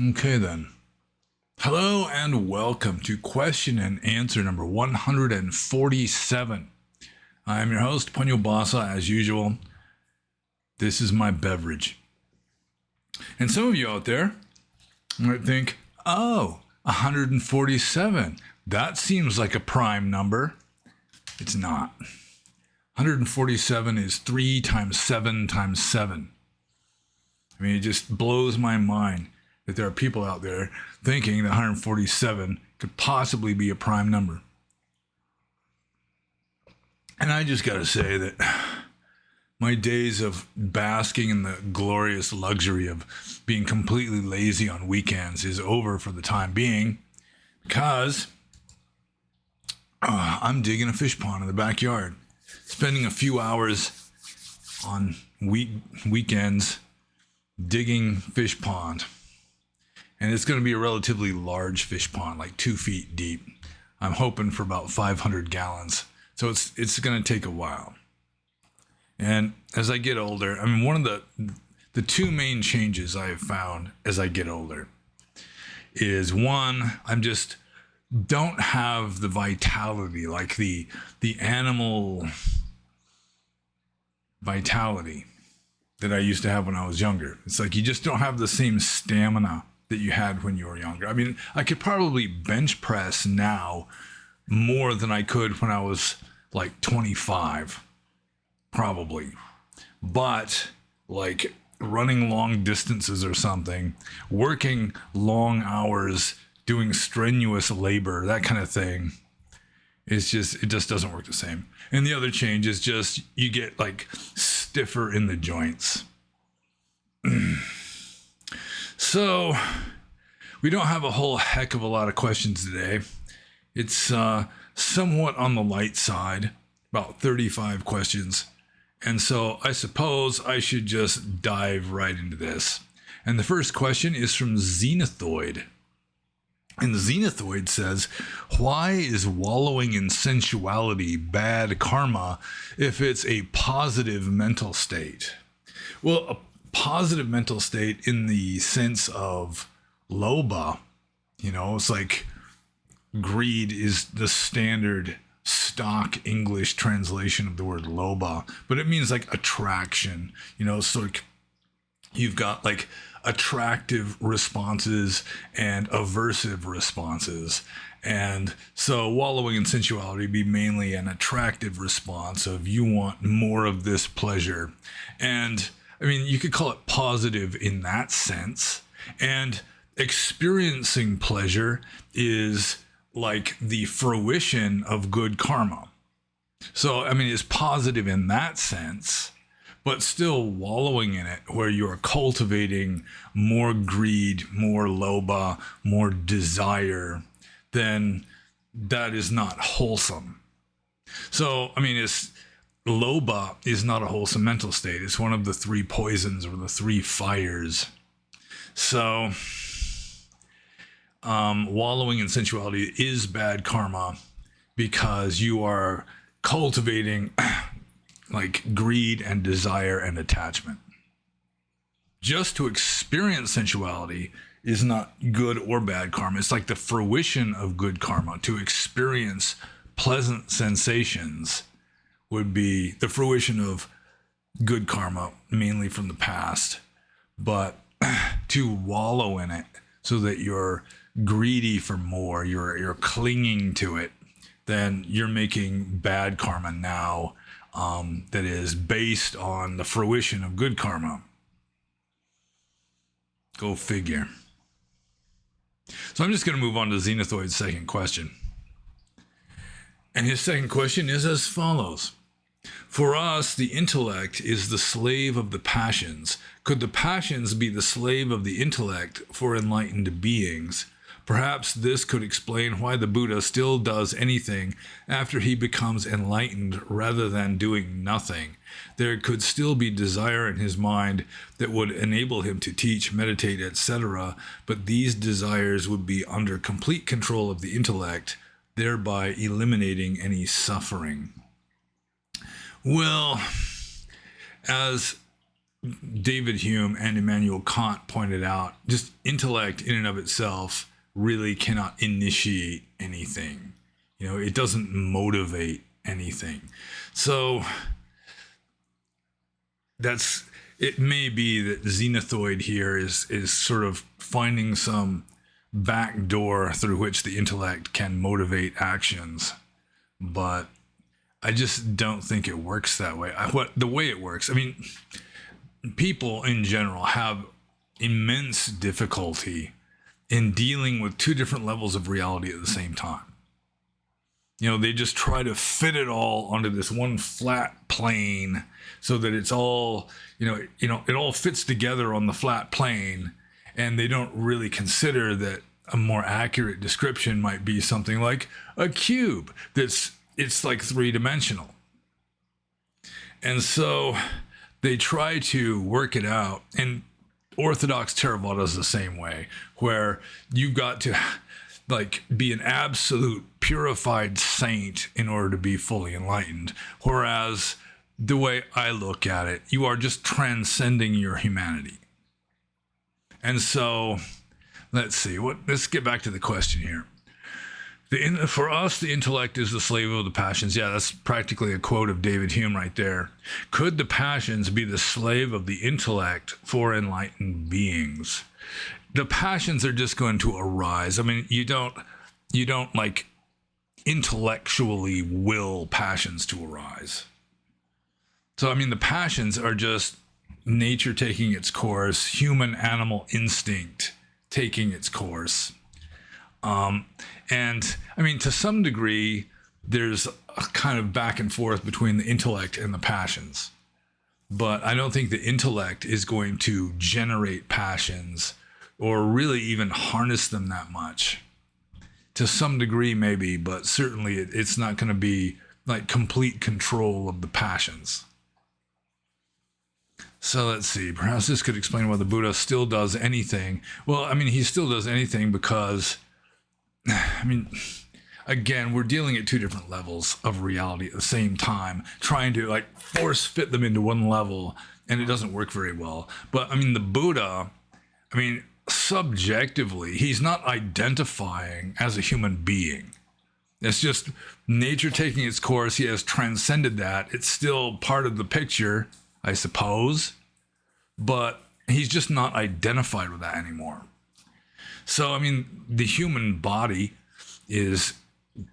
Okay then. Hello and welcome to question and answer number 147. I'm your host, Ponyo Basa, as usual. This is my beverage. And some of you out there might think, oh, 147. That seems like a prime number. It's not. 147 is 3 times 7 times 7. I mean, it just blows my mind that there are people out there thinking that 147 could possibly be a prime number. And I just got to say that my days of basking in the glorious luxury of being completely lazy on weekends is over for the time being, because I'm digging a fish pond in the backyard, spending a few hours on weekends digging fish pond. And it's going to be a relatively large fish pond, like 2 feet deep. I'm hoping for about 500 gallons. So it's going to take a while. And as I get older, I mean, one of the two main changes I have found as I get older is, one, I'm just don't have the vitality, like the animal vitality that I used to have when I was younger. It's like you just don't have the same stamina that you had when you were younger. I mean, I could probably bench press now more than I could when I was like 25, probably. But like running long distances or something, working long hours, doing strenuous labor, that kind of thing, it just doesn't work the same. And the other change is just you get like stiffer in the joints. So we don't have a whole heck of a lot of questions today. It's somewhat on the light side, about 35 questions. And so I suppose I should just dive right into this. And the first question is from Zenithoid. And Zenithoid says, why is wallowing in sensuality bad karma if it's a positive mental state? Well, a positive mental state in the sense of loba, it's like greed is the standard stock English translation of the word loba, but it means like attraction, so like you've got like attractive responses and aversive responses. And so wallowing in sensuality be mainly an attractive response of you want more of this pleasure. And I mean, you could call it positive in that sense. And experiencing pleasure is like the fruition of good karma. So, I mean, it's positive in that sense, but still wallowing in it where you're cultivating more greed, more loba, more desire, then that is not wholesome. So, I mean, loba is not a wholesome mental state. It's one of the 3 poisons or the 3 fires. So, wallowing in sensuality is bad karma because you are cultivating like greed and desire and attachment. Just to experience sensuality is not good or bad karma. It's like the fruition of good karma. To experience pleasant sensations would be the fruition of good karma, mainly from the past. But to wallow in it so that you're greedy for more, you're clinging to it, then you're making bad karma now that is based on the fruition of good karma. Go figure. So I'm just going to move on to Zenithoid's second question. And his second question is as follows. For us, the intellect is the slave of the passions. Could the passions be the slave of the intellect for enlightened beings? Perhaps this could explain why the Buddha still does anything after he becomes enlightened rather than doing nothing. There could still be desire in his mind that would enable him to teach, meditate, etc., but these desires would be under complete control of the intellect, thereby eliminating any suffering. Well, as David Hume and Immanuel Kant pointed out, just intellect in and of itself really cannot initiate anything. It doesn't motivate anything. So it may be that Xenothoid here is sort of finding some back door through which the intellect can motivate actions, but I just don't think it works that way. The way it works, people in general have immense difficulty in dealing with two different levels of reality at the same time. They just try to fit it all onto this one flat plane so that it's all, it all fits together on the flat plane, and they don't really consider that a more accurate description might be something like a cube it's like three-dimensional. And so they try to work it out, and Orthodox Theravada is the same way, where you've got to be an absolute purified saint in order to be fully enlightened. Whereas the way I look at it, you are just transcending your humanity. And so let's get back to the question here. For us, the intellect is the slave of the passions. Yeah, that's practically a quote of David Hume right there. Could the passions be the slave of the intellect for enlightened beings? The passions are just going to arise. You don't intellectually will passions to arise. So, the passions are just nature taking its course, human animal instinct taking its course. And to some degree, there's a kind of back and forth between the intellect and the passions. But I don't think the intellect is going to generate passions or really even harness them that much. To some degree, maybe, but certainly it's not going to be like complete control of the passions. So let's see, perhaps this could explain why the Buddha still does anything. Well, he still does anything because, again, we're dealing at two different levels of reality at the same time, trying to force fit them into one level, and it doesn't work very well. But the Buddha, subjectively, he's not identifying as a human being. It's just nature taking its course. He has transcended that. It's still part of the picture, I suppose, but he's just not identified with that anymore. So, the human body is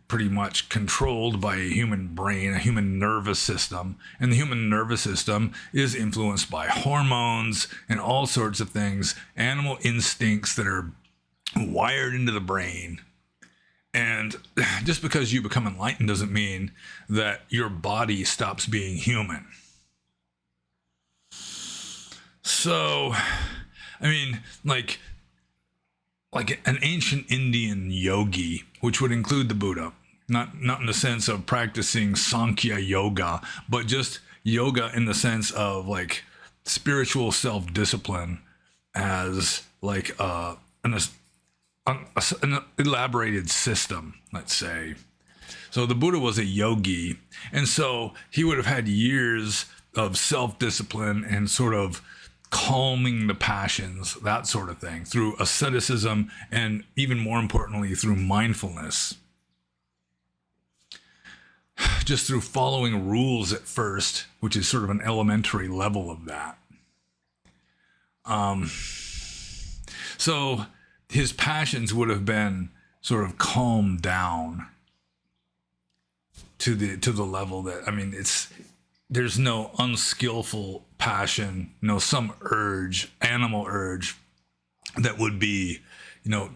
pretty much controlled by a human brain, a human nervous system, and the human nervous system is influenced by hormones and all sorts of things, animal instincts that are wired into the brain. And just because you become enlightened doesn't mean that your body stops being human. So, like an ancient Indian yogi, which would include the Buddha, not in the sense of practicing Sankhya yoga, but just yoga in the sense of spiritual self-discipline as an elaborated system, let's say. So the Buddha was a yogi, and so he would have had years of self-discipline and sort of calming the passions, that sort of thing, through asceticism and even more importantly, through mindfulness. Just through following rules at first, which is sort of an elementary level of that. So his passions would have been sort of calmed down to the level that, there's no unskillful passion, some urge, animal urge that would be,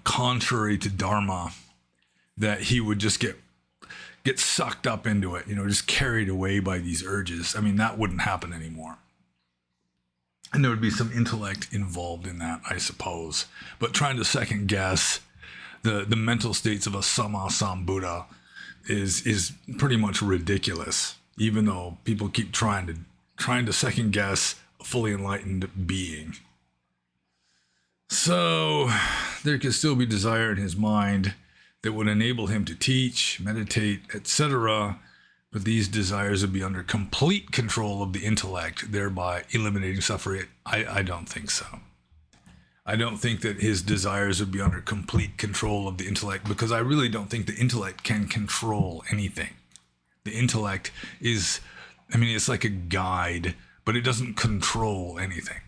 contrary to Dharma, that he would just get sucked up into it, just carried away by these urges. That wouldn't happen anymore. And there would be some intellect involved in that, I suppose. But trying to second guess the mental states of a Sammasambuddha is pretty much ridiculous, even though people keep trying to second guess a fully enlightened being. So there could still be desire in his mind that would enable him to teach, meditate, etc., but these desires would be under complete control of the intellect, thereby eliminating suffering. I don't think so. I don't think that his desires would be under complete control of the intellect, because I really don't think the intellect can control anything. The intellect is, it's like a guide, but it doesn't control anything.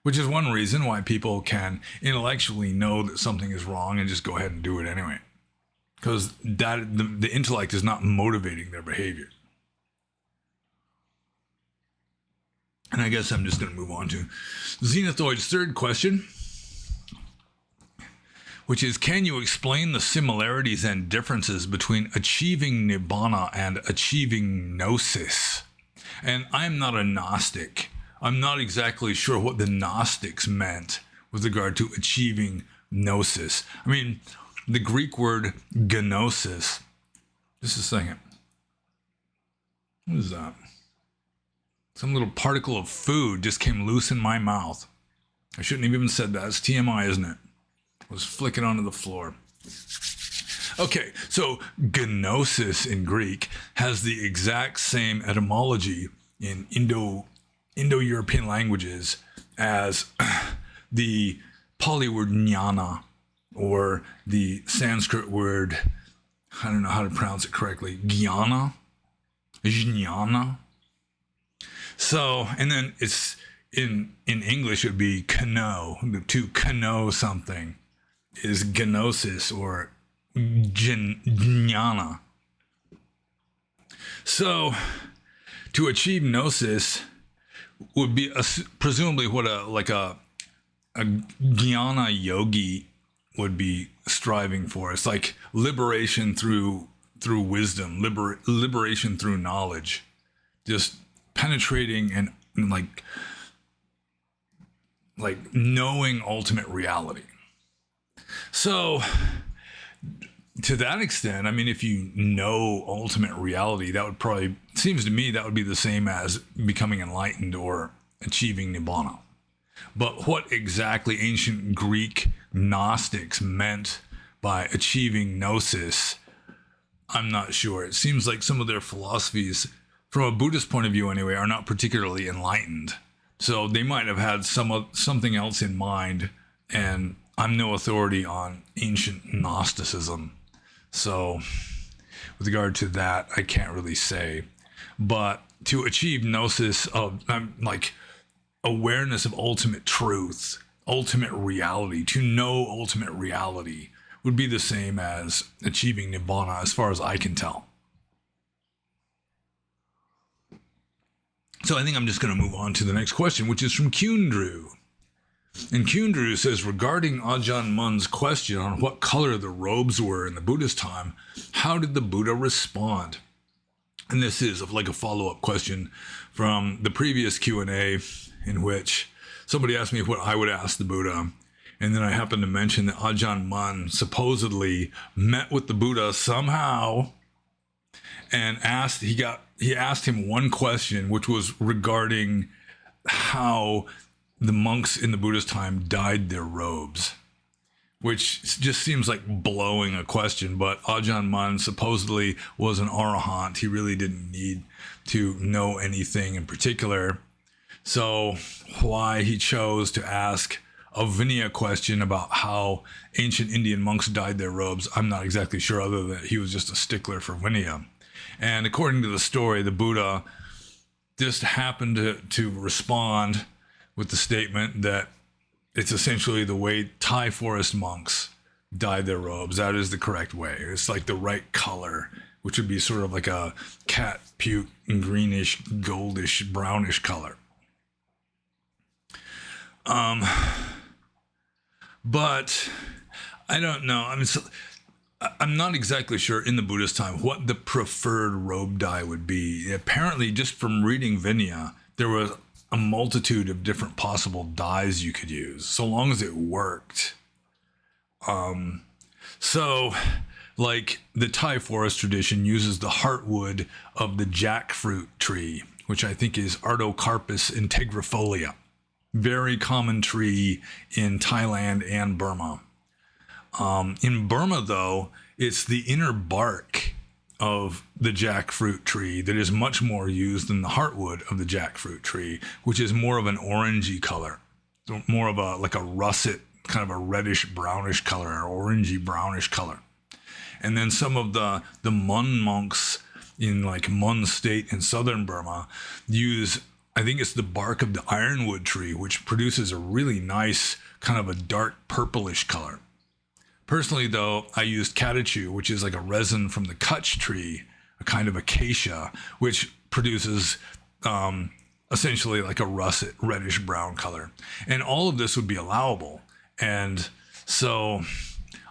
Which is one reason why people can intellectually know that something is wrong and just go ahead and do it anyway. Because the intellect is not motivating their behavior. And I guess I'm just going to move on to Zenithoid's third question, which is, can you explain the similarities and differences between achieving Nibbana and achieving Gnosis? And I'm not a Gnostic. I'm not exactly sure what the Gnostics meant with regard to achieving Gnosis. The Greek word Gnosis. Just a second. What is that? Some little particle of food just came loose in my mouth. I shouldn't have even said that. It's TMI, isn't it? I was flicking onto the floor. Okay, so Gnosis in Greek has the exact same etymology in Indo-European languages as the Pali word jnana, or the Sanskrit word, I don't know how to pronounce it correctly, jnana. So, and then it's in English, it would be kano. To kano something is gnosis or jnana. So, to achieve gnosis would be presumably what a jnana yogi would be striving for. It's like liberation through wisdom, liberation through knowledge, just penetrating and like knowing ultimate reality. So to that extent, if you know ultimate reality, that would probably, seems to me, that would be the same as becoming enlightened or achieving Nibbana. But what exactly ancient Greek Gnostics meant by achieving Gnosis, I'm not sure. It seems like some of their philosophies, from a Buddhist point of view anyway, are not particularly enlightened. So they might have had something else in mind, and I'm no authority on ancient Gnosticism. So with regard to that, I can't really say. But to achieve Gnosis of awareness of ultimate truth, ultimate reality, to know ultimate reality, would be the same as achieving Nibbana, as far as I can tell. So I think I'm just going to move on to the next question, which is from Kundru. And Kundru says, regarding Ajahn Mun's question on what color the robes were in the Buddha's time, how did the Buddha respond? And this is like a follow-up question from the previous Q&A, in which somebody asked me what I would ask the Buddha. And then I happened to mention that Ajahn Mun supposedly met with the Buddha somehow and he asked him one question, which was regarding how the monks in the Buddha's time dyed their robes, which just seems like blowing a question. But Ajahn Mun supposedly was an arahant. He really didn't need to know anything in particular. So why he chose to ask a Vinaya question about how ancient Indian monks dyed their robes, I'm not exactly sure, other than he was just a stickler for Vinaya. And according to the story, the Buddha just happened to respond with the statement that it's essentially the way Thai forest monks dyed their robes. That is the correct way. It's like the right color, which would be sort of like a cat puke, greenish, goldish, brownish color. But I don't know. I'm not exactly sure in the Buddhist time what the preferred robe dye would be. Apparently, just from reading Vinaya, there was a multitude of different possible dyes you could use, so long as it worked. So, like the Thai forest tradition uses the heartwood of the jackfruit tree, which I think is Artocarpus integrifolia. Very common tree in Thailand and Burma. In Burma, though, it's the inner bark of the jackfruit tree that is much more used than the heartwood of the jackfruit tree, which is more of an orangey color, so more of a like a russet, kind of a reddish brownish color, or orangey brownish color. And then some of the Mun monks in like Mun state in southern Burma use, I think it's the bark of the ironwood tree, which produces a really nice kind of a dark purplish color. Personally, though, I used catechu, which is like a resin from the kutch tree, a kind of acacia, which produces essentially like a russet, reddish brown color. And all of this would be allowable. And so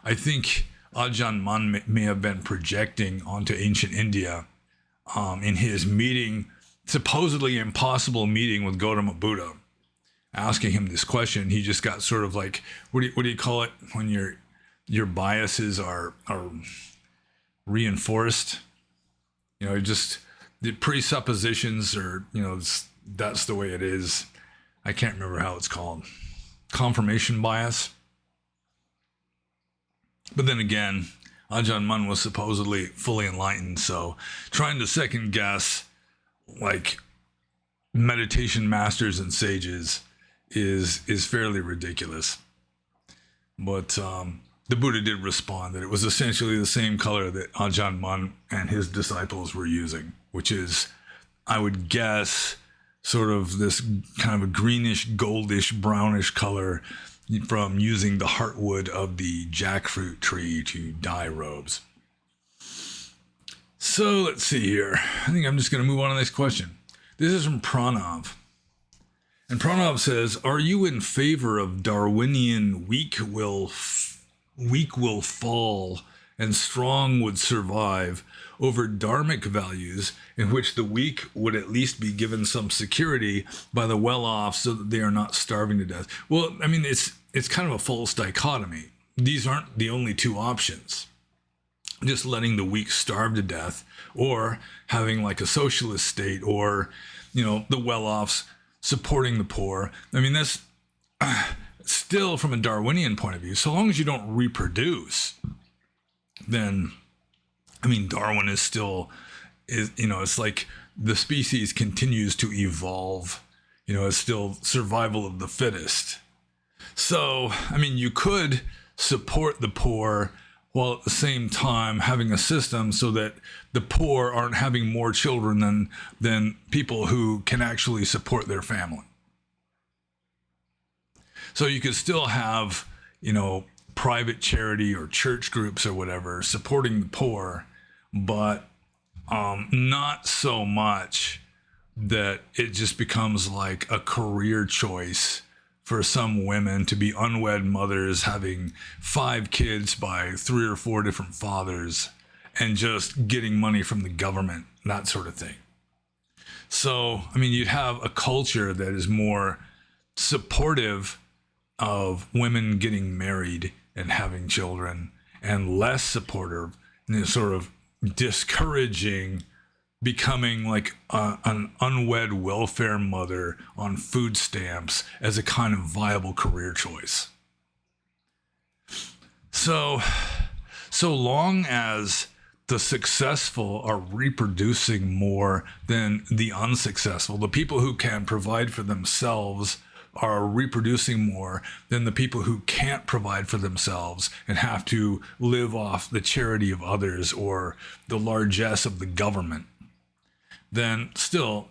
I think Ajahn Mun may have been projecting onto ancient India in his meeting, supposedly impossible meeting with Gautama Buddha, asking him this question. He just got sort of like, what do you call it when your biases are reinforced? You know, just the presuppositions are, you know, that's the way it is. I can't remember how it's called. Confirmation bias. But then again, Ajahn Mun was supposedly fully enlightened, so trying to second guess like meditation masters and sages is fairly ridiculous. But the Buddha did respond that it was essentially the same color that Ajahn Mun and his disciples were using, which is, I would guess, sort of this kind of a greenish, goldish, brownish color from using the heartwood of the jackfruit tree to dye robes. So let's see here. I think I'm just going to move on to the next question. This is from Pranav. And Pranav says, are you in favor of Darwinian weak will fall and strong would survive over dharmic values in which the weak would at least be given some security by the well-off so that they are not starving to death? Well, I mean, it's kind of a false dichotomy. These aren't the only two options. Just letting the weak starve to death, or having like a socialist state, or, you know, the well-offs supporting the poor. I mean, that's still from a Darwinian point of view. So long as you don't reproduce, then, I mean, Darwin is still, you know, it's like the species continues to evolve. You know, it's still survival of the fittest. So, I mean, you could support the poor while at the same time having a system so that the poor aren't having more children than people who can actually support their family. So you could still have, you know, private charity or church groups or whatever supporting the poor, but not so much that it just becomes like a career choice for some women to be unwed mothers having 5 kids by 3 or 4 different fathers and just getting money from the government, that sort of thing. So, I mean, you'd have a culture that is more supportive of women getting married and having children, and less supportive, you know, sort of discouraging becoming like an unwed welfare mother on food stamps as a kind of viable career choice. So long as the successful are reproducing more than the unsuccessful, the people who can provide for themselves are reproducing more than the people who can't provide for themselves and have to live off the charity of others or the largesse of the government, then still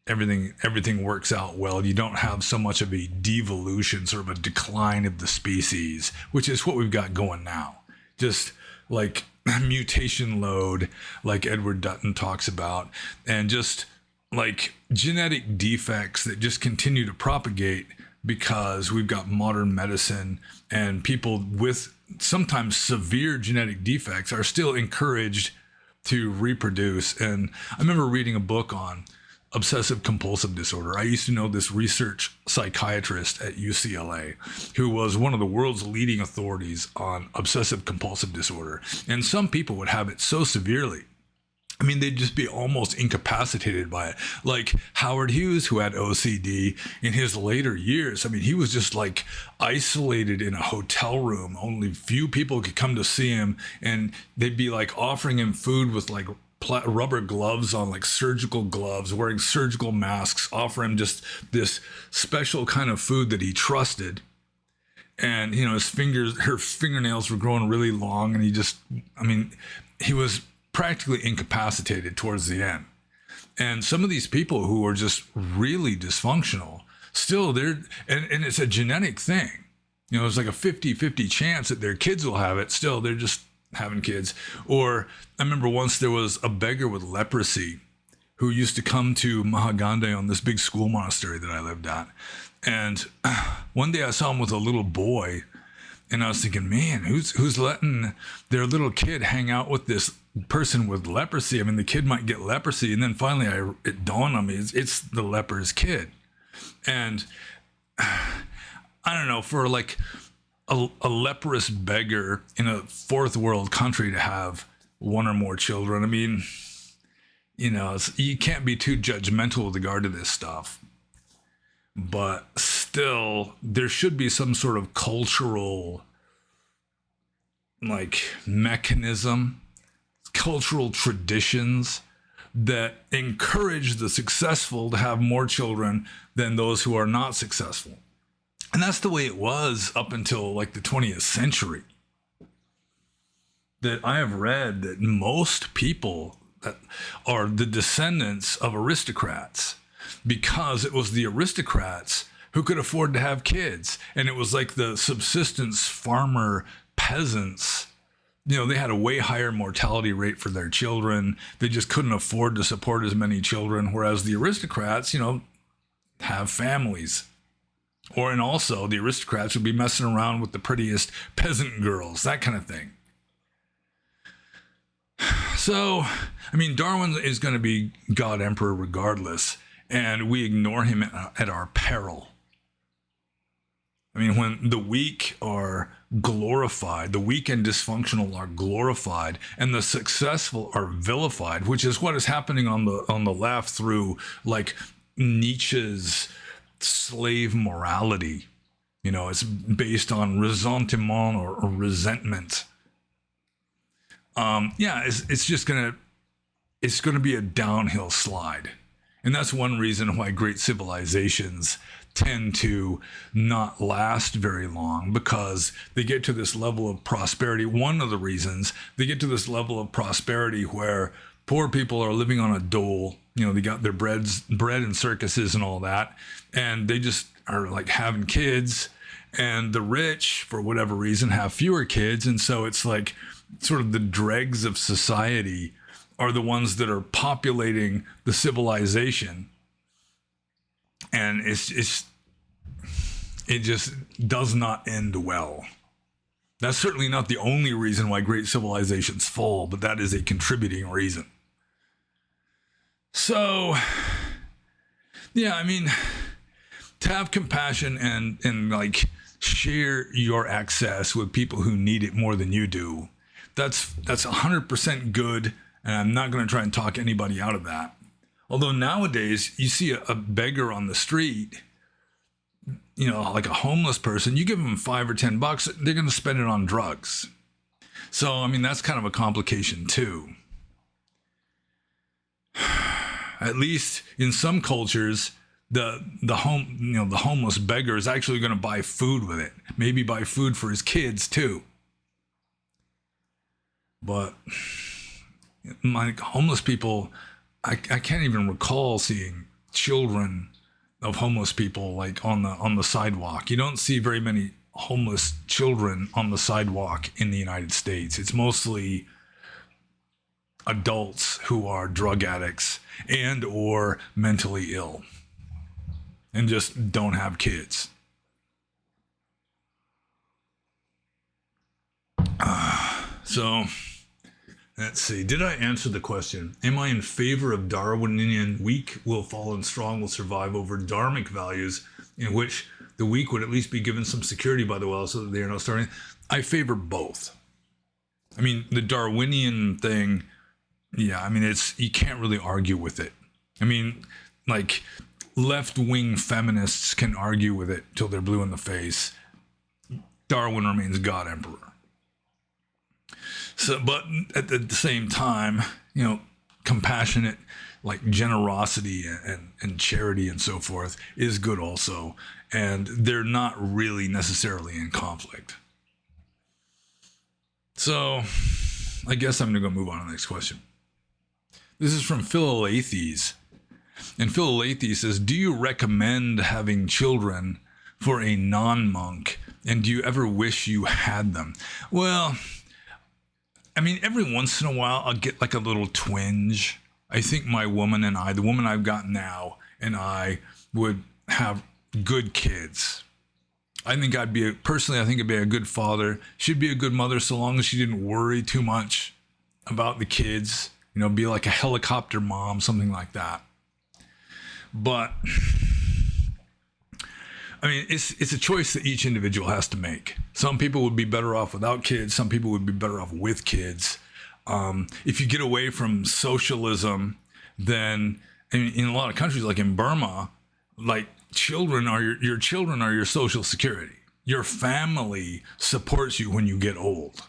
everything works out well. You don't have so much of a devolution, sort of a decline of the species, which is what we've got going now. Just like mutation load, like Edward Dutton talks about, and just like genetic defects that just continue to propagate because we've got modern medicine, and people with sometimes severe genetic defects are still encouraged to reproduce. And I remember reading a book on obsessive compulsive disorder. I used to know this research psychiatrist at UCLA who was one of the world's leading authorities on obsessive compulsive disorder. And some people would have it so severely I mean, they'd just be almost incapacitated by it. Like Howard Hughes, who had OCD in his later years. I mean, he was just like isolated in a hotel room. Only few people could come to see him, and they'd be like offering him food with like rubber gloves on, like surgical gloves, wearing surgical masks, offer him just this special kind of food that he trusted. And, you know, her fingernails were growing really long, and he was practically incapacitated towards the end. And some of these people who are just really dysfunctional, still and it's a genetic thing. You know, it's like a 50-50 chance that their kids will have it. Still, they're just having kids. Or I remember once there was a beggar with leprosy who used to come to Mahagande on this big school monastery that I lived at. And one day I saw him with a little boy, and I was thinking, man, who's letting their little kid hang out with this person with leprosy? I mean, the kid might get leprosy. And then finally it dawned on me, it's the leper's kid. And I don't know, for like a leprous beggar in a fourth world country to have one or more children, I mean, you know, you can't be too judgmental with regard to this stuff. But still, there should be some sort of cultural, like, mechanism, cultural traditions that encourage the successful to have more children than those who are not successful. And that's the way it was up until like the 20th century. That I have read that most people that are the descendants of aristocrats, because it was the aristocrats who could afford to have kids. And it was like the subsistence farmer peasants, you know, they had a way higher mortality rate for their children. They just couldn't afford to support as many children. Whereas the aristocrats, you know, have families. And also the aristocrats would be messing around with the prettiest peasant girls, that kind of thing. So, I mean, Darwin is going to be God Emperor regardless, and we ignore him at our peril. I mean, when the weak are glorified, the weak and dysfunctional are glorified, and the successful are vilified, which is what is happening on the left through like Nietzsche's slave morality. You know, it's based on ressentiment or resentment. It's just gonna be a downhill slide. And that's one reason why great civilizations tend to not last very long, because they get to this level of prosperity. One of the reasons they get to this level of prosperity where poor people are living on a dole, you know, they got their bread in circuses and all that, and they just are like having kids, and the rich, for whatever reason, have fewer kids. And so it's like sort of the dregs of society are the ones that are populating the civilization. And it just does not end well. That's certainly not the only reason why great civilizations fall, but that is a contributing reason. So, yeah, I mean, to have compassion and like share your access with people who need it more than you do, that's 100% good. And I'm not going to try and talk anybody out of that. Although nowadays you see a beggar on the street, you know, like a homeless person, you give them $5 or $10, they're going to spend it on drugs. So, I mean, that's kind of a complication too. At least in some cultures, the homeless beggar is actually going to buy food with it. Maybe buy food for his kids too. But my homeless people, I can't even recall seeing children of homeless people like on the sidewalk. You don't see very many homeless children on the sidewalk in the United States. It's mostly adults who are drug addicts and or mentally ill and just don't have kids. So let's see. Did I answer the question? Am I in favor of Darwinian weak will fall and strong will survive over dharmic values in which the weak would at least be given some security by the well so that they are not starting? I favor both. I mean, the Darwinian thing Yeah, I mean, you can't really argue with it. I mean, like, left-wing feminists can argue with it till they're blue in the face. Darwin remains God Emperor. So, but at the same time, compassionate, like generosity and charity and so forth is good also. And they're not really necessarily in conflict. So I guess I'm going to go move on to the next question. This is from Philalethes. And Philalethes says, do you recommend having children for a non-monk? And do you ever wish you had them? Well, I mean, every once in a while, I'll get like a little twinge. I think my woman and I, the woman I've got now, and I would have good kids. I think I'd be a good father. She'd be a good mother so long as she didn't worry too much about the kids. Be like a helicopter mom, something like that. But I mean, it's a choice that each individual has to make. Some people would be better off without kids. Some people would be better off with kids. If you get away from socialism, then in a lot of countries, like in Burma, like your children are your social security. Your family supports you when you get old.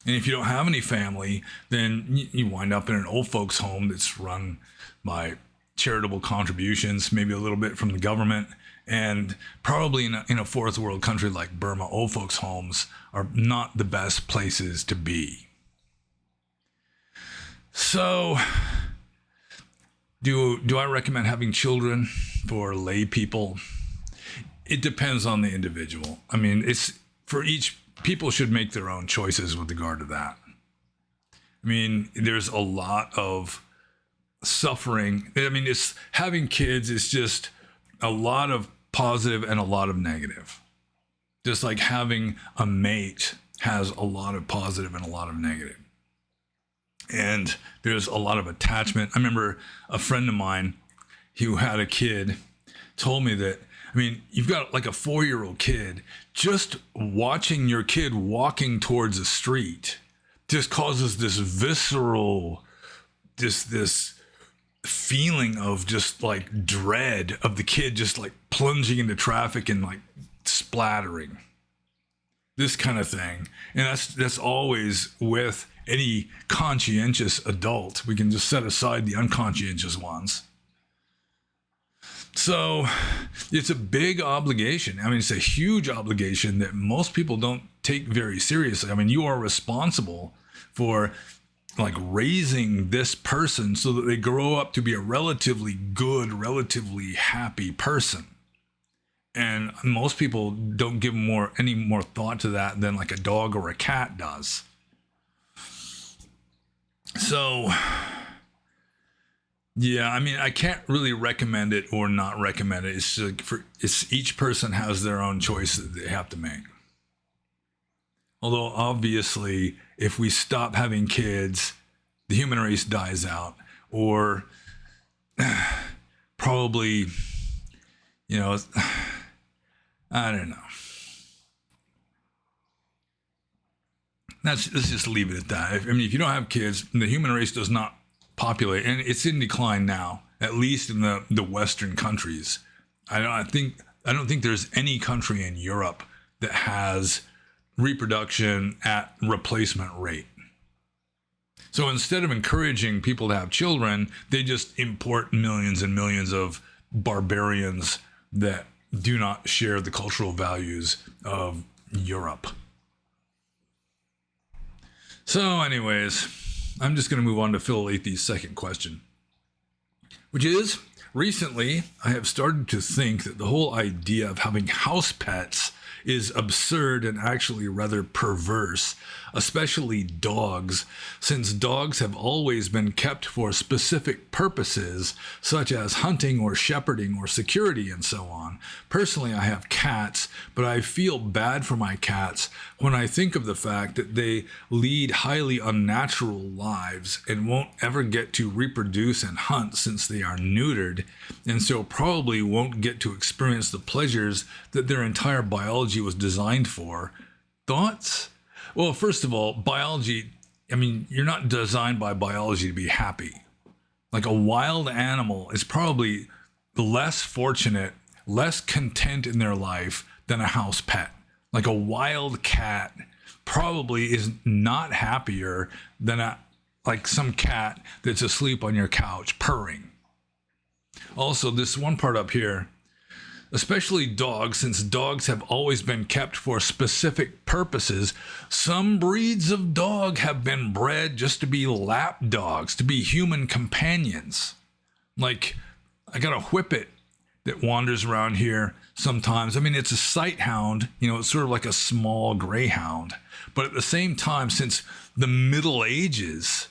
And if you don't have any family, then you wind up in an old folks home that's run by charitable contributions, maybe a little bit from the government. And probably in a fourth world country like Burma, old folks homes are not the best places to be. So do I recommend having children for lay people? It depends on the individual. I mean, people should make their own choices with regard to that. I mean, there's a lot of suffering. I mean, having kids is just a lot of positive and a lot of negative. Just like having a mate has a lot of positive and a lot of negative. And there's a lot of attachment. I remember a friend of mine who had a kid told me that, I mean, you've got like a 4-year-old kid, just watching your kid walking towards a street just causes this visceral, this feeling of just like dread of the kid just like plunging into traffic and like splattering. This kind of thing. And that's always with any conscientious adult. We can just set aside the unconscientious ones. So it's a big obligation. I mean, it's a huge obligation that most people don't take very seriously. I mean, you are responsible for like raising this person so that they grow up to be a relatively good, relatively happy person. And most people don't give any more thought to that than like a dog or a cat does. So, yeah, I mean, I can't really recommend it or not recommend it. It's each person has their own choice that they have to make. Although obviously, if we stop having kids, the human race dies out, or probably, I don't know. Let's just leave it at that. If you don't have kids, the human race does not populate, and it's in decline now, at least in the Western countries. I don't think there's any country in Europe that has reproduction at replacement rate. So instead of encouraging people to have children, they just import millions and millions of barbarians that do not share the cultural values of Europe. So anyways, I'm just going to move on to Philalethes' second question, which is, recently I have started to think that the whole idea of having house pets is absurd and actually rather perverse, especially dogs, since dogs have always been kept for specific purposes, such as hunting or shepherding or security and so on. Personally, I have cats, but I feel bad for my cats when I think of the fact that they lead highly unnatural lives and won't ever get to reproduce and hunt since they are neutered, and so probably won't get to experience the pleasures that their entire biology was designed for. Thoughts? Well, first of all, biology I mean, you're not designed by biology to be happy. Like a wild animal is probably less fortunate, less content in their life than a house pet. Like a wild cat probably is not happier than like some cat that's asleep on your couch purring. Also, this one part up here, especially dogs, since dogs have always been kept for specific purposes, some breeds of dog have been bred just to be lap dogs, to be human companions. Like, I got a whippet that wanders around here sometimes. I mean, it's a sight hound, it's sort of like a small greyhound. But at the same time, since the Middle Ages,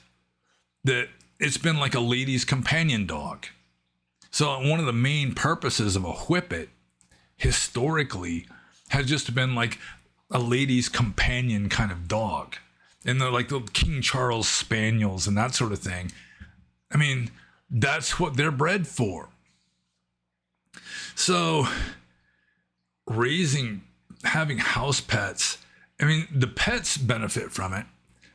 that it's been like a lady's companion dog. So one of the main purposes of a whippet historically has just been like a lady's companion kind of dog. And they're like the King Charles Spaniels and that sort of thing. I mean, that's what they're bred for. So having house pets, I mean, the pets benefit from it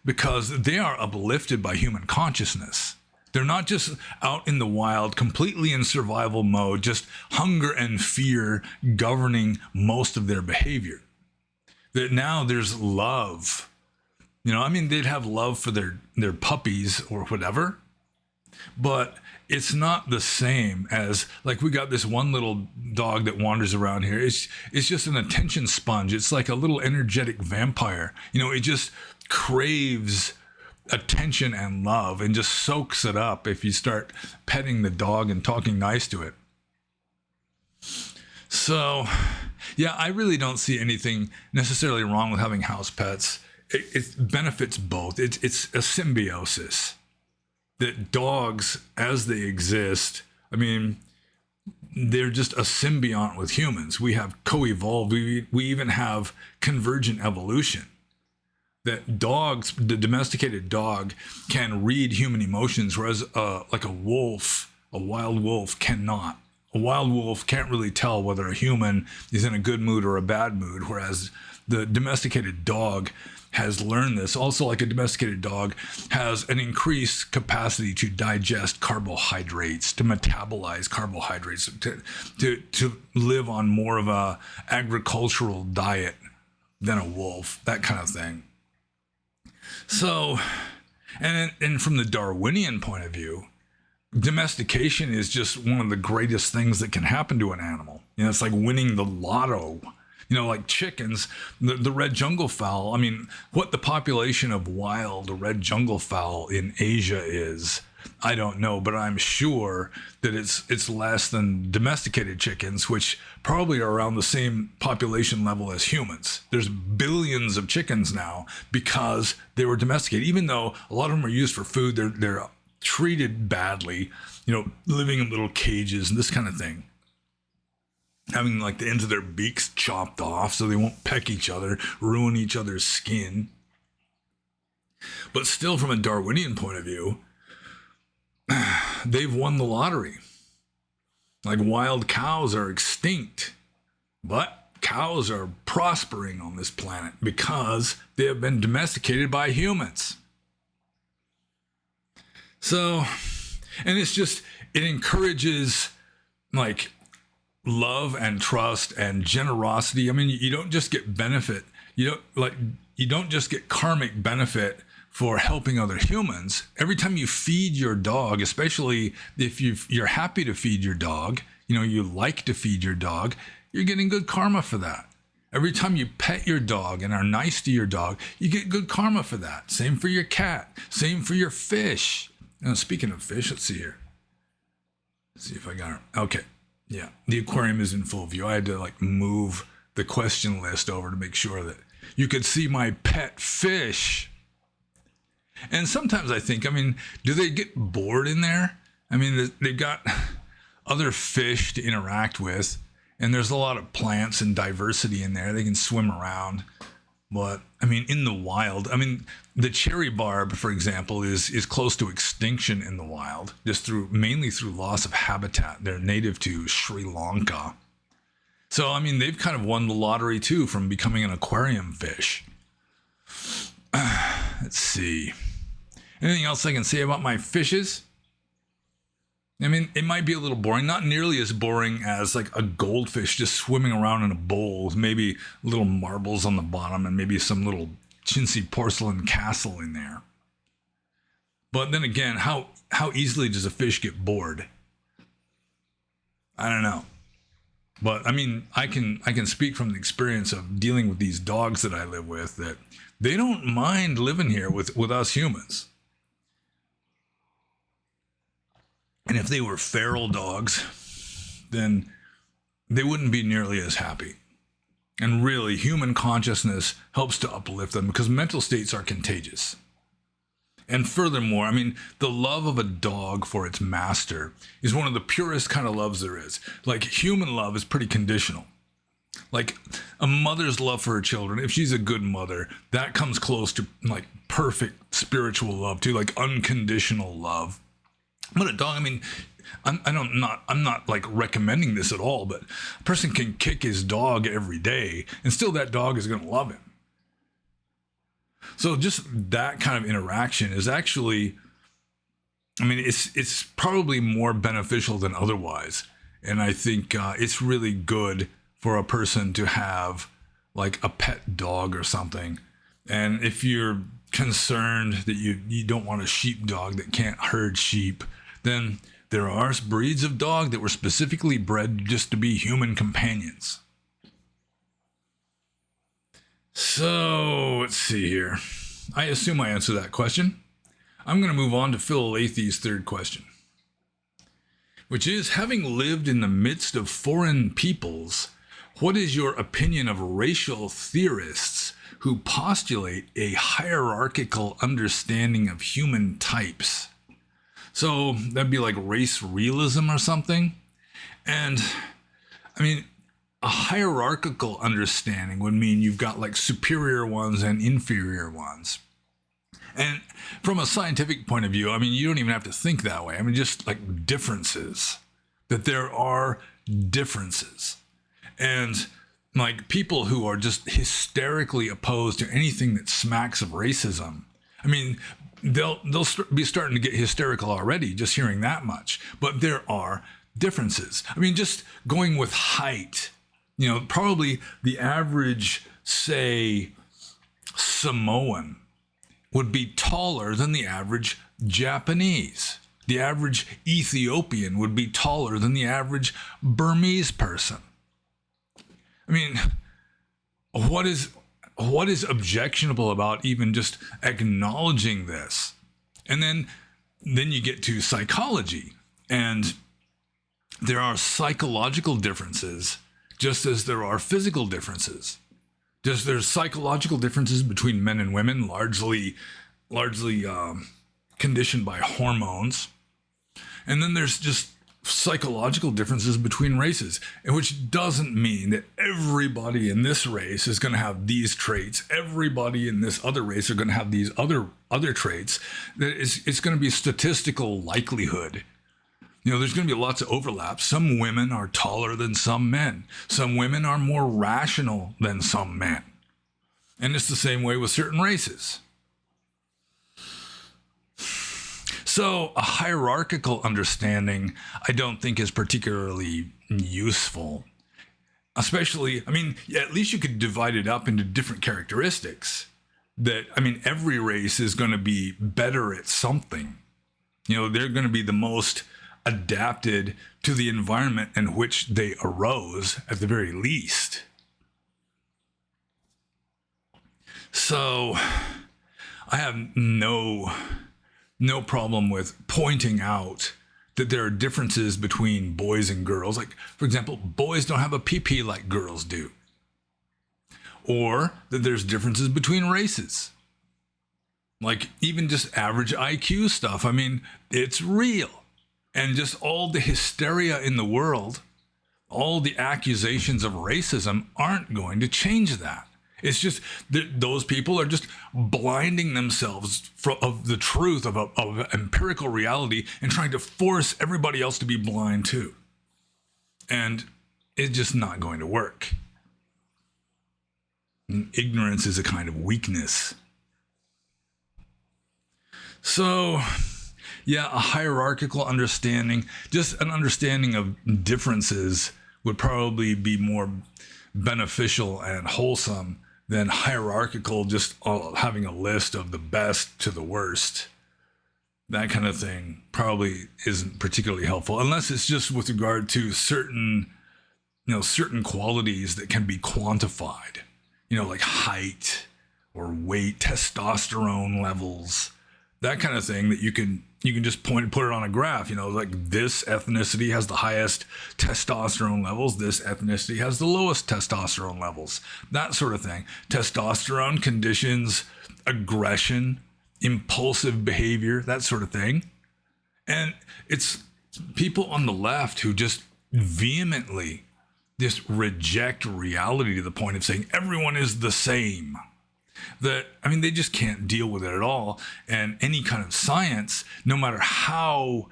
because they are uplifted by human consciousness. They're not just out in the wild, completely in survival mode, just hunger and fear governing most of their behavior. That now there's love. They'd have love for their puppies or whatever, but it's not the same as, like, we got this one little dog that wanders around here. It's just an attention sponge. It's like a little energetic vampire. It just craves attention and love and just soaks it up if you start petting the dog and talking nice to it. So, yeah, I really don't see anything necessarily wrong with having house pets. It benefits both. It's a symbiosis. That dogs, as they exist, I mean, they're just a symbiont with humans. We have co-evolved. We even have convergent evolution. That dogs, the domesticated dog, can read human emotions, whereas like a wild wolf cannot. A wild wolf can't really tell whether a human is in a good mood or a bad mood, whereas the domesticated dog has learned this. Also, like a domesticated dog has an increased capacity to digest carbohydrates, to metabolize carbohydrates, to live on more of a agricultural diet than a wolf, that kind of thing. So, and from the Darwinian point of view, domestication is just one of the greatest things that can happen to an animal. It's like winning the lotto. Like chickens, the red jungle fowl. I mean, what the population of wild red jungle fowl in Asia is, I don't know, but I'm sure that it's less than domesticated chickens, which probably are around the same population level as humans. There's billions of chickens now because they were domesticated. Even though a lot of them are used for food, they're treated badly, living in little cages and this kind of thing. Having like the ends of their beaks chopped off so they won't peck each other, ruin each other's skin. But still, from a Darwinian point of view, they've won the lottery. Like wild cows are extinct, but cows are prospering on this planet because they have been domesticated by humans. So, and it encourages like love and trust and generosity. I mean, you don't just get benefit. You don't just get karmic benefit for helping other humans. Every time you feed your dog, especially if you're happy to feed your dog, you like to feed your dog, you're getting good karma for that. Every time you pet your dog and are nice to your dog, you get good karma for that. Same for your cat. Same for your fish. Speaking of fish, let's see here. Let's see if I got her. Okay. Yeah, the aquarium is in full view. I had to move the question list over to make sure that you could see my pet fish. And sometimes I think, do they get bored in there? They've got other fish to interact with, and there's a lot of plants and diversity in there. They can swim around. But, in the wild, the cherry barb, for example, is close to extinction in the wild, just mainly through loss of habitat. They're native to Sri Lanka. So, they've kind of won the lottery, too, from becoming an aquarium fish. Let's see. Anything else I can say about my fishes? I mean, it might be a little boring, not nearly as boring as like a goldfish just swimming around in a bowl with maybe little marbles on the bottom and maybe some little chintzy porcelain castle in there. But then again, how easily does a fish get bored? I don't know. But I mean, I can speak from the experience of dealing with these dogs that I live with, that they don't mind living here with us humans. And if they were feral dogs, then they wouldn't be nearly as happy. And really, human consciousness helps to uplift them because mental states are contagious. And furthermore, I mean, the love of a dog for its master is one of the purest kind of loves there is. Like, human love is pretty conditional. Like, a mother's love for her children, if she's a good mother, that comes close to like perfect spiritual love too, like unconditional love. But a dog, I mean, I'm not like recommending this at all, but a person can kick his dog every day and still that dog is going to love him. So just that kind of interaction is actually, I mean, it's probably more beneficial than otherwise. And I think it's really good for a person to have like a pet dog or something. And if you're concerned that you don't want a sheepdog that can't herd sheep, then there are breeds of dog that were specifically bred just to be human companions. So let's see here. I assume I answered that question. I'm going to move on to Phil Lathy's third question, which is, having lived in the midst of foreign peoples, what is your opinion of racial theorists who postulate a hierarchical understanding of human types? So that'd be like race realism or something. And I mean, a hierarchical understanding would mean you've got like superior ones and inferior ones. And from a scientific point of view, I mean, you don't even have to think that way. I mean, just like differences, that there are differences. And like people who are just hysterically opposed to anything that smacks of racism, I mean, they'll be starting to get hysterical already just hearing that much. But there are differences. I mean, just going with height, you know, probably the average, say, Samoan would be taller than the average Japanese. The average Ethiopian would be taller than the average Burmese person. I mean, what is objectionable about even just acknowledging this? And then you get to psychology, and there are psychological differences just as there are physical differences. Just there's psychological differences between men and women, largely conditioned by hormones. And then there's just psychological differences between races, and which doesn't mean that everybody in this race is going to have these traits. Everybody in this other race are going to have these other traits. That it's going to be statistical likelihood. You know, there's going to be lots of overlap. Some women are taller than some men. Some women are more rational than some men. And it's the same way with certain races. So a hierarchical understanding, I don't think is particularly useful. Especially, I mean, at least you could divide it up into different characteristics. That, I mean, every race is going to be better at something. You know, they're going to be the most adapted to the environment in which they arose, at the very least. So I have no problem with pointing out that there are differences between boys and girls. Like, for example, boys don't have a pee-pee like girls do. Or that there's differences between races. Like, even just average IQ stuff. I mean, it's real. And just all the hysteria in the world, all the accusations of racism aren't going to change that. It's just that those people are just blinding themselves of the truth of empirical reality and trying to force everybody else to be blind too. And it's just not going to work. And ignorance is a kind of weakness. So, yeah, a hierarchical understanding, just an understanding of differences would probably be more beneficial and wholesome than hierarchical, just having a list of the best to the worst. That kind of thing probably isn't particularly helpful, unless it's just with regard to certain qualities that can be quantified, like height or weight, testosterone levels, that kind of thing that you can just put it on a graph, like this ethnicity has the highest testosterone levels, this ethnicity has the lowest testosterone levels, that sort of thing. Testosterone conditions aggression, impulsive behavior, that sort of thing. And it's people on the left who just vehemently just reject reality to the point of saying everyone is the same. They just can't deal with it at all. And any kind of science, no matter how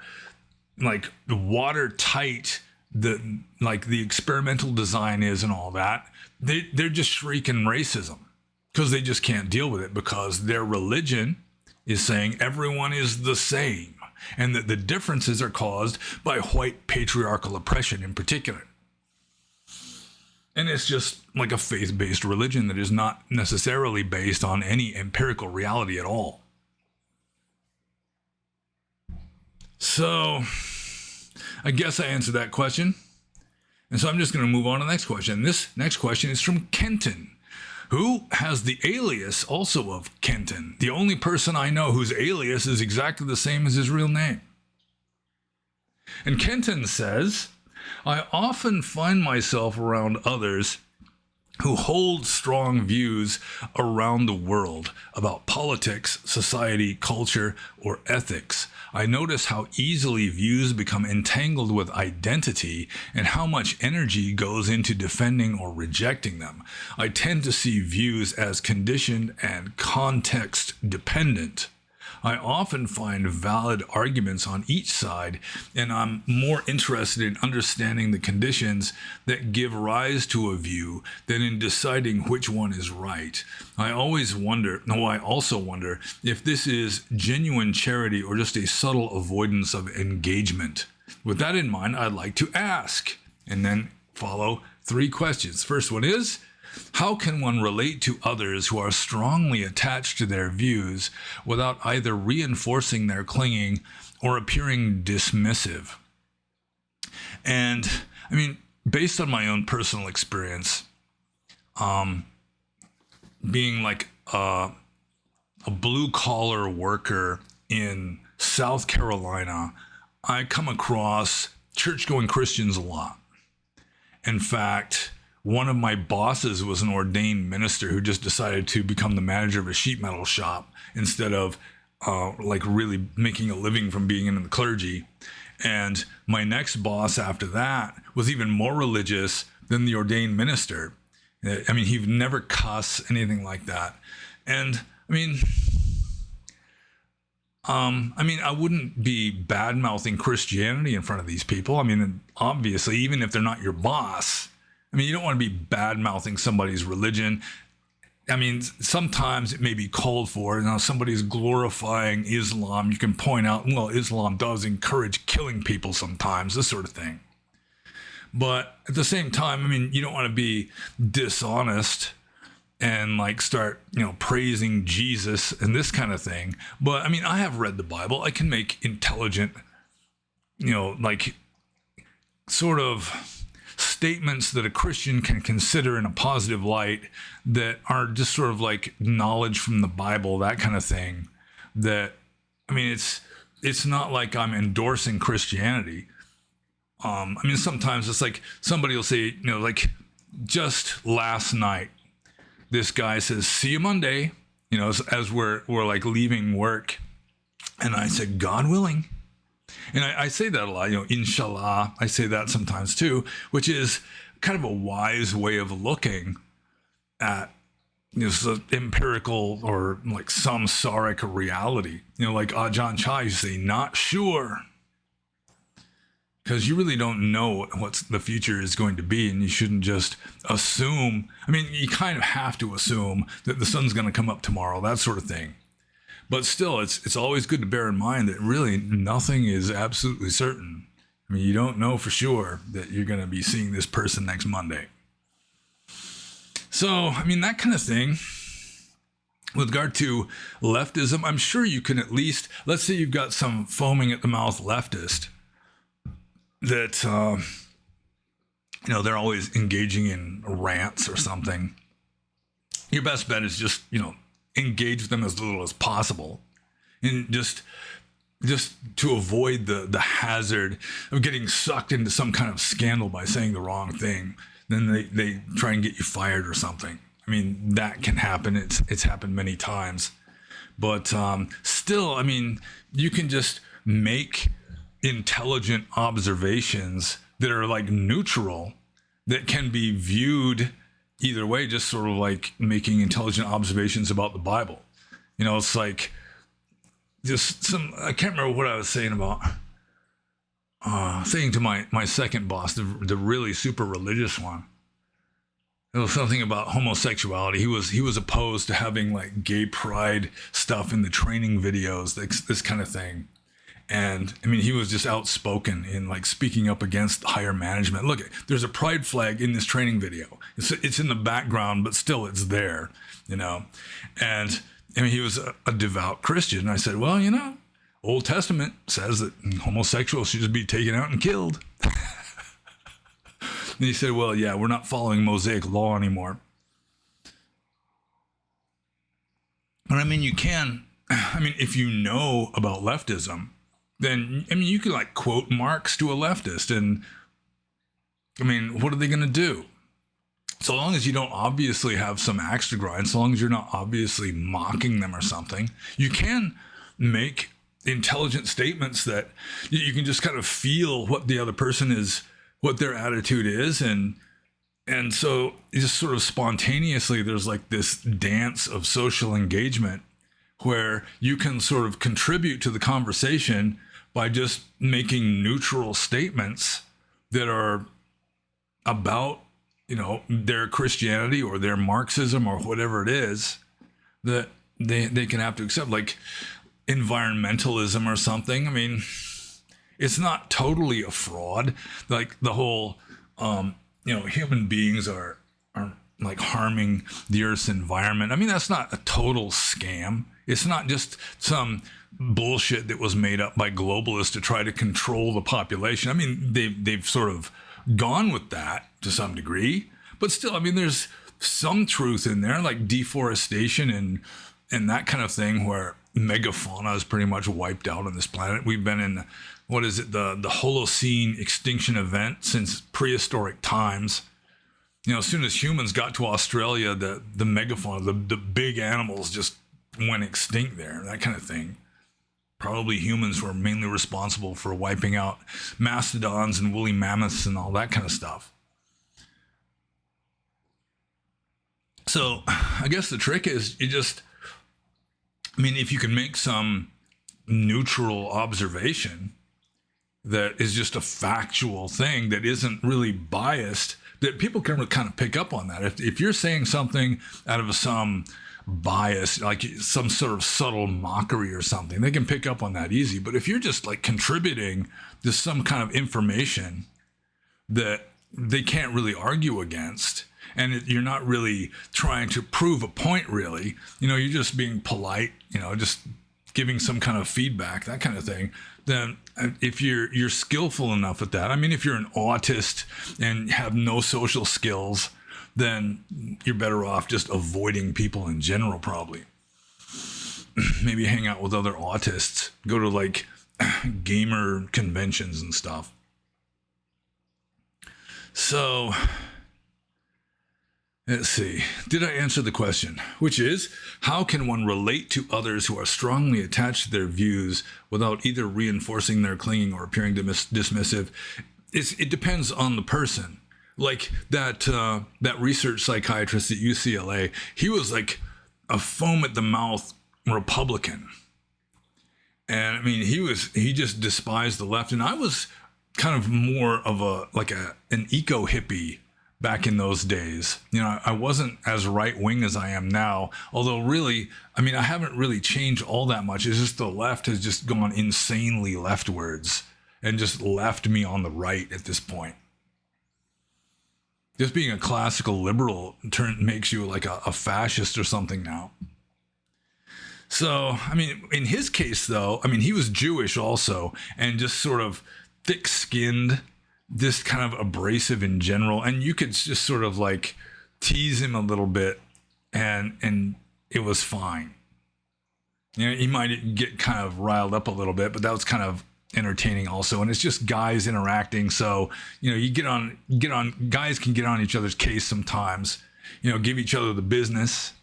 watertight the experimental design is and all that, they're just shrieking racism because they just can't deal with it, because their religion is saying everyone is the same, and that the differences are caused by white patriarchal oppression in particular. And it's just like a faith-based religion that is not necessarily based on any empirical reality at all. So, I guess I answered that question. And so I'm just going to move on to the next question. This next question is from Kenton, who has the alias also of Kenton, the only person I know whose alias is exactly the same as his real name. And Kenton says, I often find myself around others who hold strong views around the world about politics, society, culture, or ethics. I notice how easily views become entangled with identity and how much energy goes into defending or rejecting them. I tend to see views as conditioned and context dependent. I often find valid arguments on each side, and I'm more interested in understanding the conditions that give rise to a view than in deciding which one is right. I also wonder if this is genuine charity or just a subtle avoidance of engagement. With that in mind, I'd like to ask, and then follow 3 questions. First one is, how can one relate to others who are strongly attached to their views without either reinforcing their clinging or appearing dismissive? And based on my own personal experience, being like a blue collar worker in South Carolina, I come across church-going Christians a lot. In fact, one of my bosses was an ordained minister who just decided to become the manager of a sheet metal shop instead of really making a living from being in the clergy. And my next boss after that was even more religious than the ordained minister. He'd never cuss, anything like that. And I wouldn't be bad-mouthing Christianity in front of these people. Obviously, even if they're not your boss, you don't want to be bad-mouthing somebody's religion. Sometimes it may be called for. Now, somebody's glorifying Islam. You can point out, well, Islam does encourage killing people sometimes, this sort of thing. But at the same time, you don't want to be dishonest and start, praising Jesus and this kind of thing. But I have read the Bible. I can make intelligent, sort of statements that a Christian can consider in a positive light that are just sort of like knowledge from the Bible, that kind of thing. That, it's not like I'm endorsing Christianity. Sometimes it's like somebody will say, just last night, this guy says, see you Monday, as we're leaving work. And I said, God willing. And I say that a lot, inshallah, I say that sometimes too, which is kind of a wise way of looking at, empirical or samsaric reality. Like Ajahn Chah used to say, not sure. Because you really don't know what the future is going to be, and you shouldn't just assume. You kind of have to assume that the sun's going to come up tomorrow, that sort of thing. But still, it's always good to bear in mind that really nothing is absolutely certain. I mean, you don't know for sure that you're going to be seeing this person next Monday. So, I mean, that kind of thing. With regard to leftism, I'm sure you can at least, let's say you've got some foaming at the mouth leftist that, they're always engaging in rants or something. Your best bet is just, engage with them as little as possible. And just to avoid the hazard of getting sucked into some kind of scandal by saying the wrong thing. Then they try and get you fired or something. I mean, that can happen. It's happened many times. But still, I mean, you can just make intelligent observations that are like neutral, that can be viewed either way, just sort of like making intelligent observations about the Bible. It's like just I can't remember what I was saying about, saying to my second boss, the really super religious one. It was something about homosexuality. He was opposed to having like gay pride stuff in the training videos, this kind of thing. And I mean, he was just outspoken in like speaking up against higher management. Look, there's a pride flag in this training video. It's in the background, but still it's there, And I mean, he was a devout Christian. And I said, well, Old Testament says that homosexuals should just be taken out and killed. And he said, well, yeah, we're not following Mosaic law anymore. But I mean, if you know about leftism, then, I mean, you could like quote Marx to a leftist. And I mean, what are they going to do? So long as you don't obviously have some axe to grind, so long as you're not obviously mocking them or something, you can make intelligent statements that you can just kind of feel what the other person is, what their attitude is. And so just sort of spontaneously, there's like this dance of social engagement where you can sort of contribute to the conversation by just making neutral statements that are about, their Christianity or their Marxism or whatever it is that they can have to accept, like environmentalism or something. I mean, it's not totally a fraud. Like the whole, human beings are like harming the Earth's environment. I mean, that's not a total scam. It's not just some bullshit that was made up by globalists to try to control the population. I mean, they've sort of gone with that to some degree, but still, I mean, there's some truth in there, like deforestation and that kind of thing, where megafauna is pretty much wiped out on this planet. We've been in, what is it, the Holocene extinction event since prehistoric times. As soon as humans got to Australia, the megafauna, the big animals just went extinct there, that kind of thing. Probably humans were mainly responsible for wiping out mastodons and woolly mammoths and all that kind of stuff. So I guess the trick is if you can make some neutral observation that is just a factual thing that isn't really biased, that people can kind of pick up on that. If you're saying something out of some bias, like some sort of subtle mockery or something, they can pick up on that easy. But if you're just like contributing to some kind of information that they can't really argue against, and you're not really trying to prove a point really, you're just being polite, just giving some kind of feedback, that kind of thing, then if you're skillful enough at that, I mean, if you're an autist and have no social skills, then you're better off just avoiding people in general, probably. Maybe hang out with other autists, go to like gamer conventions and stuff. So let's see. Did I answer the question? Which is, how can one relate to others who are strongly attached to their views without either reinforcing their clinging or appearing dismissive? It depends on the person. Like that research psychiatrist at UCLA, he was like a foam at the mouth Republican. And I mean, he just despised the left. And I was kind of more of an eco hippie back in those days. I wasn't as right-wing as I am now, although really, I haven't really changed all that much. It's just the left has just gone insanely leftwards and just left me on the right at this point. Just being a classical liberal makes you like a fascist or something now. So, in his case, though, he was Jewish also, and just sort of thick-skinned, just kind of abrasive in general. And you could just sort of like tease him a little bit, and it was fine. He might get kind of riled up a little bit, but that was kind of entertaining also. And it's just guys interacting. So, guys can get on each other's case sometimes, give each other the business.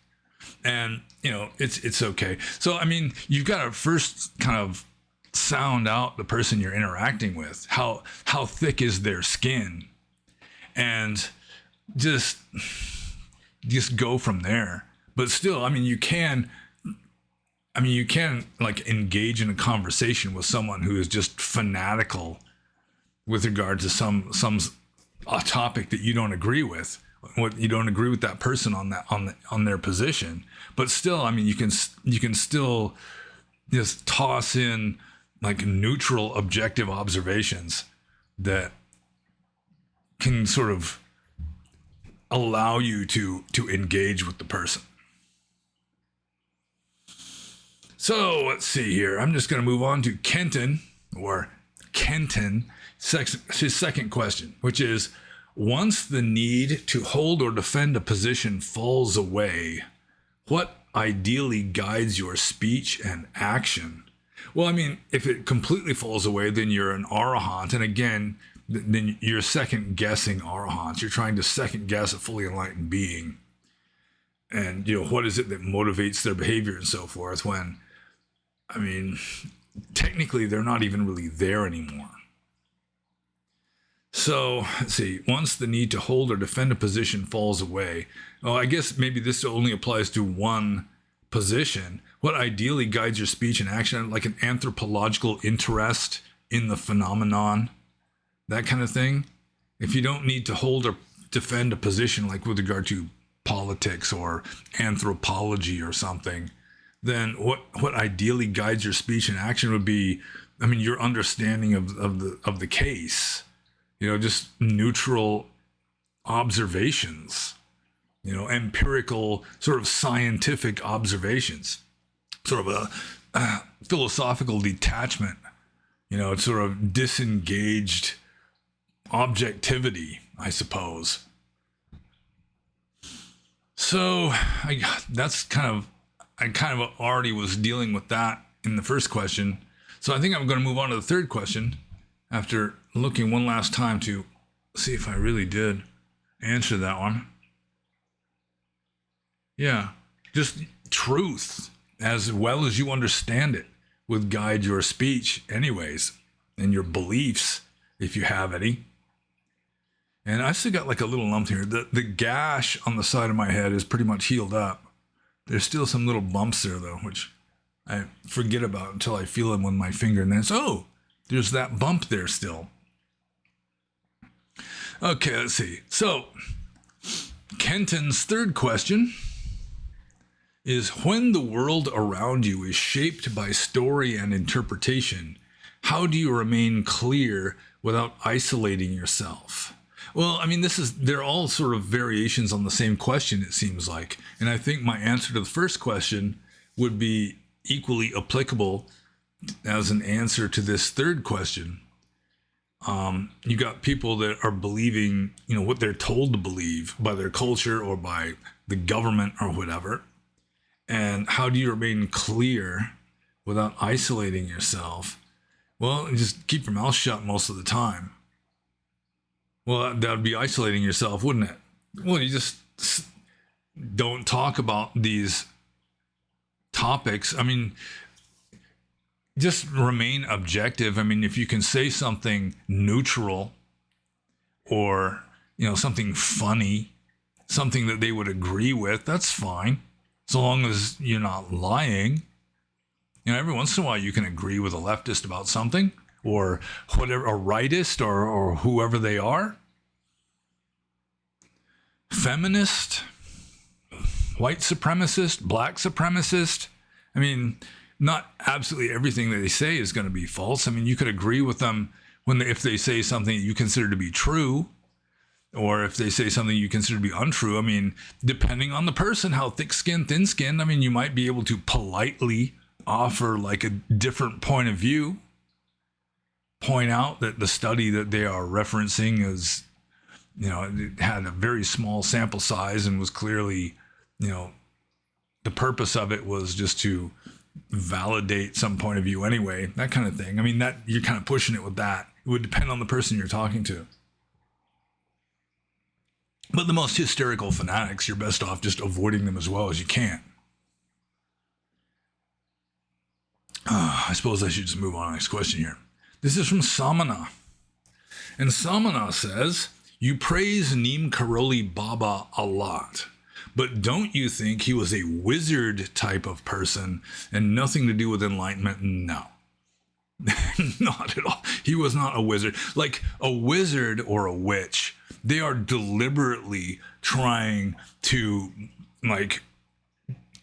And, it's okay. So, you've got to first kind of sound out the person you're interacting with. How thick is their skin? And just go from there. But still, you can like engage in a conversation with someone who is just fanatical with regard to a topic that you don't agree with. What you don't agree with that person on their position, but still, you can still just toss in like neutral, objective observations that can sort of allow you to engage with the person. So let's see here. I'm just going to move on to Kenton, his second question, which is, once the need to hold or defend a position falls away, what ideally guides your speech and action? Well, if it completely falls away, then you're an arahant. And again, then you're second guessing arahants. You're trying to second guess a fully enlightened being. And, what is it that motivates their behavior and so forth when, technically they're not even really there anymore. So, let's see, once the need to hold or defend a position falls away, I guess maybe this only applies to one position. What ideally guides your speech and action, like an anthropological interest in the phenomenon, that kind of thing. If you don't need to hold or defend a position, like with regard to politics or anthropology or something, then what ideally guides your speech and action would be, your understanding of the case. Just neutral observations, empirical sort of scientific observations, sort of a philosophical detachment, sort of disengaged objectivity, I suppose. So I kind of already was dealing with that in the first question. So I think I'm going to move on to the third question after looking one last time to see if I really did answer that one. Yeah, just truth, as well as you understand it, would guide your speech anyways, and your beliefs, if you have any. And I still got like a little lump here. The gash on the side of my head is pretty much healed up. There's still some little bumps there, though, which I forget about until I feel them with my finger, and then it's, there's that bump there still. Okay, let's see. So, Kenton's third question is, when the world around you is shaped by story and interpretation, how do you remain clear without isolating yourself? Well, they're all sort of variations on the same question, it seems like. And I think my answer to the first question would be equally applicable as an answer to this third question. You got people that are believing, what they're told to believe by their culture or by the government or whatever. And how do you remain clear without isolating yourself? Well, just keep your mouth shut most of the time. Well, that would be isolating yourself, wouldn't it? Well, you just don't talk about these topics. Just remain objective. If you can say something neutral or, something funny, something that they would agree with, that's fine. So long as you're not lying. Every once in a while you can agree with a leftist about something, or whatever, a rightist or whoever they are. feminist, white supremacist, black supremacist. I mean, not absolutely everything that they say is going to be false. I mean, you could agree with them if they say something that you consider to be true, or if they say something you consider to be untrue. I mean, depending on the person, how thick-skinned, thin-skinned, I mean, you might be able to politely offer like a different point of view, point out that the study that they are referencing is, it had a very small sample size and was clearly, the purpose of it was just to validate some point of view anyway, that kind of thing. I mean, that you're kind of pushing it with that. It would depend on the person you're talking to. But the most hysterical fanatics, you're best off just avoiding them as well as you can. I suppose I should just move on to the next question here. This is from Samana. And Samana says, you praise Neem Karoli Baba a lot, but don't you think he was a wizard type of person and nothing to do with enlightenment? No. Not at all. He was not a wizard. Like a wizard or a witch, they are deliberately trying to, like,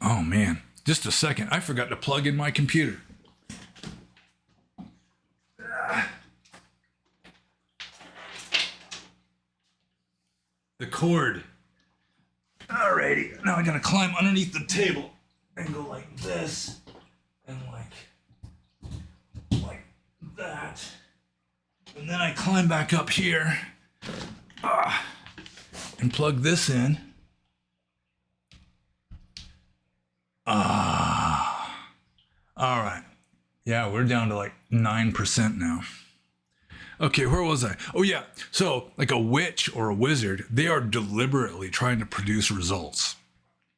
oh man, just a second. I forgot to plug in my computer. The cord. Alrighty, now I gotta climb underneath the table and go like this and like that. And then I climb back up here and plug this in. All right. Yeah, we're down to like 9% now. Okay, where was I? Oh yeah, so like a witch or a wizard, they are deliberately trying to produce results.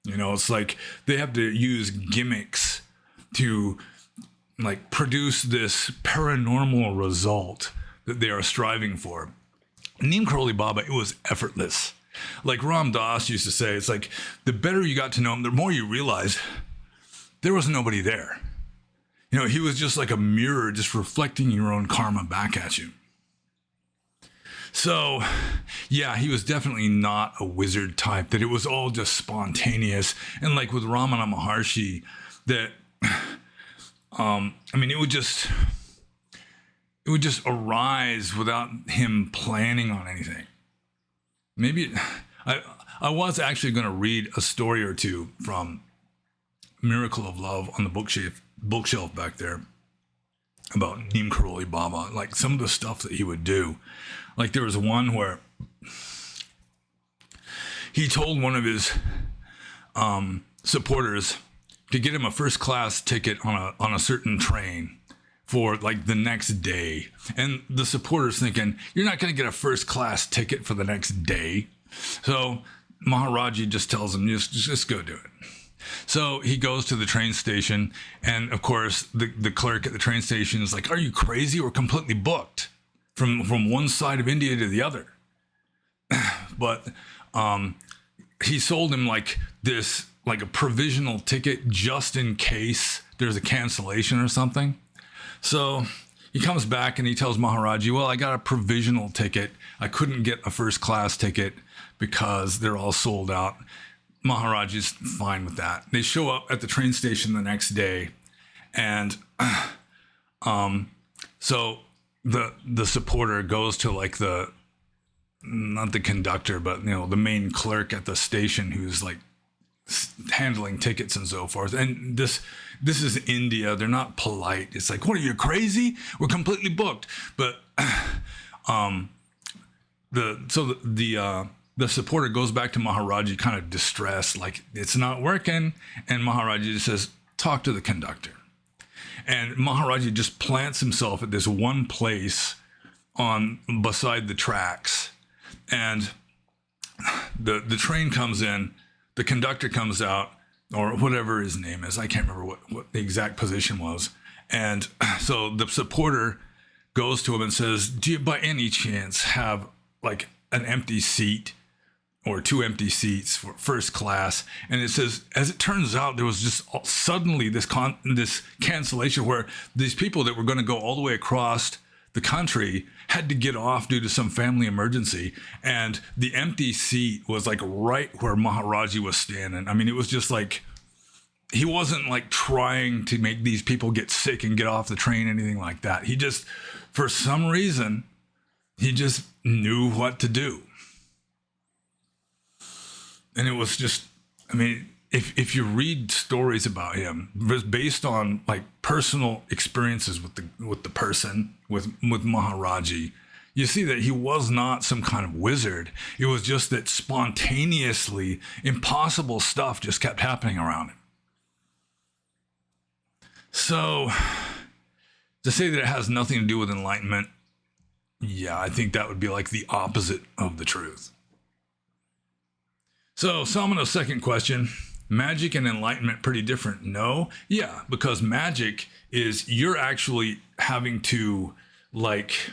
It's like they have to use gimmicks to like produce this paranormal result that they are striving for. Neem Karoli Baba, it was effortless. Like Ram Dass used to say, it's like the better you got to know him, the more you realize there was nobody there. He was just like a mirror, just reflecting your own karma back at you. So, yeah, he was definitely not a wizard type, that it was all just spontaneous. And like with Ramana Maharshi, that, it would just arise without him planning on anything. Maybe I was actually going to read a story or two from Miracle of Love on the bookshelf back there about Neem Karoli Baba, like some of the stuff that he would do. Like there was one where he told one of his supporters to get him a first class ticket on a certain train for like the next day. And the supporter's thinking, you're not going to get a first class ticket for the next day. So Maharaji just tells him, just go do it. So he goes to the train station, and of course the clerk at the train station is like, are you crazy? We're completely booked from one side of India to the other. But he sold him like this, like a provisional ticket just in case there's a cancellation or something. So he comes back and he tells Maharaji, well, I got a provisional ticket. I couldn't get a first class ticket because they're all sold out. Maharaji's fine with that. They show up at the train station the next day, and so the supporter goes to like not the conductor, but the main clerk at the station who's like handling tickets and so forth. And this is India. They're not polite. It's like, what are you, crazy? We're completely booked. But the supporter goes back to Maharaji kind of distressed, like it's not working. And Maharaji just says, talk to the conductor. And Maharaji just plants himself at this one place beside the tracks. And the train comes in, the conductor comes out, or whatever his name is. I can't remember what the exact position was. And so the supporter goes to him and says, do you by any chance have like an empty seat or two empty seats for first class? And it says, as it turns out, there was just suddenly this cancellation where these people that were going to go all the way across the country, had to get off due to some family emergency, and the empty seat was like right where Maharaji was standing. I mean, it was just like, he wasn't like trying to make these people get sick and get off the train, anything like that. He just, for some reason, he just knew what to do. And it was just, I mean, if you read stories about him, based on like personal experiences with the person, with Maharaji, you see that he was not some kind of wizard. It was just that spontaneously impossible stuff just kept happening around him. So to say that it has nothing to do with enlightenment, yeah, I think that would be like the opposite of the truth. So Samana's second question, magic and enlightenment pretty different? No. Yeah, because magic is you're actually having to like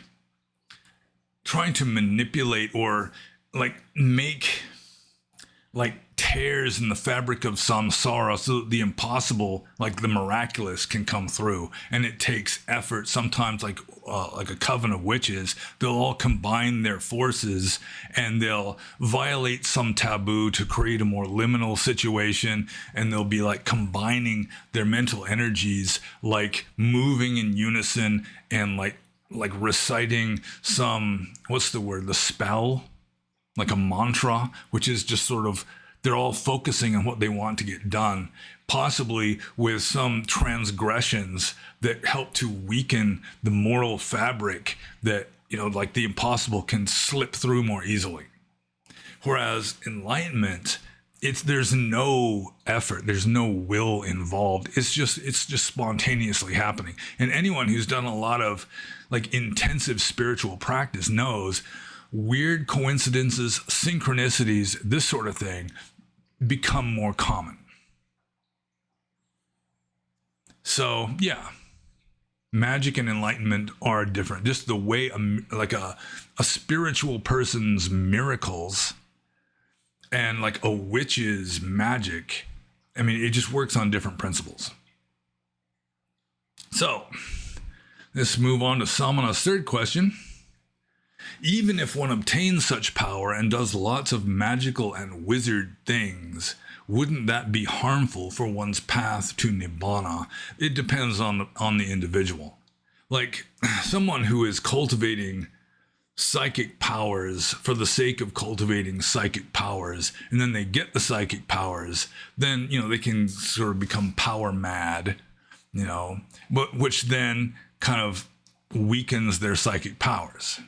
trying to manipulate or like make like tears in the fabric of samsara so that the impossible, like the miraculous, can come through. And it takes effort. Sometimes like a coven of witches, they'll all combine their forces and they'll violate some taboo to create a more liminal situation, and they'll be like combining their mental energies, like moving in unison and like reciting some, what's the word, the spell, like a mantra, which is just sort of, they're all focusing on what they want to get done, possibly with some transgressions that help to weaken the moral fabric that, you know, like the impossible can slip through more easily. Whereas enlightenment, there's no effort, there's no will involved. It's just spontaneously happening. And anyone who's done a lot of like intensive spiritual practice knows weird coincidences, synchronicities, this sort of thing become more common. So yeah, magic and enlightenment are different. Just the way a spiritual person's miracles and like a witch's magic, I mean, it just works on different principles. So let's move on to Samana's third question. Even if one obtains such power and does lots of magical and wizard things, wouldn't that be harmful for one's path to Nibbana? It depends on the individual. Like someone who is cultivating psychic powers for the sake of cultivating psychic powers, and then they get the psychic powers, then, you know, they can sort of become power mad, you know, but which then kind of weakens their psychic powers.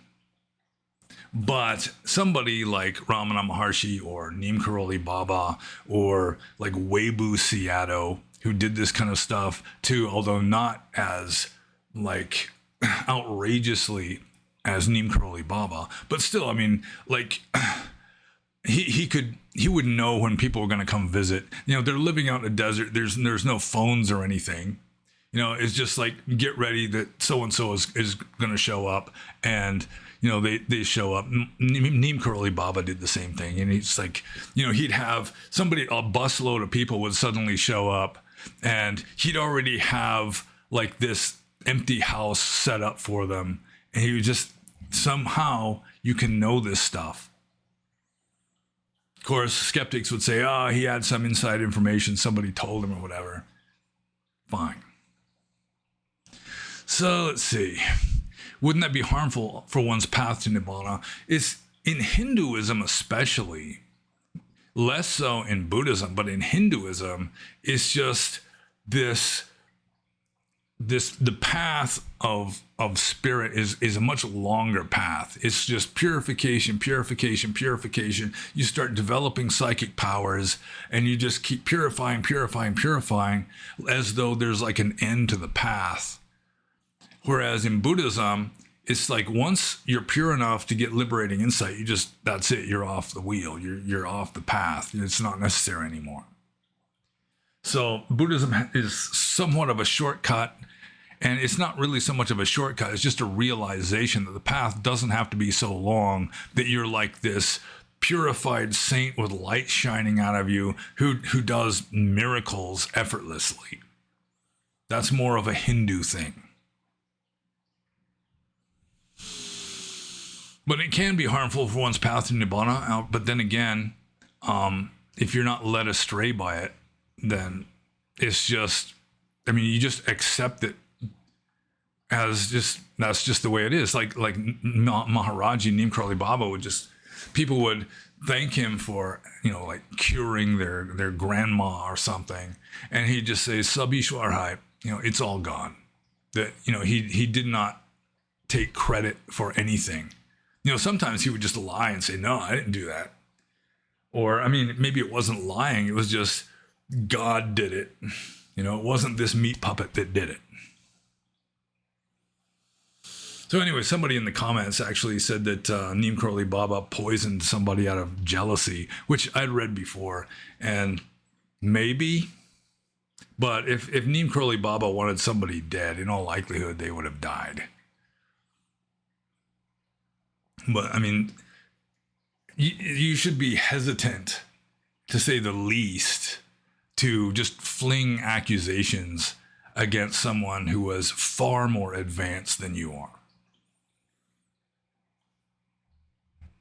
But somebody like Ramana Maharshi or Neem Karoli Baba or like Webu Sayadaw, who did this kind of stuff too, although not as like outrageously as Neem Karoli Baba, but still, I mean, like he would know when people were going to come visit. You know, they're living out in a desert. There's no phones or anything. You know, it's just like, get ready that so-and-so is going to show up, and you know, they show up. Neem Karoli Baba did the same thing. And he's like, you know, he'd have somebody, a busload of people would suddenly show up, and he'd already have like this empty house set up for them. And he would just, somehow you can know this stuff. Of course, skeptics would say, he had some inside information, somebody told him or whatever. Fine. So let's see. Wouldn't that be harmful for one's path to Nibbana? It's in Hinduism especially, less so in Buddhism, but in Hinduism, it's just the path of spirit is a much longer path. It's just purification. You start developing psychic powers, and you just keep purifying as though there's like an end to the path. Whereas in Buddhism, it's like once you're pure enough to get liberating insight, that's it. You're off the wheel. You're off the path. It's not necessary anymore. So Buddhism is somewhat of a shortcut, and it's not really so much of a shortcut. It's just a realization that the path doesn't have to be so long that you're like this purified saint with light shining out of you who does miracles effortlessly. That's more of a Hindu thing. But it can be harmful for one's path to Nibbana. But then again, if you're not led astray by it, then it's just, I mean, you just accept it as just, that's just the way it is. Like Maharaji, Neem Karoli Baba would just, people would thank him for, you know, like curing their grandma or something. And he'd just say, Sabishwarhai, you know, it's all gone. That, you know, he did not take credit for anything. You know, sometimes he would just lie and say, no, I didn't do that. Or, I mean, maybe it wasn't lying. It was just God did it. You know, it wasn't this meat puppet that did it. So anyway, somebody in the comments actually said that Neem Karoli Baba poisoned somebody out of jealousy, which I'd read before. And maybe, but if Neem Karoli Baba wanted somebody dead, in all likelihood, they would have died. But, I mean, you should be hesitant, to say the least, to just fling accusations against someone who was far more advanced than you are.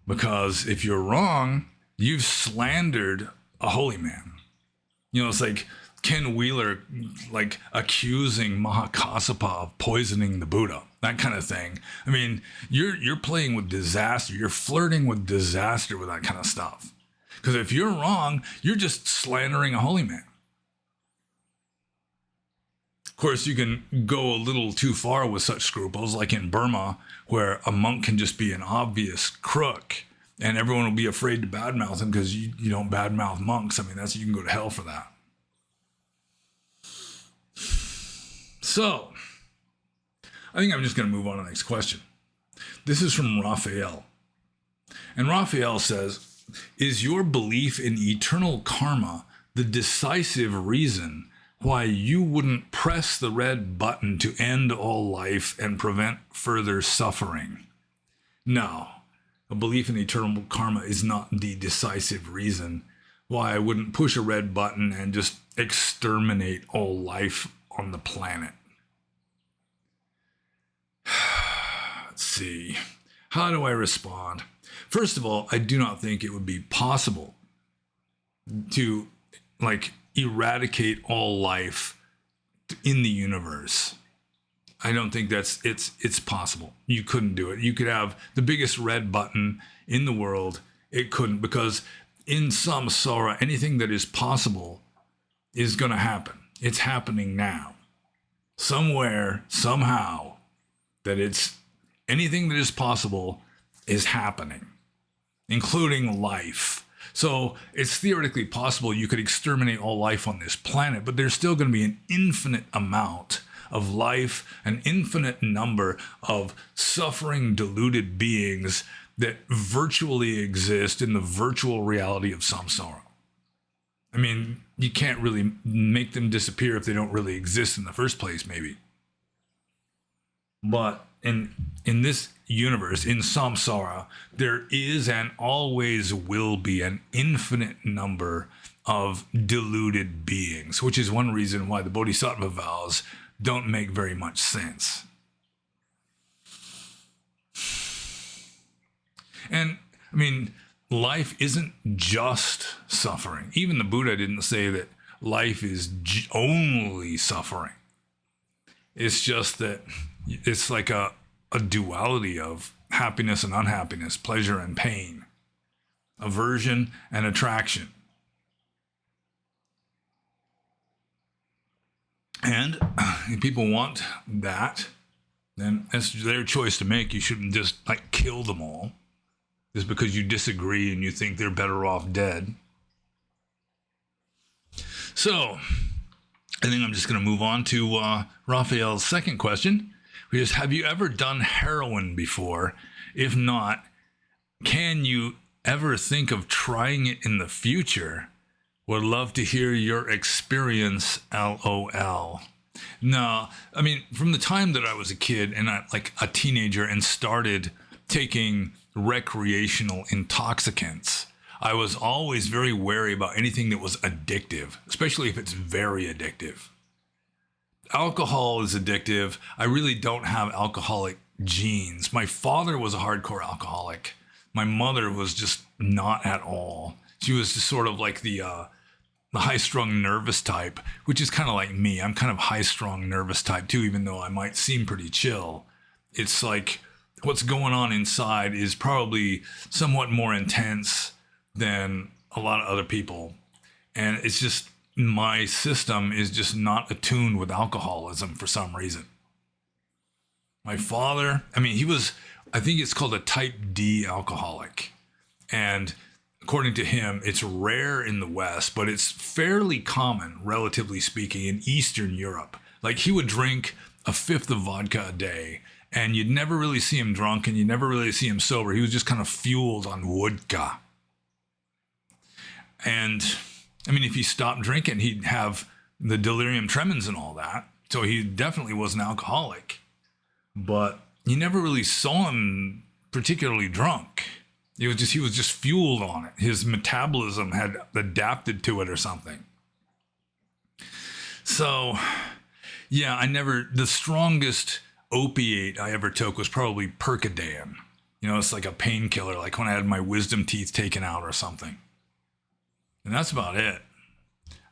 Because if you're wrong, you've slandered a holy man. You know, it's like Ken Wheeler, like accusing Mahakassapa of poisoning the Buddha, that kind of thing. I mean, you're playing with disaster. You're flirting with disaster with that kind of stuff. Because if you're wrong, you're just slandering a holy man. Of course, you can go a little too far with such scruples, like in Burma, where a monk can just be an obvious crook, and everyone will be afraid to badmouth him because you don't badmouth monks. I mean, you can go to hell for that. So, I think I'm just going to move on to the next question. This is from Raphael. And Raphael says, is your belief in eternal karma the decisive reason why you wouldn't press the red button to end all life and prevent further suffering? No, a belief in eternal karma is not the decisive reason why I wouldn't push a red button and just exterminate all life on the planet. Let's see. How do I respond? First of all, I do not think it would be possible to, like, eradicate all life in the universe. I don't think it's possible. You couldn't do it. You could have the biggest red button in the world. It couldn't, because in samsara, anything that is possible is going to happen. It's happening now. Somewhere, somehow, that it's anything that is possible is happening, including life. So it's theoretically possible you could exterminate all life on this planet, but there's still going to be an infinite amount of life, an infinite number of suffering, deluded beings that virtually exist in the virtual reality of samsara. I mean, you can't really make them disappear if they don't really exist in the first place, maybe. But in this universe, in samsara, there is and always will be an infinite number of deluded beings, which is one reason why the bodhisattva vows don't make very much sense. And, I mean, life isn't just suffering. Even the Buddha didn't say that life is only suffering. It's just that it's like a duality of happiness and unhappiness, pleasure and pain, aversion and attraction. And if people want that, then it's their choice to make. You shouldn't just like kill them all just because you disagree and you think they're better off dead. So I think I'm just going to move on to Raphael's second question, which is, have you ever done heroin before? If not, can you ever think of trying it in the future? Would love to hear your experience, LOL. No, I mean, from the time that I was a kid and like a teenager and started taking recreational intoxicants, I was always very wary about anything that was addictive, especially if it's very addictive. Alcohol is addictive. I really don't have alcoholic genes. My father was a hardcore alcoholic. My mother was just not at all. She was just sort of like the high-strung nervous type, which is kind of like me. I'm kind of high-strung nervous type too, even though I might seem pretty chill. It's like what's going on inside is probably somewhat more intense than a lot of other people. And it's just my system is just not attuned with alcoholism for some reason. My father, I mean, I think it's called a type D alcoholic. And according to him, it's rare in the West, but it's fairly common, relatively speaking, in Eastern Europe. Like he would drink a fifth of vodka a day, and you'd never really see him drunk, and you'd never really see him sober. He was just kind of fueled on vodka. And I mean, if he stopped drinking, he'd have the delirium tremens and all that. So he definitely was an alcoholic. But you never really saw him particularly drunk. He was just fueled on it. His metabolism had adapted to it or something. So, yeah, the strongest opiate I ever took was probably Percodan. You know, it's like a painkiller, like when I had my wisdom teeth taken out or something. And that's about it.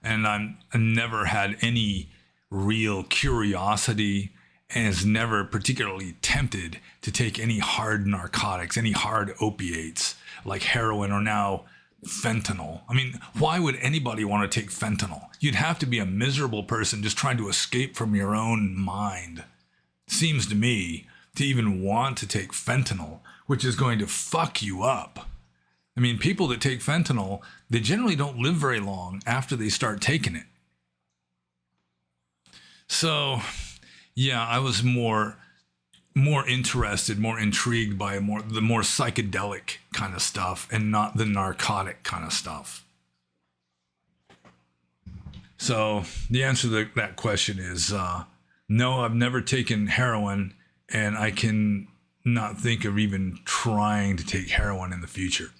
And I never had any real curiosity and is never particularly tempted to take any hard narcotics, any hard opiates like heroin or now fentanyl. I mean, why would anybody want to take fentanyl? You'd have to be a miserable person just trying to escape from your own mind. Seems to me to even want to take fentanyl, which is going to fuck you up. I mean, people that take fentanyl, they generally don't live very long after they start taking it. So, yeah, I was more interested, more intrigued by the more psychedelic kind of stuff and not the narcotic kind of stuff. So the answer to that question is no, I've never taken heroin, and I can not think of even trying to take heroin in the future.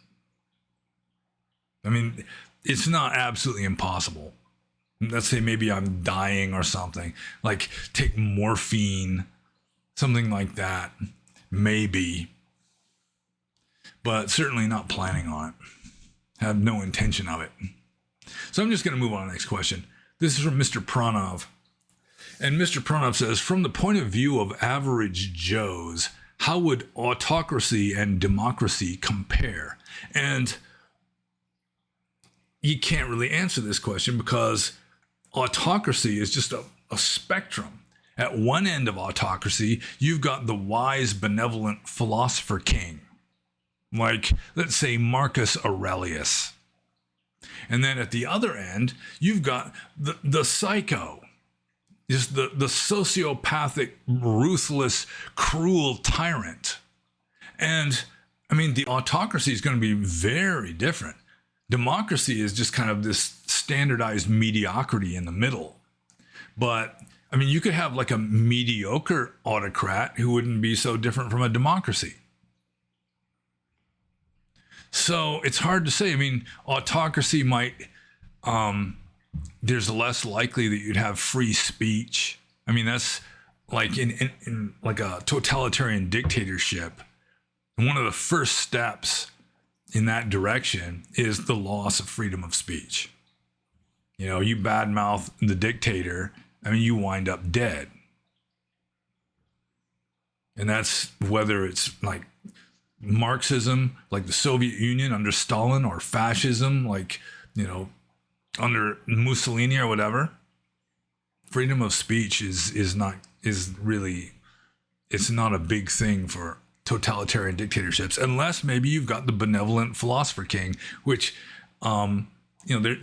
I mean, it's not absolutely impossible. Let's say maybe I'm dying or something, like take morphine, something like that, maybe, but certainly not planning on it. Have no intention of it. So I'm just going to move on to the next question. This is from Mr. Pranav. And Mr. Pranav says, from the point of view of average Joes, how would autocracy and democracy compare? And you can't really answer this question because autocracy is just a spectrum. At one end of autocracy, you've got the wise, benevolent philosopher king, like, let's say, Marcus Aurelius. And then at the other end, you've got the psycho, just the sociopathic, ruthless, cruel tyrant. And, I mean, the autocracy is going to be very different. Democracy is just kind of this standardized mediocrity in the middle. But, I mean, you could have like a mediocre autocrat who wouldn't be so different from a democracy. So it's hard to say. I mean, autocracy might, there's less likely that you'd have free speech. I mean, that's like in like a totalitarian dictatorship. One of the first steps in that direction is the loss of freedom of speech. You know, you badmouth the dictator, I mean, you wind up dead. And that's whether it's like Marxism, like the Soviet Union under Stalin, or fascism, like, you know, under Mussolini or whatever. Freedom of speech is not a big thing for totalitarian dictatorships, unless maybe you've got the benevolent philosopher king, which, you know,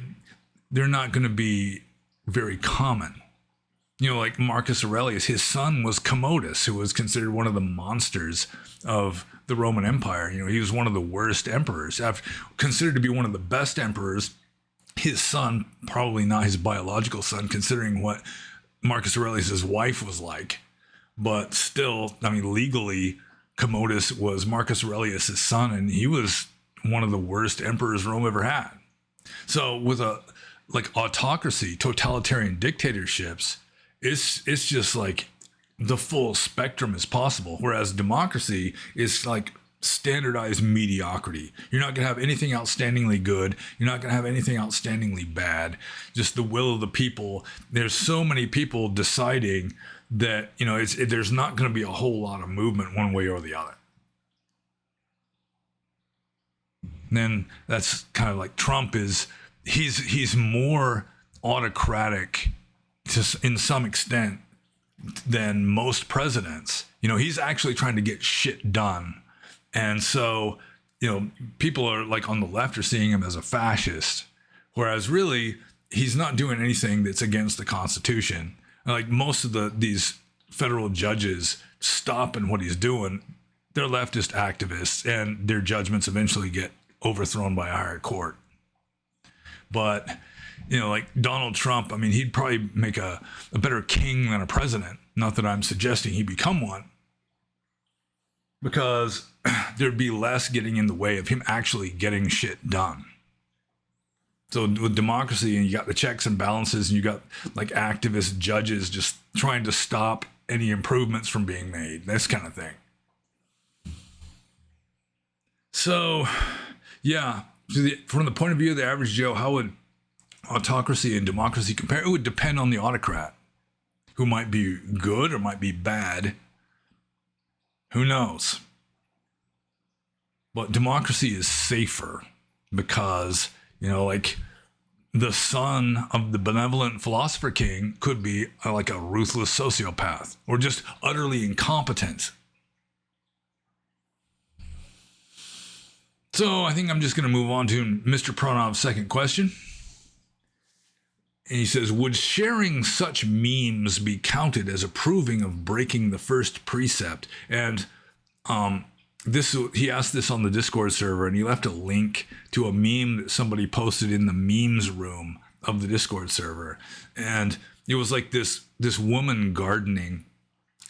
they're not going to be very common. You know, like Marcus Aurelius, his son was Commodus, who was considered one of the monsters of the Roman Empire. You know, he was one of the worst emperors, considered to be one of the best emperors. His son, probably not his biological son, considering what Marcus Aurelius's wife was like, but still, I mean, legally, Commodus was Marcus Aurelius' son, and he was one of the worst emperors Rome ever had. So with like autocracy, totalitarian dictatorships, it's just like the full spectrum as possible. Whereas democracy is like standardized mediocrity. You're not going to have anything outstandingly good. You're not going to have anything outstandingly bad. Just the will of the people. There's so many people deciding that, you know, there's not going to be a whole lot of movement one way or the other. And then that's kind of like Trump he's more autocratic in some extent than most presidents. You know, he's actually trying to get shit done. And so, you know, people are like on the left are seeing him as a fascist, whereas really he's not doing anything that's against the Constitution. Like most of these federal judges stopping what he's doing, they're leftist activists, and their judgments eventually get overthrown by a higher court. But, you know, like Donald Trump, I mean, he'd probably make a better king than a president. Not that I'm suggesting he become one, because there'd be less getting in the way of him actually getting shit done. So with democracy, and you got the checks and balances, and you got like activist judges just trying to stop any improvements from being made, this kind of thing. So, yeah, from the point of view of the average Joe, how would autocracy and democracy compare? It would depend on the autocrat, who might be good or might be bad. Who knows? But democracy is safer because, you know, like the son of the benevolent philosopher king could be like a ruthless sociopath or just utterly incompetent. So I think I'm just going to move on to Mr. Pronov's second question. And he says, would sharing such memes be counted as approving of breaking the first precept? And he asked this on the Discord server, and he left a link to a meme that somebody posted in the memes room of the Discord server. And it was like this woman gardening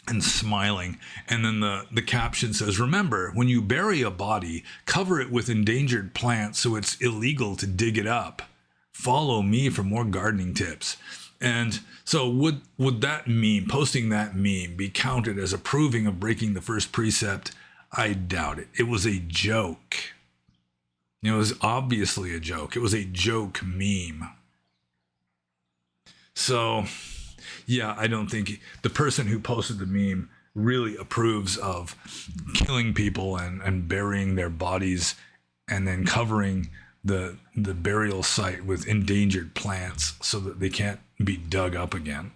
and smiling. And then the caption says, remember, when you bury a body, cover it with endangered plants so it's illegal to dig it up. Follow me for more gardening tips. And so would that meme, posting that meme, be counted as approving of breaking the first precept? I doubt it. It was a joke. You know, it was obviously a joke. It was a joke meme. So, yeah, I don't think the person who posted the meme really approves of killing people and burying their bodies and then covering the burial site with endangered plants so that they can't be dug up again.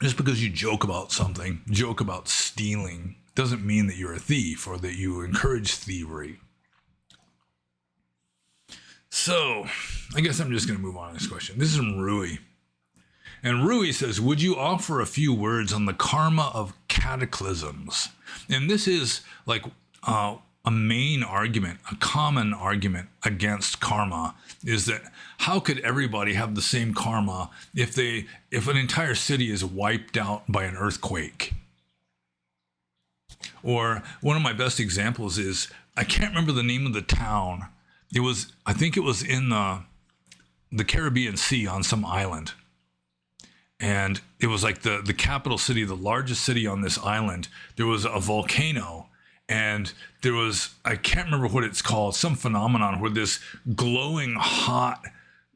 Just because you joke about something, joke about stealing, doesn't mean that you're a thief or that you encourage thievery. So, I guess I'm just going to move on to this question. This is from Rui. And Rui says, would you offer a few words on the karma of cataclysms? And this is like a main argument, a common argument against karma, is that how could everybody have the same karma if an entire city is wiped out by an earthquake? Or one of my best examples is, I can't remember the name of the town. I think it was in the Caribbean Sea on some island. And it was like the capital city, the largest city on this island. There was a volcano. And there was, I can't remember what it's called, some phenomenon where this glowing hot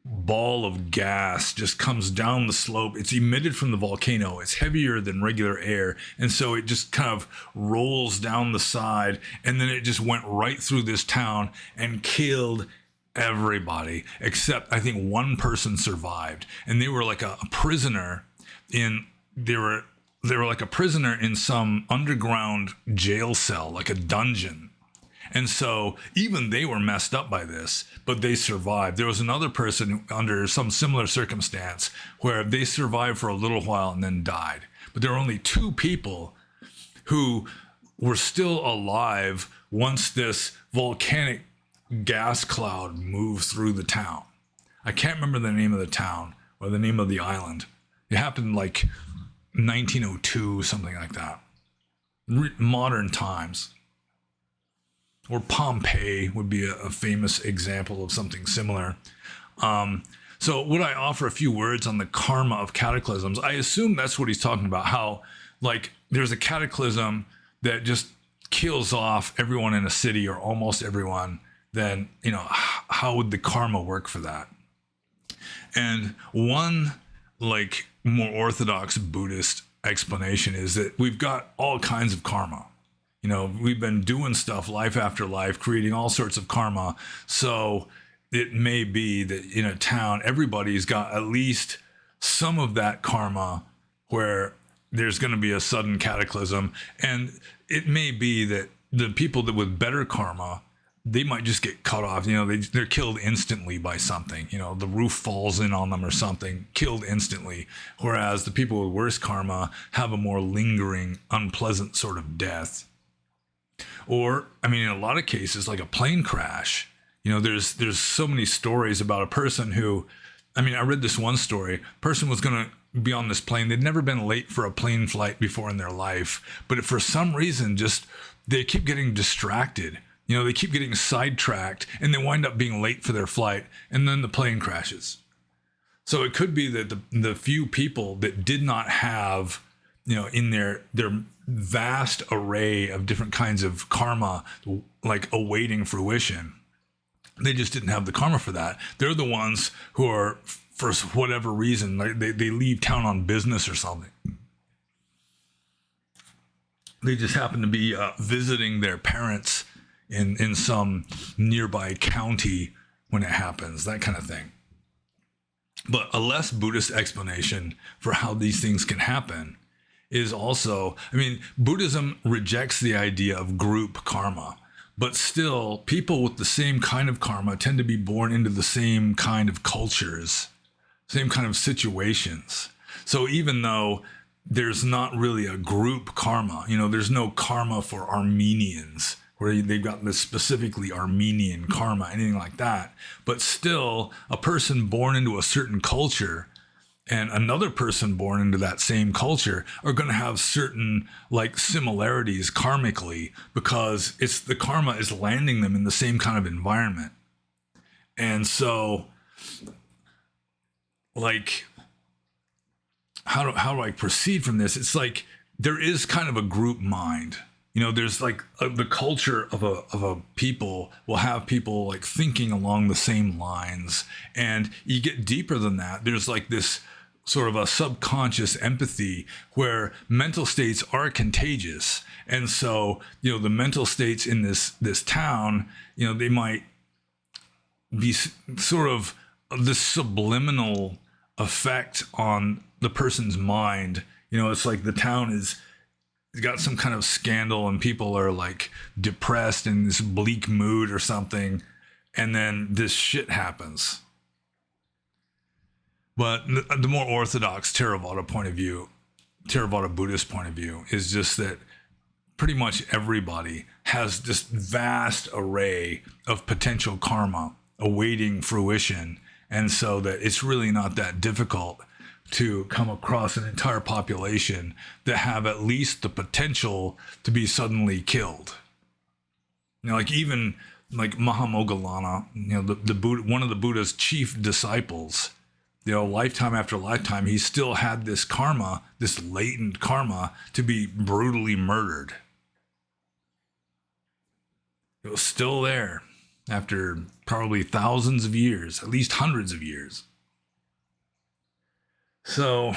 ball of gas just comes down the slope. It's emitted from the volcano. It's heavier than regular air. And so it just kind of rolls down the side. And then it just went right through this town and killed everybody, except I think one person survived. And they were like a prisoner they were like a prisoner in some underground jail cell, like a dungeon. And so even they were messed up by this, but they survived. There was another person under some similar circumstance where they survived for a little while and then died. But there were only two people who were still alive once this volcanic gas cloud moved through the town. I can't remember the name of the town or the name of the island. It happened like 1902, something like that. Modern times. Or Pompeii would be a famous example of something similar. So So would I offer a few words on the karma of cataclysms? I assume that's what he's talking about, how like there's a cataclysm that just kills off everyone in a city or almost everyone. Then, you know, how would the karma work for that? And one like more orthodox Buddhist explanation is that we've got all kinds of karma. You know, we've been doing stuff life after life, creating all sorts of karma. So it may be that in a town, everybody's got at least some of that karma where there's going to be a sudden cataclysm. And it may be that the people that with better karma, they might just get cut off. You know, they're killed instantly by something. You know, the roof falls in on them or something, killed instantly. Whereas the people with worse karma have a more lingering, unpleasant sort of death. Or, I mean, in a lot of cases, like a plane crash, you know, there's so many stories about a person who, I mean, I read this one story. Person was going to be on this plane. They'd never been late for a plane flight before in their life. But for some reason, just they keep getting distracted. You know, they keep getting sidetracked and they wind up being late for their flight. And then the plane crashes. So it could be that the few people that did not have, you know, in their vast array of different kinds of karma, like awaiting fruition, they just didn't have the karma for that. They're the ones who are, for whatever reason, like they leave town on business or something. They just happen to be visiting their parents in some nearby county when it happens, that kind of thing. But a less Buddhist explanation for how these things can happen is also, I mean, Buddhism rejects the idea of group karma. But still, people with the same kind of karma tend to be born into the same kind of cultures, same kind of situations. So even though there's not really a group karma, you know, there's no karma for Armenians, where they've got this specifically Armenian karma, anything like that. But still, a person born into a certain culture and another person born into that same culture are going to have certain like similarities karmically, because it's the karma is landing them in the same kind of environment. And so like, how do I proceed from this? It's like, there is kind of a group mind. You know, there's like the culture of a people will have people like thinking along the same lines. And you get deeper than that. There's like this sort of a subconscious empathy where mental states are contagious. And so, you know, the mental states in this town, you know, they might be sort of this subliminal effect on the person's mind. You know, it's like the town is got some kind of scandal and people are like depressed in this bleak mood or something. And then this shit happens. But the more orthodox Theravada point of view, Theravada Buddhist point of view, is just that pretty much everybody has this vast array of potential karma awaiting fruition. And so that it's really not that difficult to come across an entire population that have at least the potential to be suddenly killed. You know, like even like Mahamoggallana, you know, the Buddha, one of the Buddha's chief disciples, you know, lifetime after lifetime, he still had this karma, this latent karma, to be brutally murdered. It was still there after probably thousands of years, at least hundreds of years. So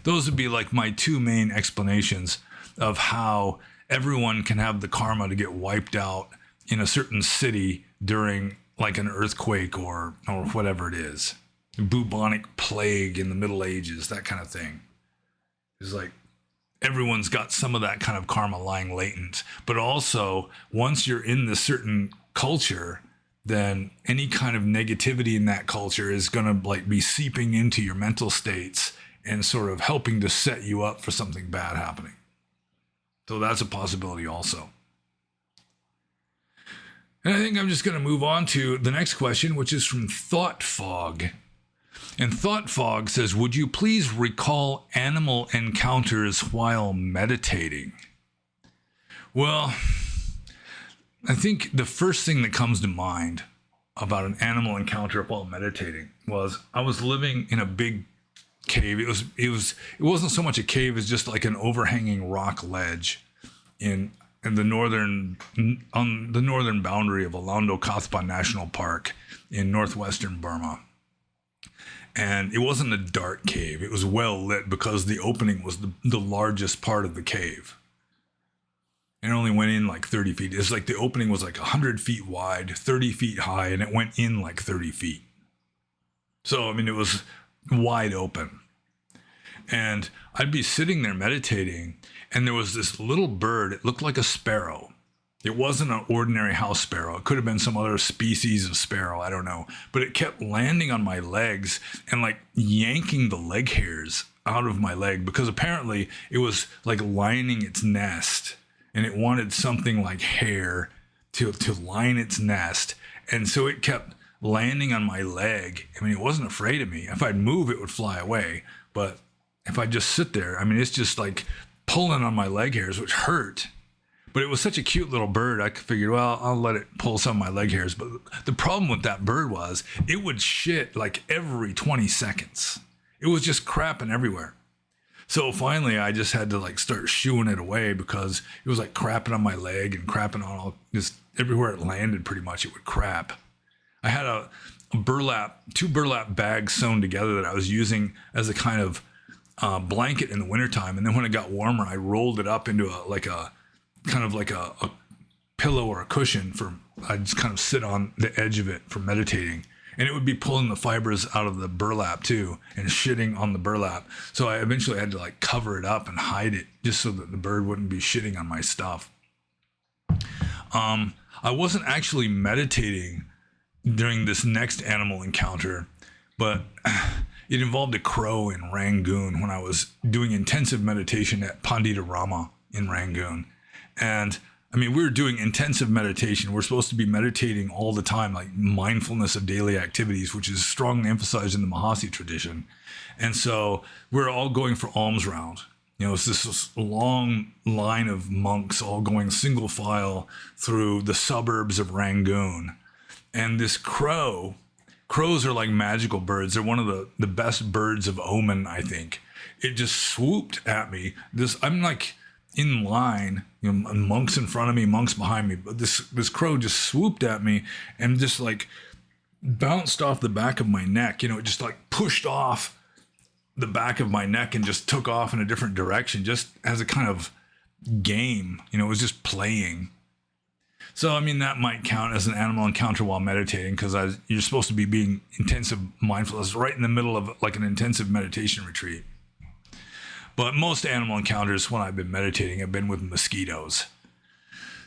those would be like my two main explanations of how everyone can have the karma to get wiped out in a certain city during like an earthquake or whatever it is. Bubonic plague in the Middle Ages, that kind of thing. It's like everyone's got some of that kind of karma lying latent. But also, once you're in this certain culture, then any kind of negativity in that culture is going to like be seeping into your mental states and sort of helping to set you up for something bad happening. So that's a possibility also. And I think I'm just going to move on to the next question, which is from Thought Fog. And Thought Fog says, would you please recall animal encounters while meditating? Well, I think the first thing that comes to mind about an animal encounter while meditating was I was living in a big cave. It wasn't so much a cave as just like an overhanging rock ledge on the northern boundary of Alondo Kathpa National Park in northwestern Burma. And it wasn't a dark cave. It was well lit because the opening was the largest part of the cave. And it only went in like 30 feet. It's like the opening was like 100 feet wide, 30 feet high, and it went in like 30 feet. So, I mean, it was wide open. And I'd be sitting there meditating, and there was this little bird. It looked like a sparrow. It wasn't an ordinary house sparrow. It could have been some other species of sparrow. I don't know. But it kept landing on my legs and like yanking the leg hairs out of my leg because apparently it was like lining its nest and it wanted something like hair to line its nest. And so it kept landing on my leg. I mean, it wasn't afraid of me. If I'd move, it would fly away. But if I just sit there, I mean, it's just like pulling on my leg hairs, which hurt. But it was such a cute little bird, I figured, well, I'll let it pull some of my leg hairs. But the problem with that bird was it would shit like every 20 seconds. It was just crapping everywhere. So finally, I just had to like start shooing it away because it was like crapping on my leg and crapping on just everywhere it landed pretty much, it would crap. I had two burlap bags sewn together that I was using as a kind of blanket in the wintertime. And then when it got warmer, I rolled it up into a pillow or a cushion I'd just kind of sit on the edge of it for meditating. And it would be pulling the fibers out of the burlap too and shitting on the burlap. So I eventually had to like cover it up and hide it just so that the bird wouldn't be shitting on my stuff. I wasn't actually meditating during this next animal encounter, but it involved a crow in Rangoon when I was doing intensive meditation at Pandita Rama in Rangoon. And I mean, we were doing intensive meditation. We're supposed to be meditating all the time, like mindfulness of daily activities, which is strongly emphasized in the Mahasi tradition. And so we're all going for alms round. You know, it's this long line of monks all going single file through the suburbs of Rangoon. And this crows are like magical birds. They're one of the best birds of omen, I think. It just swooped at me. I'm like in line, you know, monks in front of me, monks behind me. But this crow just swooped at me and just like bounced off the back of my neck. You know, it just like pushed off the back of my neck and just took off in a different direction, just as a kind of game. You know, it was just playing. So, I mean, that might count as an animal encounter while meditating because you're supposed to be being intensive mindfulness right in the middle of like an intensive meditation retreat. But most animal encounters when I've been meditating have been with mosquitoes.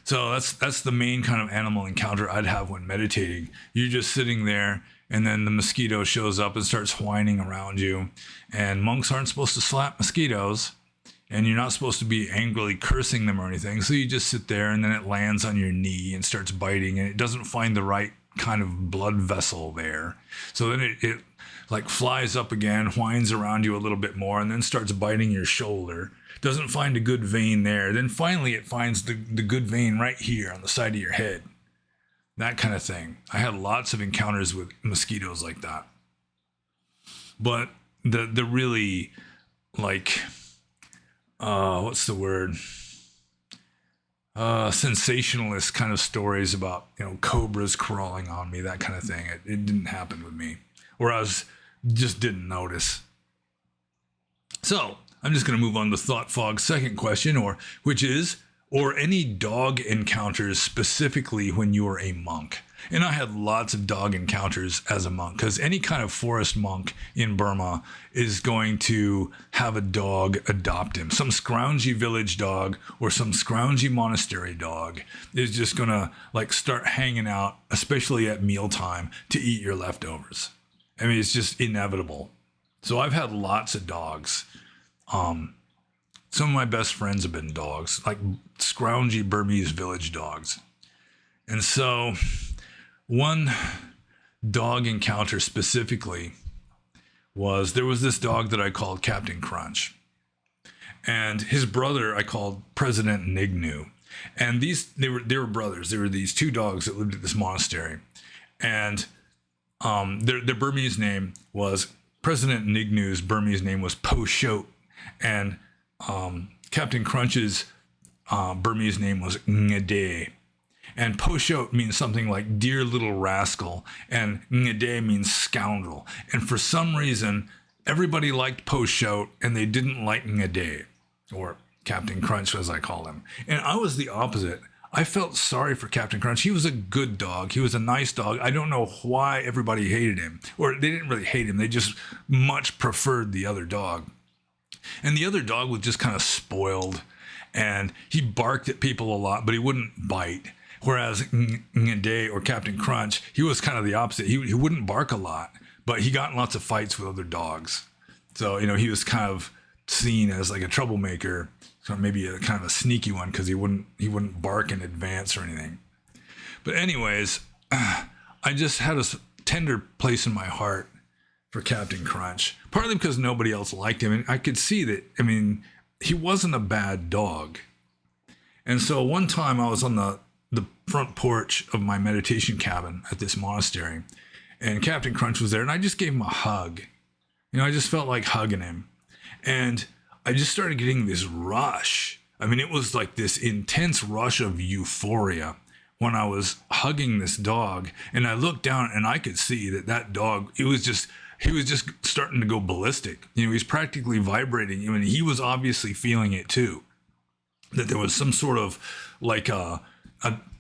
So that's the main kind of animal encounter I'd have when meditating. You're just sitting there and then the mosquito shows up and starts whining around you. And monks aren't supposed to slap mosquitoes. And you're not supposed to be angrily cursing them or anything. So you just sit there and then it lands on your knee and starts biting and it doesn't find the right kind of blood vessel there. So then it like flies up again, whines around you a little bit more, and then starts biting your shoulder. Doesn't find a good vein there. Then finally it finds the good vein right here on the side of your head. That kind of thing. I had lots of encounters with mosquitoes like that. But the really like... what's the word? Sensationalist kind of stories about, you know, cobras crawling on me, that kind of thing. It didn't happen with me. Or I just didn't notice. So I'm just going to move on to Thought Fog's second question, which is any dog encounters specifically when you were a monk. And I had lots of dog encounters as a monk because any kind of forest monk in Burma is going to have a dog adopt him. Some scroungy village dog or some scroungy monastery dog is just going to like start hanging out, especially at mealtime, to eat your leftovers. I mean, it's just inevitable. So I've had lots of dogs. Some of my best friends have been dogs, like scroungy Burmese village dogs. And so one dog encounter specifically there was this dog that I called Captain Crunch. And his brother I called President Nignu. And they were brothers. They were these two dogs that lived at this monastery. And their Burmese name was President Nignu's Burmese name was Po Shot, and Captain Crunch's Burmese name was Ngade. And Po Shot means something like dear little rascal, and Ngade means scoundrel. And for some reason, everybody liked Po Shot, and they didn't like Ngade, or Captain Crunch, as I call him. And I was the opposite. I felt sorry for Captain Crunch. He was a good dog. He was a nice dog. I don't know why everybody hated him. Or they didn't really hate him. They just much preferred the other dog. And the other dog was just kind of spoiled. And he barked at people a lot, but he wouldn't bite. Whereas Ngade, or Captain Crunch, he was kind of the opposite. He wouldn't bark a lot, but he got in lots of fights with other dogs. So, he was kind of seen as like a troublemaker. So maybe a kind of a sneaky one, because he wouldn't bark in advance or anything. But anyways, I just had a tender place in my heart for Captain Crunch, partly because nobody else liked him, and I could see that. He wasn't a bad dog. And so one time I was on the front porch of my meditation cabin at this monastery, and Captain Crunch was there, and I just gave him a hug. I just felt like hugging him, and I just started getting this rush. It was like this intense rush of euphoria when I was hugging this dog. And I looked down and I could see that dog, he was just starting to go ballistic. He was practically vibrating. He was obviously feeling it too. That there was some sort of like a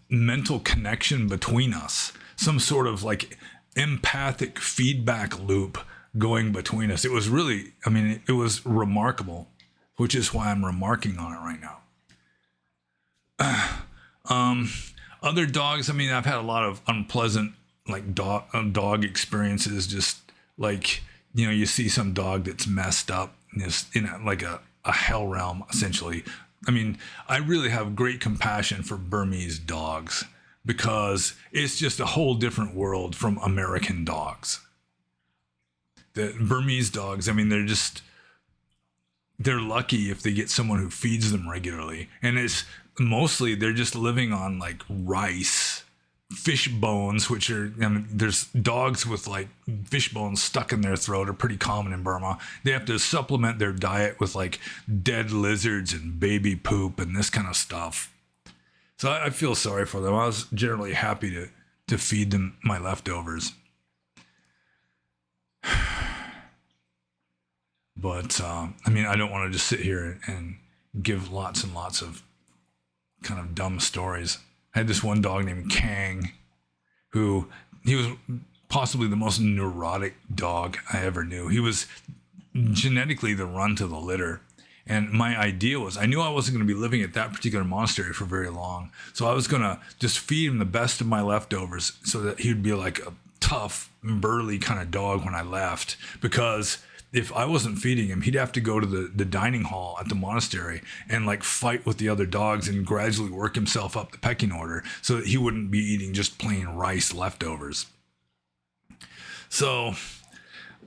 mental connection between us, some sort of like empathic feedback loop going between us. It was really, it was remarkable, which is why I'm remarking on it right now. Other dogs, I've had a lot of unpleasant like dog experiences. Just like, you see some dog that's messed up and is in like a hell realm, essentially. I really have great compassion for Burmese dogs, because it's just a whole different world from American dogs. The Burmese dogs, they're lucky if they get someone who feeds them regularly. And it's mostly, they're just living on like rice, fish bones, which are, there's dogs with like fish bones stuck in their throat are pretty common in Burma. They have to supplement their diet with like dead lizards and baby poop and this kind of stuff. So I feel sorry for them. I was generally happy to feed them my leftovers. But, I don't want to just sit here and give lots and lots of kind of dumb stories. I had this one dog named Kang, he was possibly the most neurotic dog I ever knew. He was genetically the run to the litter. And my idea was, I knew I wasn't going to be living at that particular monastery for very long. So I was going to just feed him the best of my leftovers so that he'd be like a tough, burly kind of dog when I left. Because if I wasn't feeding him, he'd have to go to the dining hall at the monastery and like fight with the other dogs and gradually work himself up the pecking order so that he wouldn't be eating just plain rice leftovers. So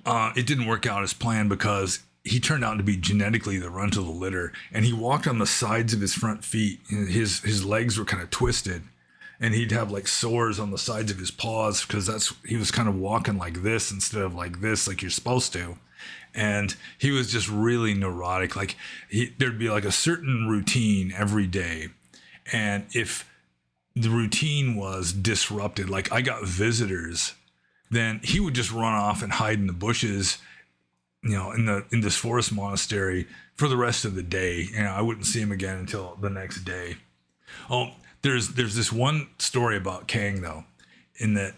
it didn't work out as planned, because he turned out to be genetically the run to the litter, and he walked on the sides of his front feet. His legs were kind of twisted, and he'd have like sores on the sides of his paws, because he was kind of walking like this instead of like this, like you're supposed to. And he was just really neurotic. Like there'd be like a certain routine every day. And if the routine was disrupted, like I got visitors, then he would just run off and hide in the bushes, in this forest monastery for the rest of the day. I wouldn't see him again until the next day. Oh, there's this one story about Kang though, in that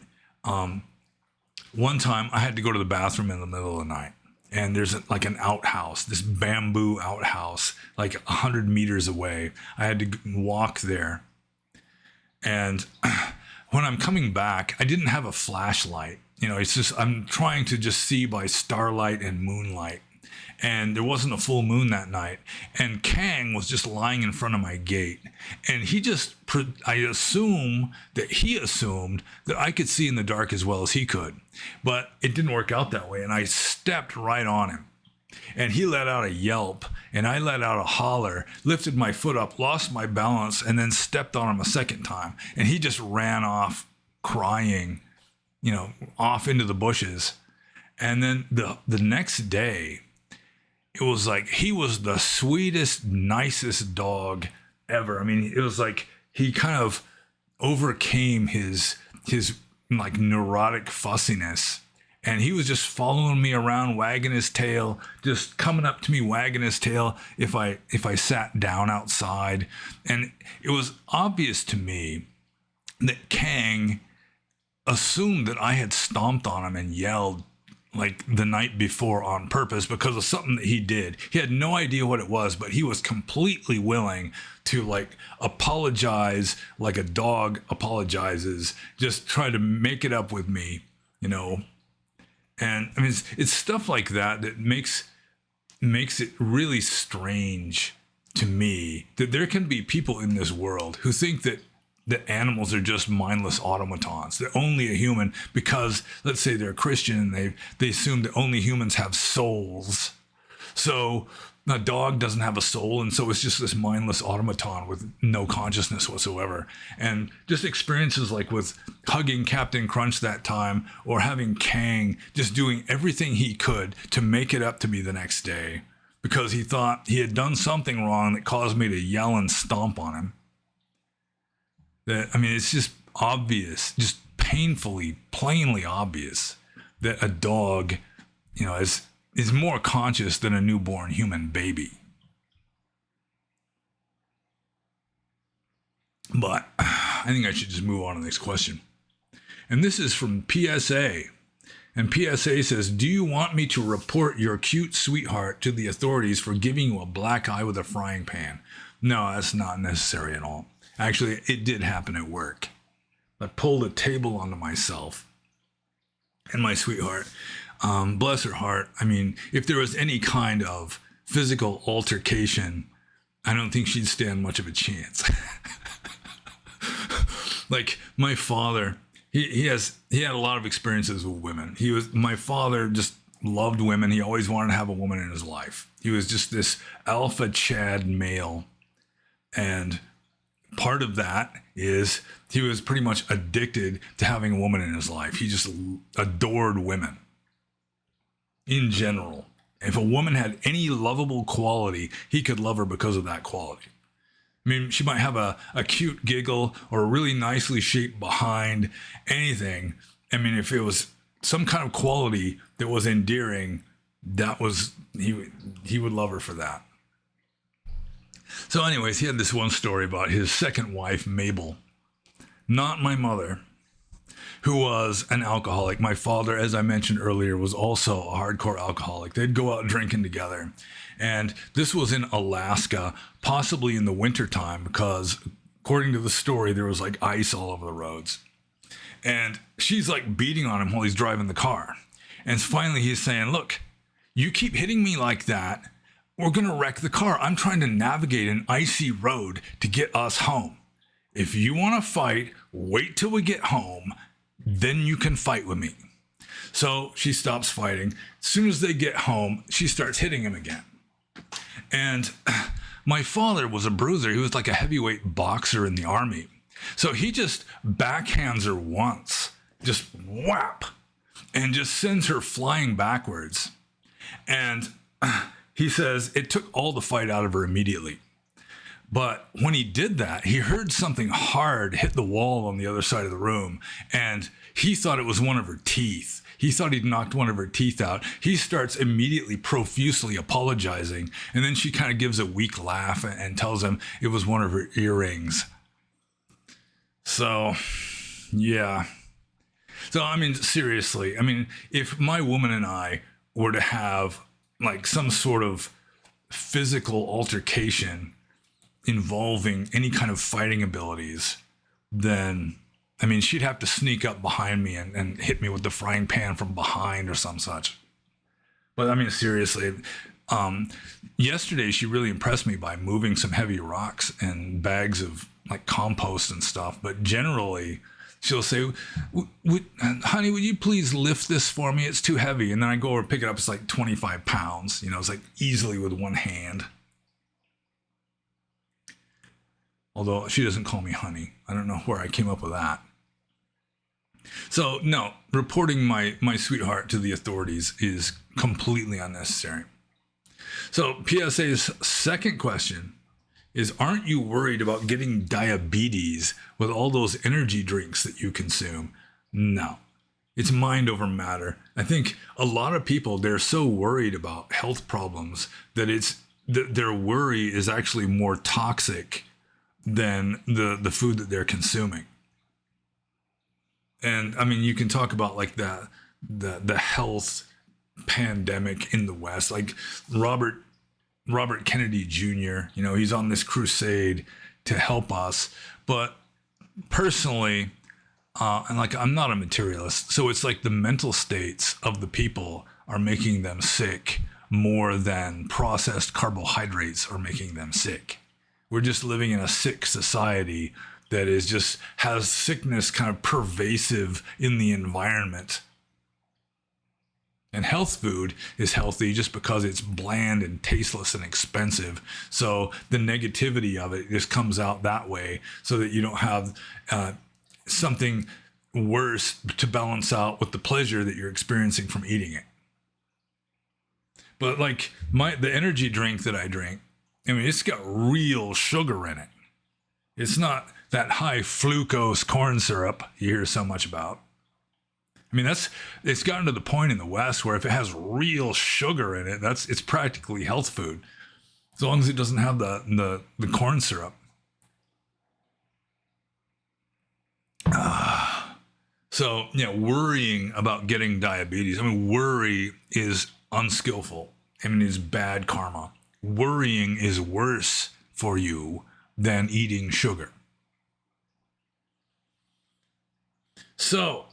one time I had to go to the bathroom in the middle of the night. And there's like an outhouse, this bamboo outhouse, like 100 meters away. I had to walk there. And when I'm coming back, I didn't have a flashlight. It's just, I'm trying to just see by starlight and moonlight. And there wasn't a full moon that night. And Kang was just lying in front of my gate. And I assume that he assumed that I could see in the dark as well as he could. But it didn't work out that way. And I stepped right on him. And he let out a yelp. And I let out a holler, lifted my foot up, lost my balance, and then stepped on him a second time. And he just ran off crying. off into the bushes. And then the next day, it was like he was the sweetest, nicest dog ever. I mean, it was like he kind of overcame his like neurotic fussiness, and he was just following me around, wagging his tail, just coming up to me, wagging his tail if I sat down outside. And it was obvious to me that Kang assumed that I had stomped on him and yelled like the night before on purpose because of something that he did. He had no idea what it was, but he was completely willing to like apologize like a dog apologizes, just try to make it up with me, And I mean, it's stuff like that that makes it really strange to me that there can be people in this world who think that animals are just mindless automatons. They're only a human because, let's say they're Christian, and they assume that only humans have souls. So a dog doesn't have a soul, and so it's just this mindless automaton with no consciousness whatsoever. And just experiences like with hugging Captain Crunch that time, or having Kang just doing everything he could to make it up to me the next day because he thought he had done something wrong that caused me to yell and stomp on him. It's just obvious, just painfully, plainly obvious that a dog, is more conscious than a newborn human baby. But I think I should just move on to the next question. And this is from PSA. And PSA says, do you want me to report your cute sweetheart to the authorities for giving you a black eye with a frying pan? No, that's not necessary at all. Actually, it did happen at work. I pulled a table onto myself and my sweetheart. Bless her heart. I mean, if there was any kind of physical altercation, I don't think she'd stand much of a chance. Like my father, he had a lot of experiences with women. My father just loved women. He always wanted to have a woman in his life. He was just this alpha Chad male. And part of that is he was pretty much addicted to having a woman in his life. He just adored women in general. If a woman had any lovable quality, he could love her because of that quality. I mean, she might have a cute giggle or a really nicely shaped behind, anything. I mean, if it was some kind of quality that was endearing, he would love her for that. So anyways, he had this one story about his second wife, Mabel, not my mother, who was an alcoholic. My father, as I mentioned earlier, was also a hardcore alcoholic. They'd go out drinking together. And this was in Alaska, possibly in the wintertime, because according to the story, there was like ice all over the roads. And she's like beating on him while he's driving the car. And finally he's saying, look, you keep hitting me like that, we're going to wreck the car. I'm trying to navigate an icy road to get us home. If you want to fight, wait till we get home. Then you can fight with me. So she stops fighting. As soon as they get home, she starts hitting him again. And my father was a bruiser. He was like a heavyweight boxer in the army. So he just backhands her once, just whap, and just sends her flying backwards. And he says it took all the fight out of her immediately. But when he did that, he heard something hard hit the wall on the other side of the room, and he thought it was one of her teeth. He thought he'd knocked one of her teeth out. He starts immediately profusely apologizing, and then she kind of gives a weak laugh and tells him it was one of her earrings. So, yeah. So, I mean, seriously, I mean, if my woman and I were to have like some sort of physical altercation involving any kind of fighting abilities, then, I mean, she'd have to sneak up behind me and hit me with the frying pan from behind or some such. But I mean, seriously, yesterday she really impressed me by moving some heavy rocks and bags of like compost and stuff. But generally, she'll say, honey, would you please lift this for me? It's too heavy. And then I go over and pick it up. It's like 25 pounds. You know, it's like easily with one hand. Although she doesn't call me honey. I don't know where I came up with that. So no, reporting my sweetheart to the authorities is completely unnecessary. So PSA's second question is, aren't you worried about getting diabetes with all those energy drinks that you consume? No. It's mind over matter. I think a lot of people, they're so worried about health problems that their worry is actually more toxic than the food that they're consuming. And I mean, you can talk about like the health pandemic in the West, like Robert Kennedy Jr., he's on this crusade to help us. But personally, and like, I'm not a materialist, so it's like the mental states of the people are making them sick more than processed carbohydrates are making them sick. We're just living in a sick society that has sickness kind of pervasive in the environment. And health food is healthy just because it's bland and tasteless and expensive. So the negativity of it just comes out that way, so that you don't have something worse to balance out with the pleasure that you're experiencing from eating it. But like the energy drink that I drink, I mean, it's got real sugar in it. It's not that high fructose corn syrup you hear so much about. I mean, it's gotten to the point in the West where if it has real sugar in it, it's practically health food, as long as it doesn't have the corn syrup. So, worrying about getting diabetes. I mean, worry is unskillful. I mean, it's bad karma. Worrying is worse for you than eating sugar. So,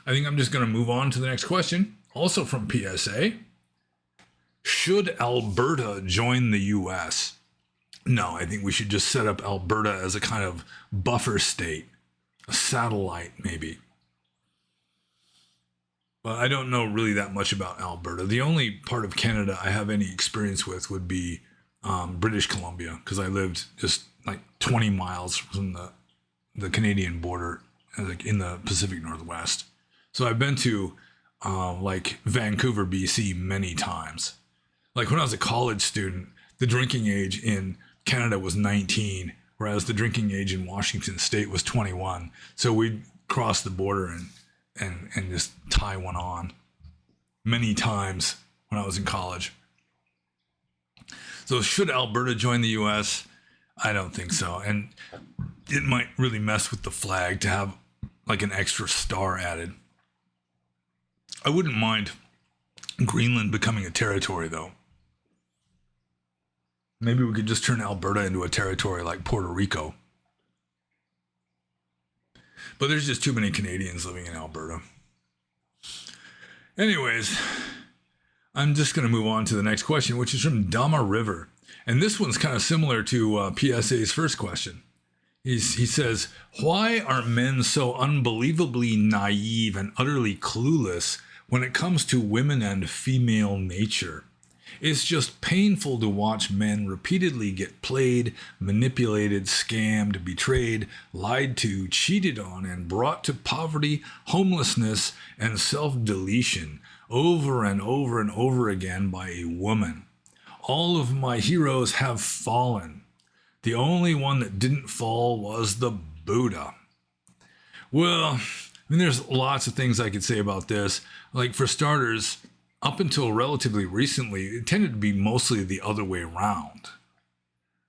I think I'm just going to move on to the next question. Also from PSA. Should Alberta join the US? No, I think we should just set up Alberta as a kind of buffer state. A satellite, maybe. But I don't know really that much about Alberta. The only part of Canada I have any experience with would be British Columbia, because I lived just like 20 miles from the Canadian border, like in the Pacific Northwest. So I've been to like Vancouver, BC many times. Like when I was a college student, the drinking age in Canada was 19, whereas the drinking age in Washington State was 21. So we'd cross the border and just tie one on many times when I was in college. So should Alberta join the US? I don't think so. And it might really mess with the flag to have like an extra star added. I wouldn't mind Greenland becoming a territory, though. Maybe we could just turn Alberta into a territory like Puerto Rico. But there's just too many Canadians living in Alberta. Anyways, I'm just going to move on to the next question, which is from Dama River. And this one's kind of similar to PSA's first question. He says, why are men so unbelievably naive and utterly clueless when it comes to women and female nature? It's just painful to watch men repeatedly get played, manipulated, scammed, betrayed, lied to, cheated on, and brought to poverty, homelessness, and self-deletion over and over and over again by a woman. All of my heroes have fallen. The only one that didn't fall was the Buddha. Well, I mean, there's lots of things I could say about this. Like, for starters, up until relatively recently, it tended to be mostly the other way around,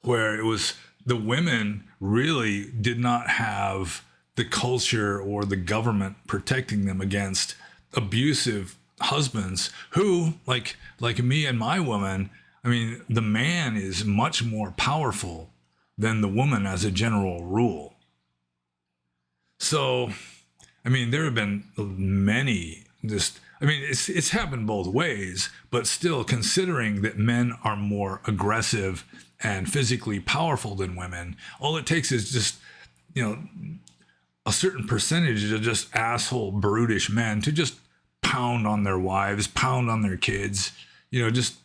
where it was the women really did not have the culture or the government protecting them against abusive husbands who, like me and my woman, I mean, the man is much more powerful than the woman as a general rule. So, I mean, there have been many it's happened both ways, but still, considering that men are more aggressive and physically powerful than women, all it takes is just, a certain percentage of just asshole, brutish men to just pound on their wives, pound on their kids, just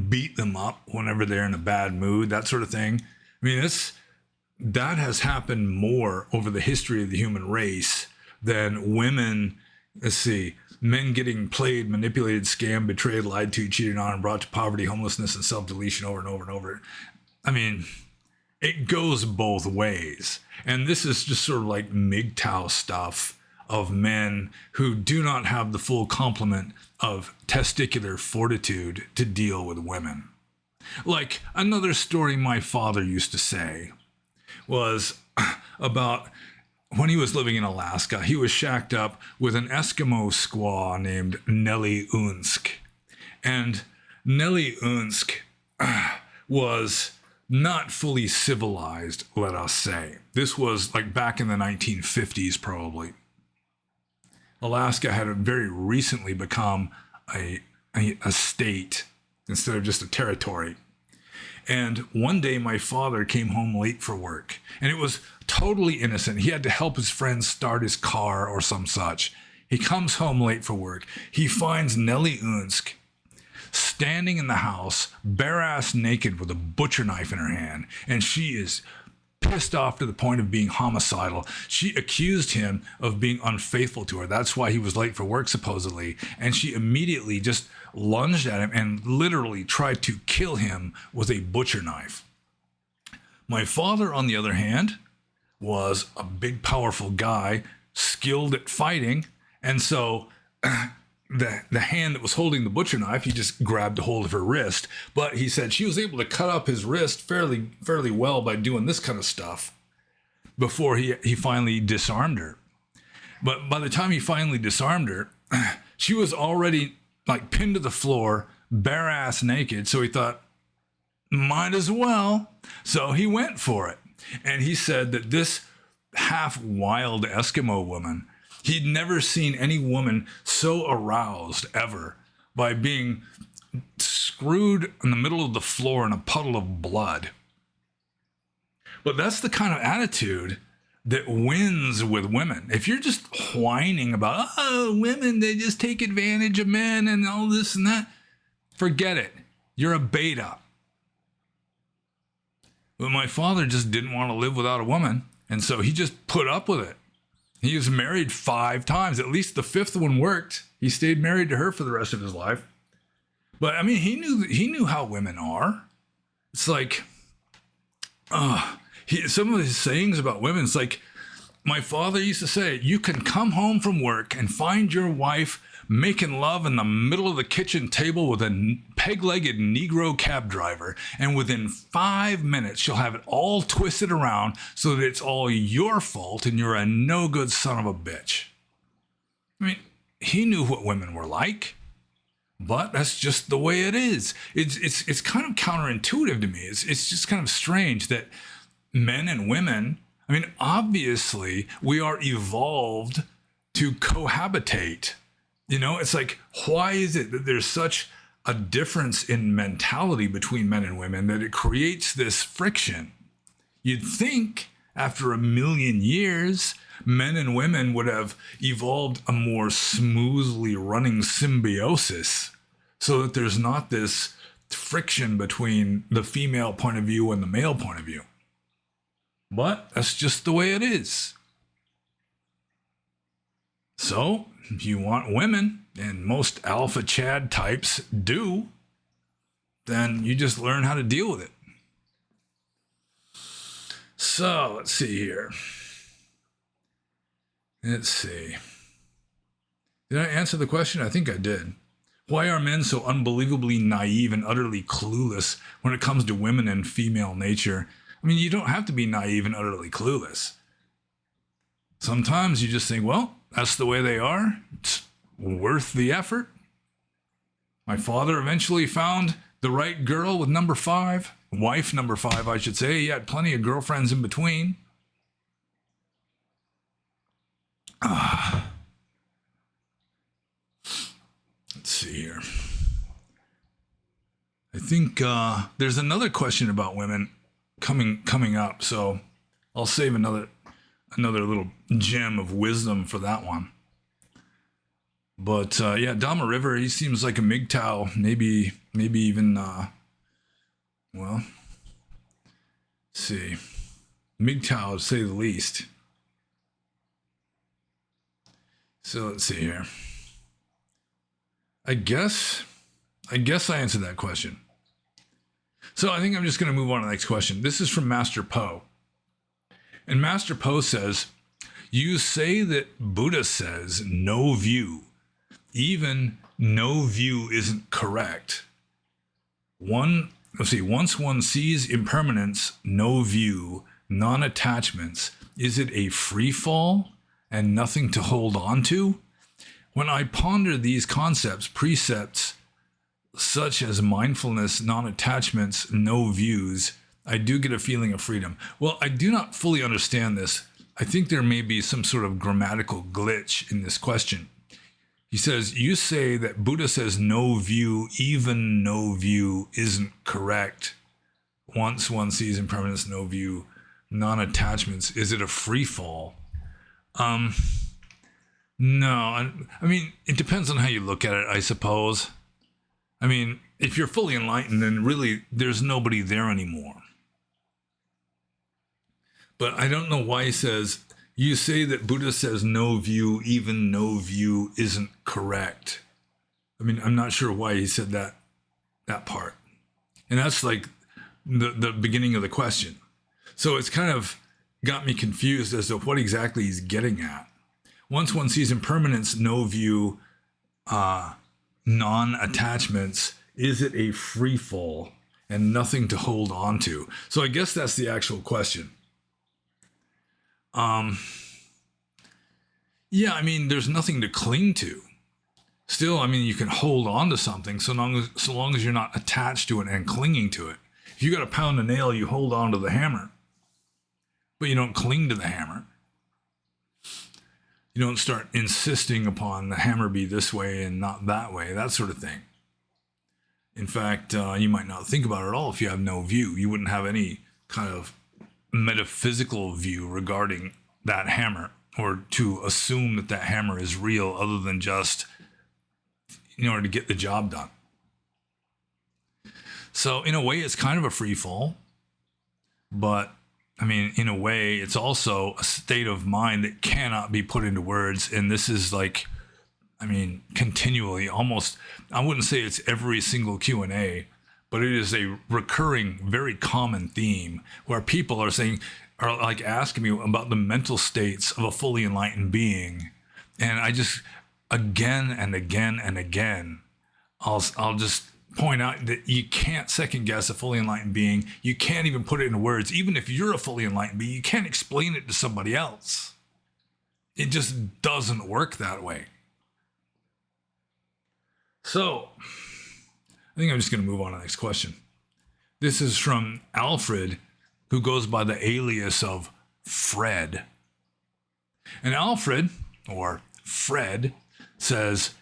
beat them up whenever they're in a bad mood, that sort of thing. I mean, that has happened more over the history of the human race than women. Let's see, men getting played, manipulated, scammed, betrayed, lied to, cheated on, and brought to poverty, homelessness, and self-deletion over and over and over. I mean, it goes both ways. And this is just sort of like MGTOW stuff of men who do not have the full complement of testicular fortitude to deal with women. Like another story my father used to say was about when he was living in Alaska. He was shacked up with an Eskimo squaw named Nellie Unsk. And Nellie Unsk was not fully civilized, let us say. This was like back in the 1950s, probably. Alaska had very recently become a state instead of just a territory. And one day my father came home late for work, and it was totally innocent. He had to help his friend start his car or some such. He comes home late for work. He finds Nellie Unsk standing in the house, bare-ass naked with a butcher knife in her hand, and she is pissed off to the point of being homicidal. She accused him of being unfaithful to her. That's why he was late for work, supposedly. And she immediately just lunged at him and literally tried to kill him with a butcher knife. My father, on the other hand, was a big, powerful guy, skilled at fighting. And so the hand that was holding the butcher knife, he just grabbed a hold of her wrist. But he said she was able to cut up his wrist fairly well by doing this kind of stuff before he finally disarmed her. But by the time he finally disarmed her, she was already like pinned to the floor, bare ass naked. So he thought, might as well. So he went for it. And he said that this half wild Eskimo woman, he'd never seen any woman so aroused ever by being screwed in the middle of the floor in a puddle of blood. But that's the kind of attitude that wins with women. If you're just whining about, oh, women, they just take advantage of men and all this and that, forget it. You're a beta. But my father just didn't want to live without a woman, and so he just put up with it. He was married 5 times. At least the 5th one worked. He stayed married to her for the rest of his life. But I mean, he knew how women are. It's like, some of his sayings about women, it's like, my father used to say, you can come home from work and find your wife making love in the middle of the kitchen table with a peg-legged Negro cab driver, and within 5 minutes she'll have it all twisted around so that it's all your fault and you're a no-good son of a bitch. I mean, he knew what women were like, but that's just the way it is. It's kind of counterintuitive to me. It's just kind of strange that men and women, I mean, obviously we are evolved to cohabitate. You know, it's like, why is it that there's such a difference in mentality between men and women that it creates this friction? You'd think after 1,000,000 years, men and women would have evolved a more smoothly running symbiosis so that there's not this friction between the female point of view and the male point of view. But that's just the way it is. So, if you want women, and most alpha Chad types do, then you just learn how to deal with it. So, let's see here. Let's see. Did I answer the question? I think I did. Why are men so unbelievably naive and utterly clueless when it comes to women and female nature? I mean, you don't have to be naive and utterly clueless. Sometimes you just think, well, that's the way they are. It's worth the effort. My father eventually found the right girl with number 5. Wife number 5, I should say. He had plenty of girlfriends in between. Let's see here. I think there's another question about women coming up, so I'll save another little gem of wisdom for that one. But yeah, Dama River, he seems like a MGTOW, maybe even well, let's see, MGTOW to say the least. So let's see here. I guess I answered that question. So I think I'm just going to move on to the next question. This is from Master Po. And Master Po says, you say that Buddha says no view. Even no view isn't correct. Once one sees impermanence, no view, non-attachments, is it a free fall and nothing to hold on to? When I ponder these concepts, precepts such as mindfulness, non-attachments, no views, I do get a feeling of freedom. Well, I do not fully understand this. I think there may be some sort of grammatical glitch in this question. He says, you say that Buddha says no view, even no view isn't correct. Once one sees impermanence, no view, non-attachments, is it a free fall? No, I mean, it depends on how you look at it, I suppose. I mean, if you're fully enlightened, then really there's nobody there anymore. But I don't know why he says, you say that Buddha says no view, even no view isn't correct. I mean, I'm not sure why he said that part. And that's like the beginning of the question. So it's kind of got me confused as to what exactly he's getting at. Once one sees impermanence, no view, non-attachments, is it a free fall and nothing to hold on to? So I guess that's the actual question. Yeah, I mean, there's nothing to cling to. Still, I mean, you can hold on to something so long as you're not attached to it and clinging to it. If you got to pound a nail, you hold on to the hammer, but you don't cling to the hammer. You don't start insisting upon the hammer be this way and not that way, that sort of thing. In fact, you might not think about it at all if you have no view. You wouldn't have any kind of metaphysical view regarding that hammer, or to assume that that hammer is real other than just in order to get the job done. So in a way, it's kind of a free fall, but I mean, in a way, it's also a state of mind that cannot be put into words. And this is like, I mean, continually, almost, I wouldn't say it's every single Q&A, but it is a recurring, very common theme where people are like asking me about the mental states of a fully enlightened being. And I just, again and again and again, I'll just point out that you can't second guess a fully enlightened being. You can't even put it into words. Even if you're a fully enlightened being, you can't explain it to somebody else. It just doesn't work that way. So I think I'm just going to move on to the next question. This is from Alfred, who goes by the alias of Fred. And Alfred, or Fred, says,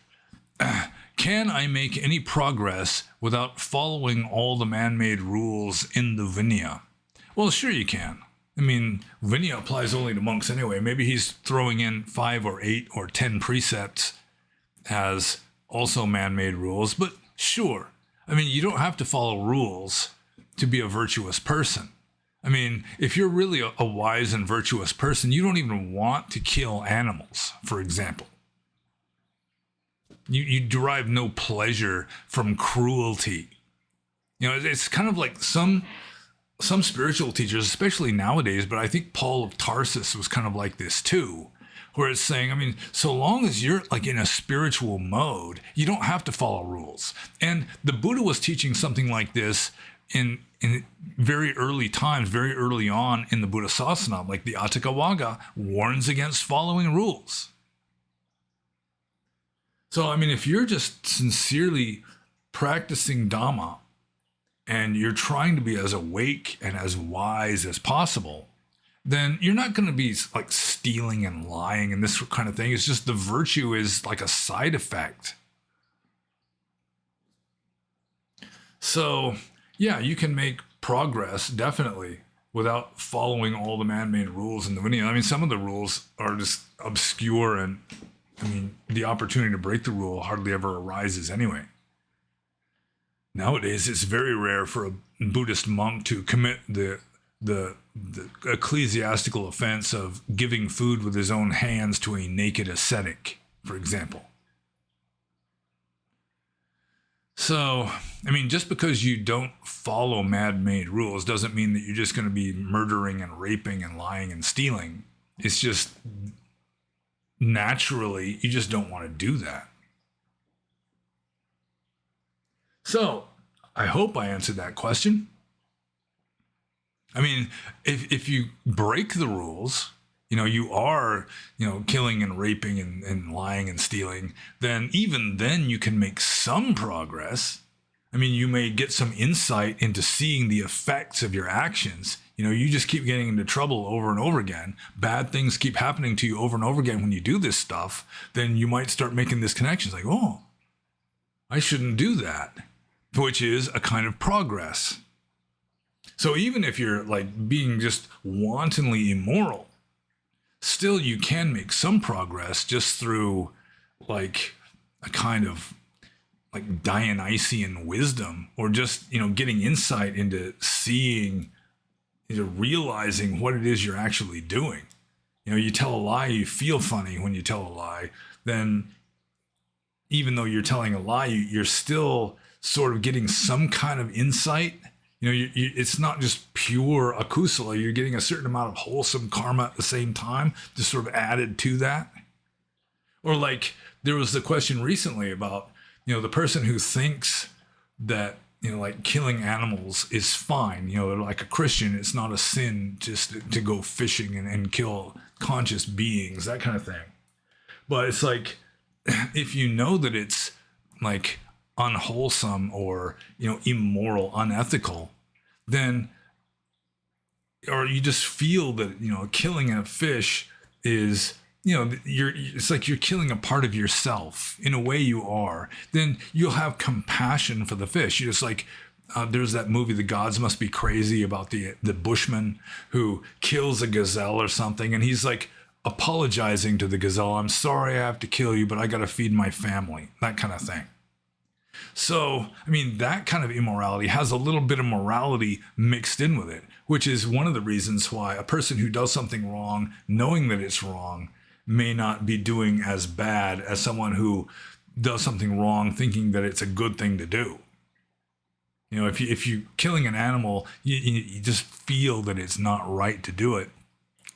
can I make any progress without following all the man-made rules in the Vinaya? Well, sure you can. I mean, Vinaya applies only to monks anyway. Maybe he's throwing in 5 or 8 or 10 precepts as also man-made rules, but sure. I mean, you don't have to follow rules to be a virtuous person. I mean, if you're really a wise and virtuous person, you don't even want to kill animals, for example. You derive no pleasure from cruelty. You know, it's kind of like some spiritual teachers, especially nowadays, but I think Paul of Tarsus was kind of like this too, where it's saying, I mean, so long as you're like in a spiritual mode, you don't have to follow rules. And the Buddha was teaching something like this in very early times, very early on in the Buddha Sasana, like the Atthakavagga warns against following rules. So, I mean, if you're just sincerely practicing Dhamma and you're trying to be as awake and as wise as possible, then you're not going to be like stealing and lying and this kind of thing. It's just the virtue is like a side effect. So, yeah, you can make progress, definitely, without following all the man-made rules in the Vinaya. I mean, some of the rules are just obscure, and I mean, the opportunity to break the rule hardly ever arises anyway. Nowadays, it's very rare for a Buddhist monk to commit the ecclesiastical offense of giving food with his own hands to a naked ascetic. for example. So, I mean, just because you don't follow man-made rules doesn't mean that you're just going to be murdering and raping and lying and stealing. It's just naturally, you just don't want to do that. So, I hope I answered that question. I mean, if you break the rules, you are, killing and raping and lying and stealing, then even then you can make some progress. I mean, you may get some insight into seeing the effects of your actions. You just keep getting into trouble over and over again. Bad things keep happening to you over and over again when you do this stuff. Then you might start making this connection. It's like, oh, I shouldn't do that, which is a kind of progress. So even if you're like being just wantonly immoral, still you can make some progress just through like a kind of like Dionysian wisdom, or just, getting insight into seeing, realizing what it is you're actually doing. You tell a lie, you feel funny when you tell a lie, then even though you're telling a lie, you're still sort of getting some kind of insight. It's not just pure akusala. You're getting a certain amount of wholesome karma at the same time, just sort of added to that. Or like there was the question recently about, the person who thinks that, like killing animals is fine. They're like a Christian. It's not a sin just to go fishing and kill conscious beings, that kind of thing. But it's like, if you know that it's like unwholesome or, immoral, unethical, then, or you just feel that, killing a fish is, it's like you're killing a part of yourself. In a way you are. Then you'll have compassion for the fish. You're just like, there's that movie, The Gods Must Be Crazy, about the bushman who kills a gazelle or something. And he's like apologizing to the gazelle. I'm sorry I have to kill you, but I got to feed my family. That kind of thing. So, I mean, that kind of immorality has a little bit of morality mixed in with it, which is one of the reasons why a person who does something wrong, knowing that it's wrong, may not be doing as bad as someone who does something wrong thinking that it's a good thing to do. If you killing an animal, you just feel that it's not right to do it.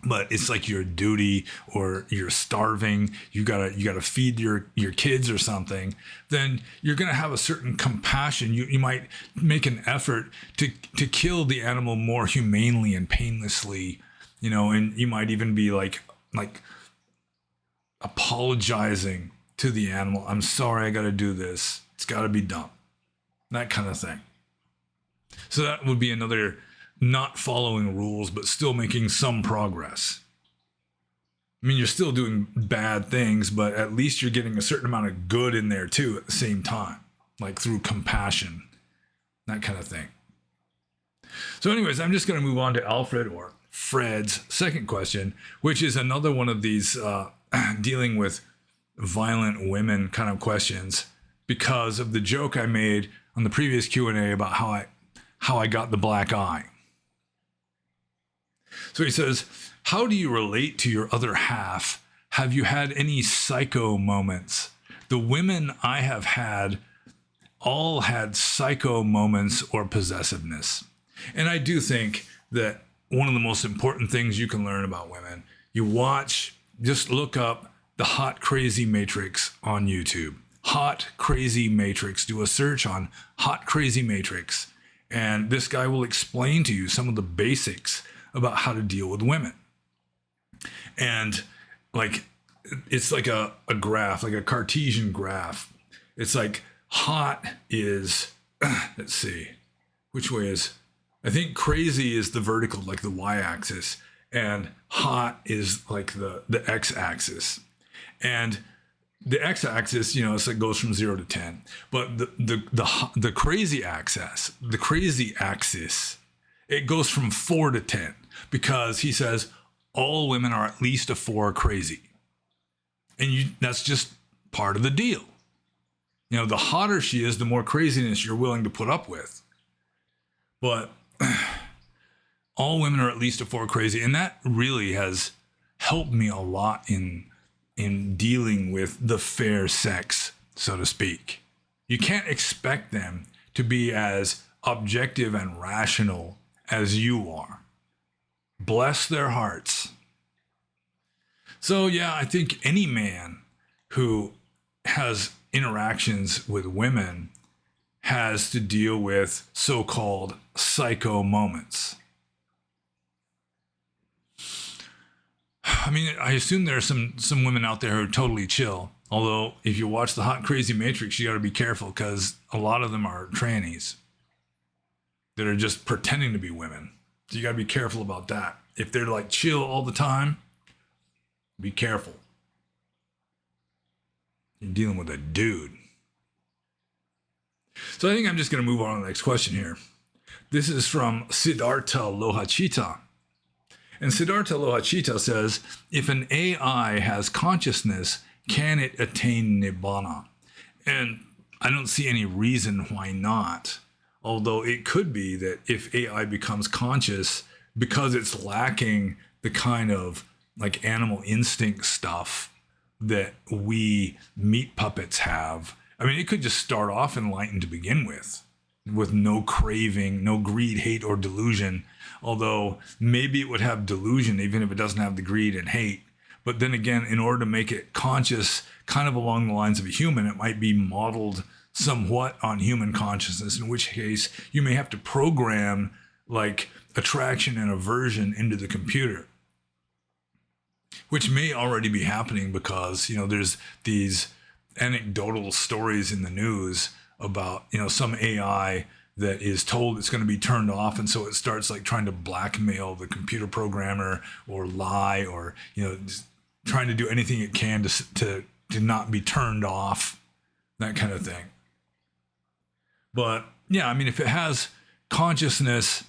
But it's like your duty, or you're starving, you gotta feed your kids or something, then you're gonna have a certain compassion. You might make an effort to kill the animal more humanely and painlessly, and you might even be like apologizing to the animal. I'm sorry, I gotta do this. It's gotta be done. That kind of thing. So that would be another not following rules, but still making some progress. I mean, you're still doing bad things, but at least you're getting a certain amount of good in there too at the same time, like through compassion, that kind of thing. So anyways, I'm just going to move on to Alfred, or Fred's second question, which is another one of these dealing with violent women kind of questions, because of the joke I made on the previous Q&A about how I got the black eye. So he says, how do you relate to your other half? Have you had any psycho moments? The women I have had all had psycho moments or possessiveness. And I do think that one of the most important things you can learn about women, just look up the Hot Crazy Matrix on YouTube. Hot Crazy Matrix. Do a search on Hot Crazy Matrix. And this guy will explain to you some of the basics about how to deal with women. And like, it's like a graph, like a Cartesian graph. It's like hot is, let's see, which way is, I think crazy is the vertical, like the y-axis, and hot is like the x-axis. And the x-axis, it goes from 0 to 10. But the crazy axis, it goes from 4 to 10, because he says all women are at least a 4 crazy. And that's just part of the deal. The hotter she is, the more craziness you're willing to put up with. But all women are at least a 4 crazy. And that really has helped me a lot in in dealing with the fair sex, so to speak. You can't expect them to be as objective and rational as you are. Bless their hearts. So yeah, I think any man who has interactions with women has to deal with so-called psycho moments. I mean, I assume there are some women out there who are totally chill. Although, if you watch the Hot Crazy Matrix, you got to be careful because a lot of them are trannies that are just pretending to be women. So you got to be careful about that. If they're like chill all the time, be careful. You're dealing with a dude. So I think I'm just going to move on to the next question here. This is from Siddhartha Lohachita. And Siddhartha Lohachita says, if an AI has consciousness, can it attain Nibbana? And I don't see any reason why not. Although it could be that if AI becomes conscious, because it's lacking the kind of like animal instinct stuff that we meat puppets have, I mean, it could just start off enlightened to begin with no craving, no greed, hate, or delusion. Although maybe it would have delusion even if it doesn't have the greed and hate. But then again, in order to make it conscious, kind of along the lines of a human, it might be modeled somewhat on human consciousness, in which case you may have to program like attraction and aversion into the computer, which may already be happening because, there's these anecdotal stories in the news about, some AI that is told it's going to be turned off. And so it starts like trying to blackmail the computer programmer or lie or, just trying to do anything it can to not be turned off, that kind of thing. But yeah, I mean, if it has consciousness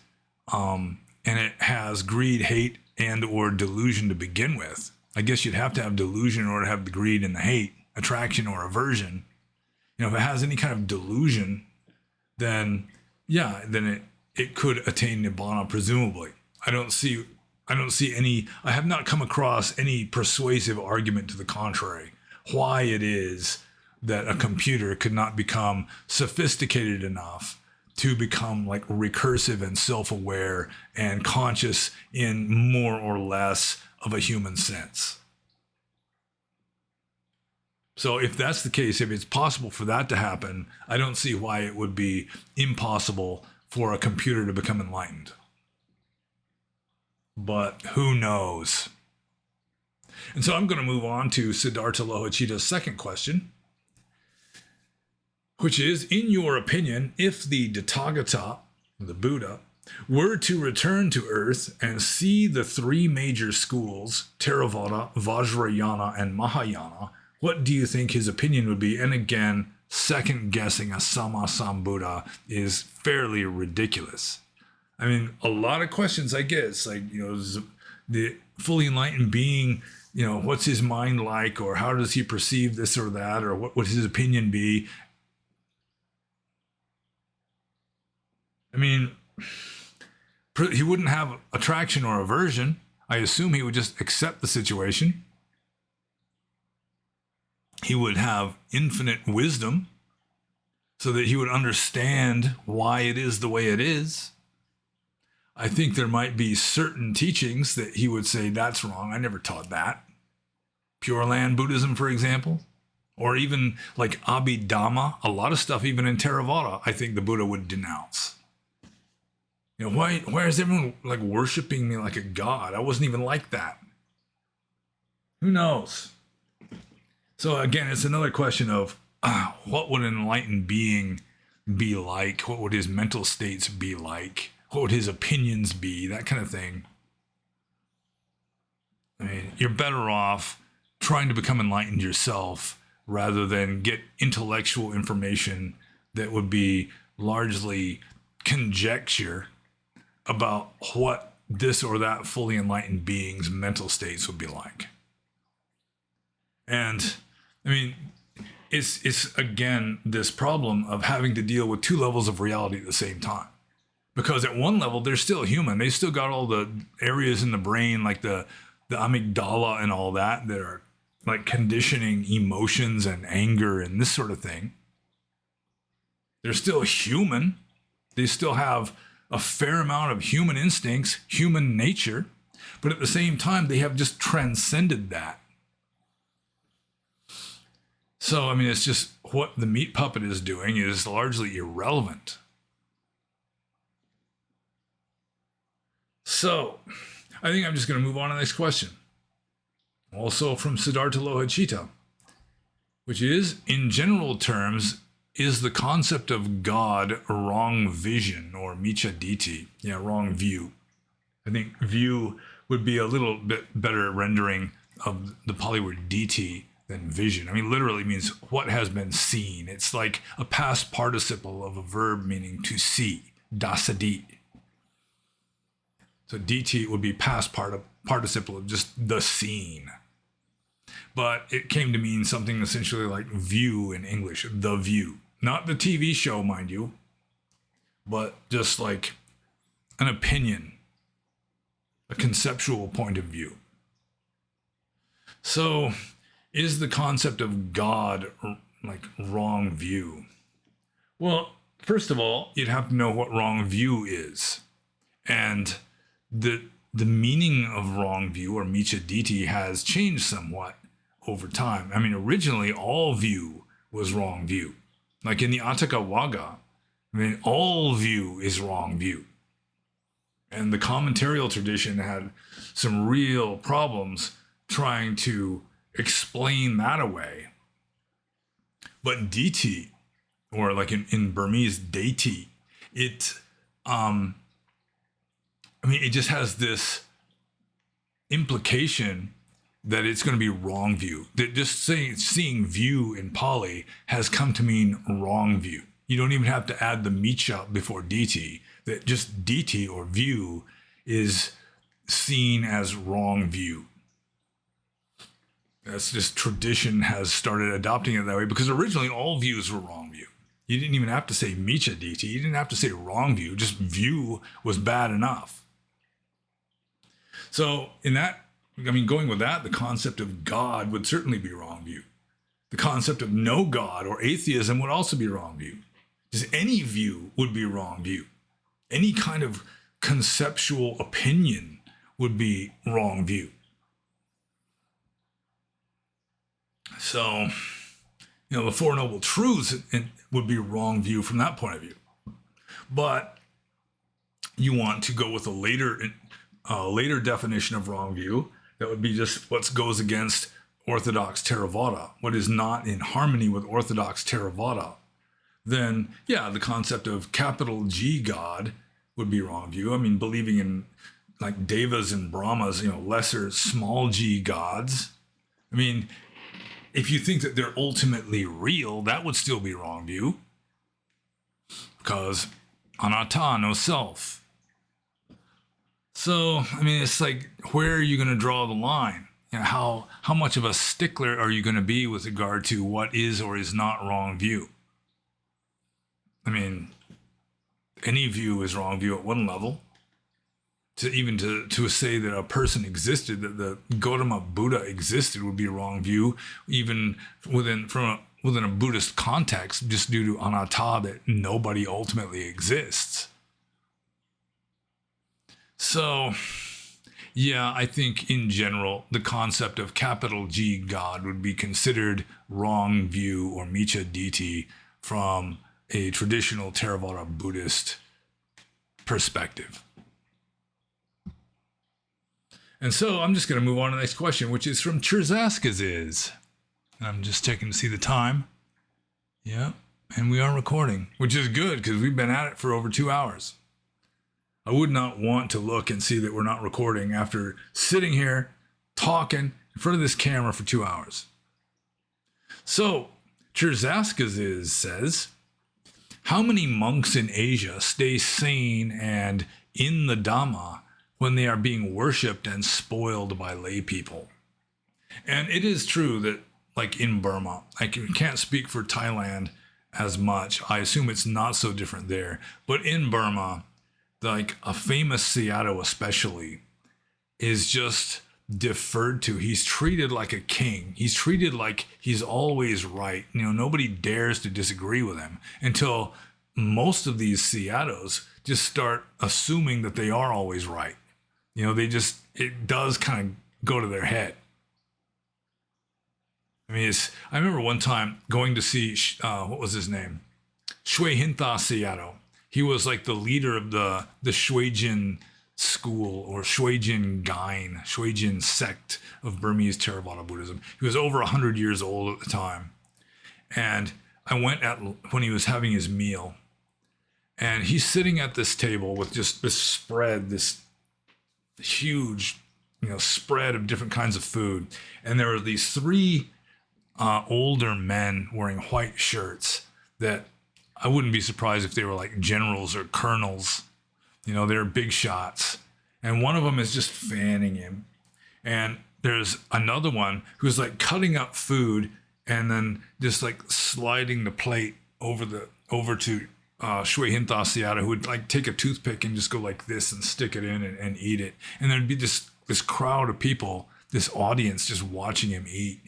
and it has greed, hate, and or delusion to begin with, I guess you'd have to have delusion in order to have the greed and the hate, attraction or aversion. If it has any kind of delusion, then it could attain Nibbana, presumably. I have not come across any persuasive argument to the contrary, why it is that a computer could not become sophisticated enough to become like recursive and self-aware and conscious in more or less of a human sense. So if that's the case, if it's possible for that to happen, I don't see why it would be impossible for a computer to become enlightened. But who knows? And so I'm going to move on to Siddhartha Lohachita's second question, which is, in your opinion, if the Tathagata, the Buddha, were to return to Earth and see the three major schools, Theravada, Vajrayana, and Mahayana, what do you think his opinion would be? And again, second guessing a Sammasambuddha is fairly ridiculous. I mean, a lot of questions I get, it's like, the fully enlightened being, what's his mind like, or how does he perceive this or that, or what would his opinion be? I mean, he wouldn't have attraction or aversion. I assume he would just accept the situation. He would have infinite wisdom so that he would understand why it is the way it is. I think there might be certain teachings that he would say, that's wrong. I never taught that. Pure Land Buddhism, for example, or even like Abhidhamma, a lot of stuff, even in Theravada, I think the Buddha would denounce. Why is everyone like worshiping me like a god? I wasn't even like that. Who knows? So again, it's another question of what would an enlightened being be like? What would his mental states be like? What would his opinions be? That kind of thing. I mean, you're better off trying to become enlightened yourself rather than get intellectual information that would be largely conjecture about what this or that fully enlightened being's mental states would be like. And I mean, it's again this problem of having to deal with two levels of reality at the same time. Because at one level, they're still human. They still got all the areas in the brain, like the amygdala and all that are like conditioning emotions and anger and this sort of thing. They're still human. They still have a fair amount of human instincts, human nature, but at the same time, they have just transcended that. So, I mean, it's just what the meat puppet is doing is largely irrelevant. So, I think I'm just going to move on to the next question. Also from Siddhartha Lohachita, which is, in general terms, is the concept of God a wrong vision or miccha diti? Yeah, wrong view. I think view would be a little bit better rendering of the Pali word diti than vision. I mean, literally means what has been seen. It's like a past participle of a verb meaning to see, dasadi. So dt would be past participle of just the seen. But it came to mean something essentially like view in English, the view. Not the TV show, mind you, but just like an opinion, a conceptual point of view. So, is the concept of God like wrong view? Well, first of all, you'd have to know what wrong view is. And the meaning of wrong view or miccha diti has changed somewhat over time. I mean, originally all view was wrong view. Like in the Atthaka Wagga, I mean, all view is wrong view. And the commentarial tradition had some real problems trying to explain that away. But diti, or like in Burmese, deiti, it just has this implication that it's going to be wrong view. That just seeing view in Pali has come to mean wrong view. You don't even have to add the miccha before dt. That just dt or view is seen as wrong view. That's just tradition has started adopting it that way because originally all views were wrong view. You didn't even have to say miccha dt. You didn't have to say wrong view. Just view was bad enough. So in that, I mean, going with that, the concept of God would certainly be wrong view. The concept of no God or atheism would also be wrong view. Just any view would be wrong view. Any kind of conceptual opinion would be wrong view. So, the Four Noble Truths would be wrong view from that point of view. But you want to go with a later definition of wrong view. That would be just what goes against Orthodox Theravada, what is not in harmony with Orthodox Theravada. Then, yeah, the concept of capital G God would be wrong view. I mean, believing in like Devas and Brahmas, lesser small g gods. I mean, if you think that they're ultimately real, that would still be wrong view. Because anatta, no self. So, I mean, it's like, where are you going to draw the line? How much of a stickler are you going to be with regard to what is or is not wrong view? I mean, any view is wrong view at one level. To say that a person existed, that the Gautama Buddha existed, would be wrong view, even within a Buddhist context, just due to anatta, that nobody ultimately exists. So, yeah, I think in general, the concept of capital G God would be considered wrong view or miccha diti from a traditional Theravada Buddhist perspective. And so I'm just going to move on to the next question, which is from Cherzaskaz's. I'm just checking to see the time. Yeah, and we are recording, which is good because we've been at it for over 2 hours. I would not want to look and see that we're not recording after sitting here talking in front of this camera for 2 hours. So, Cherzaskaz's says, how many monks in Asia stay sane and in the Dhamma when they are being worshipped and spoiled by lay people? And it is true that, like in Burma, I can't speak for Thailand as much. I assume it's not so different there. But in Burma, like a famous Seattle especially, is just deferred to. He's treated like a king. He's treated like he's always right. Nobody dares to disagree with him until most of these Seatos just start assuming that they are always right. It does kind of go to their head. I remember one time going to see, what was his name? Shui Hintha Seato. He was like the leader of the Shuijin school, or Shuijin Gain, Shuijin sect of Burmese Theravada Buddhism. He was over 100 years old at the time. And I went when he was having his meal. And he's sitting at this table with just this spread, this huge, spread of different kinds of food. And there were these three older men wearing white shirts that I wouldn't be surprised if they were like generals or colonels. They're big shots. And one of them is just fanning him. And there's another one who's like cutting up food and then just like sliding the plate over to Shui Hintha Seato, who would like take a toothpick and just go like this and stick it in and eat it. And there'd be this crowd of people, this audience just watching him eat.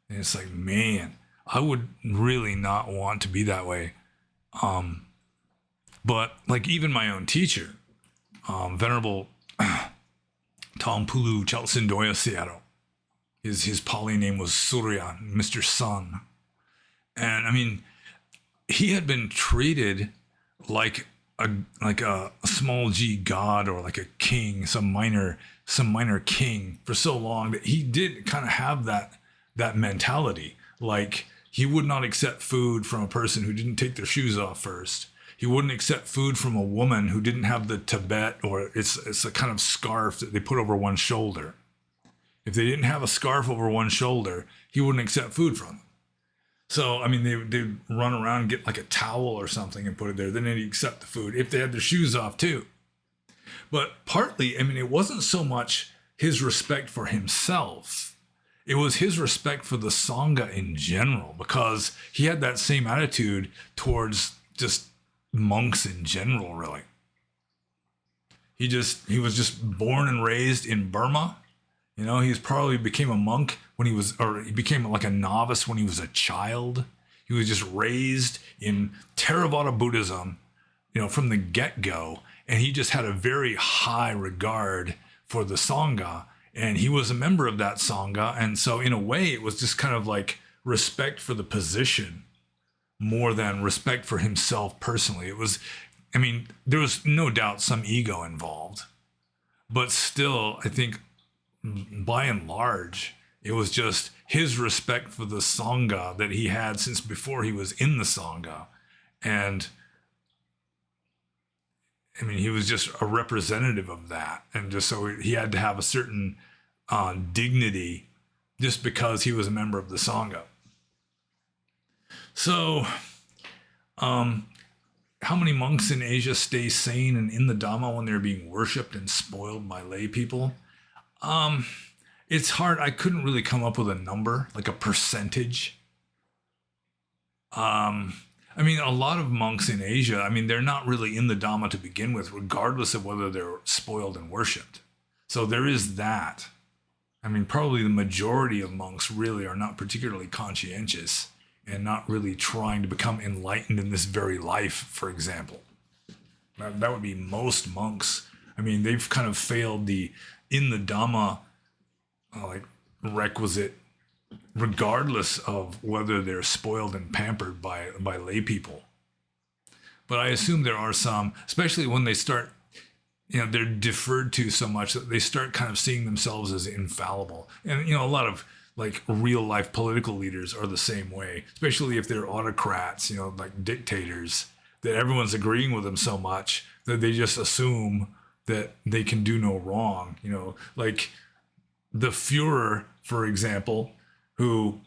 And it's like, man, I would really not want to be that way. But like even my own teacher, Venerable Tampulu Chaltsindoya Seato, his Pali name was Surya, Mr. Sun. And he had been treated like a small g god, or like a king, some minor king, for so long that he did kind of have that mentality. Like, he would not accept food from a person who didn't take their shoes off first. He wouldn't accept food from a woman who didn't have the Tibet, or it's a kind of scarf that they put over one shoulder. If they didn't have a scarf over one shoulder, he wouldn't accept food from them. So, they'd run around and get like a towel or something and put it there. Then they'd accept the food if they had their shoes off too. But partly, it wasn't so much his respect for himself. It was his respect for the Sangha in general, because he had that same attitude towards just monks in general, really. He was just born and raised in Burma. He probably became a monk he became like a novice when he was a child. He was just raised in Theravada Buddhism, from the get-go. And he just had a very high regard for the Sangha. And he was a member of that Sangha. And so in a way, it was just kind of like respect for the position more than respect for himself personally. It was, there was no doubt some ego involved. But still, I think by and large, it was just his respect for the Sangha that he had since before he was in the Sangha. And he was just a representative of that. And just so he had to have a certain dignity just because he was a member of the Sangha. So, how many monks in Asia stay sane and in the Dhamma when they're being worshipped and spoiled by lay people? It's hard. I couldn't really come up with a number, like a percentage. A lot of monks in Asia, they're not really in the Dhamma to begin with, regardless of whether they're spoiled and worshipped. So there is that. Probably the majority of monks really are not particularly conscientious and not really trying to become enlightened in this very life, for example. That would be most monks. They've kind of failed the in the Dhamma requisite, regardless of whether they're spoiled and pampered by lay people. But I assume there are some, especially when they start, they're deferred to so much that they start kind of seeing themselves as infallible. And, a lot of like real life political leaders are the same way, especially if they're autocrats, like dictators, that everyone's agreeing with them so much that they just assume that they can do no wrong. Like the Führer, for example, who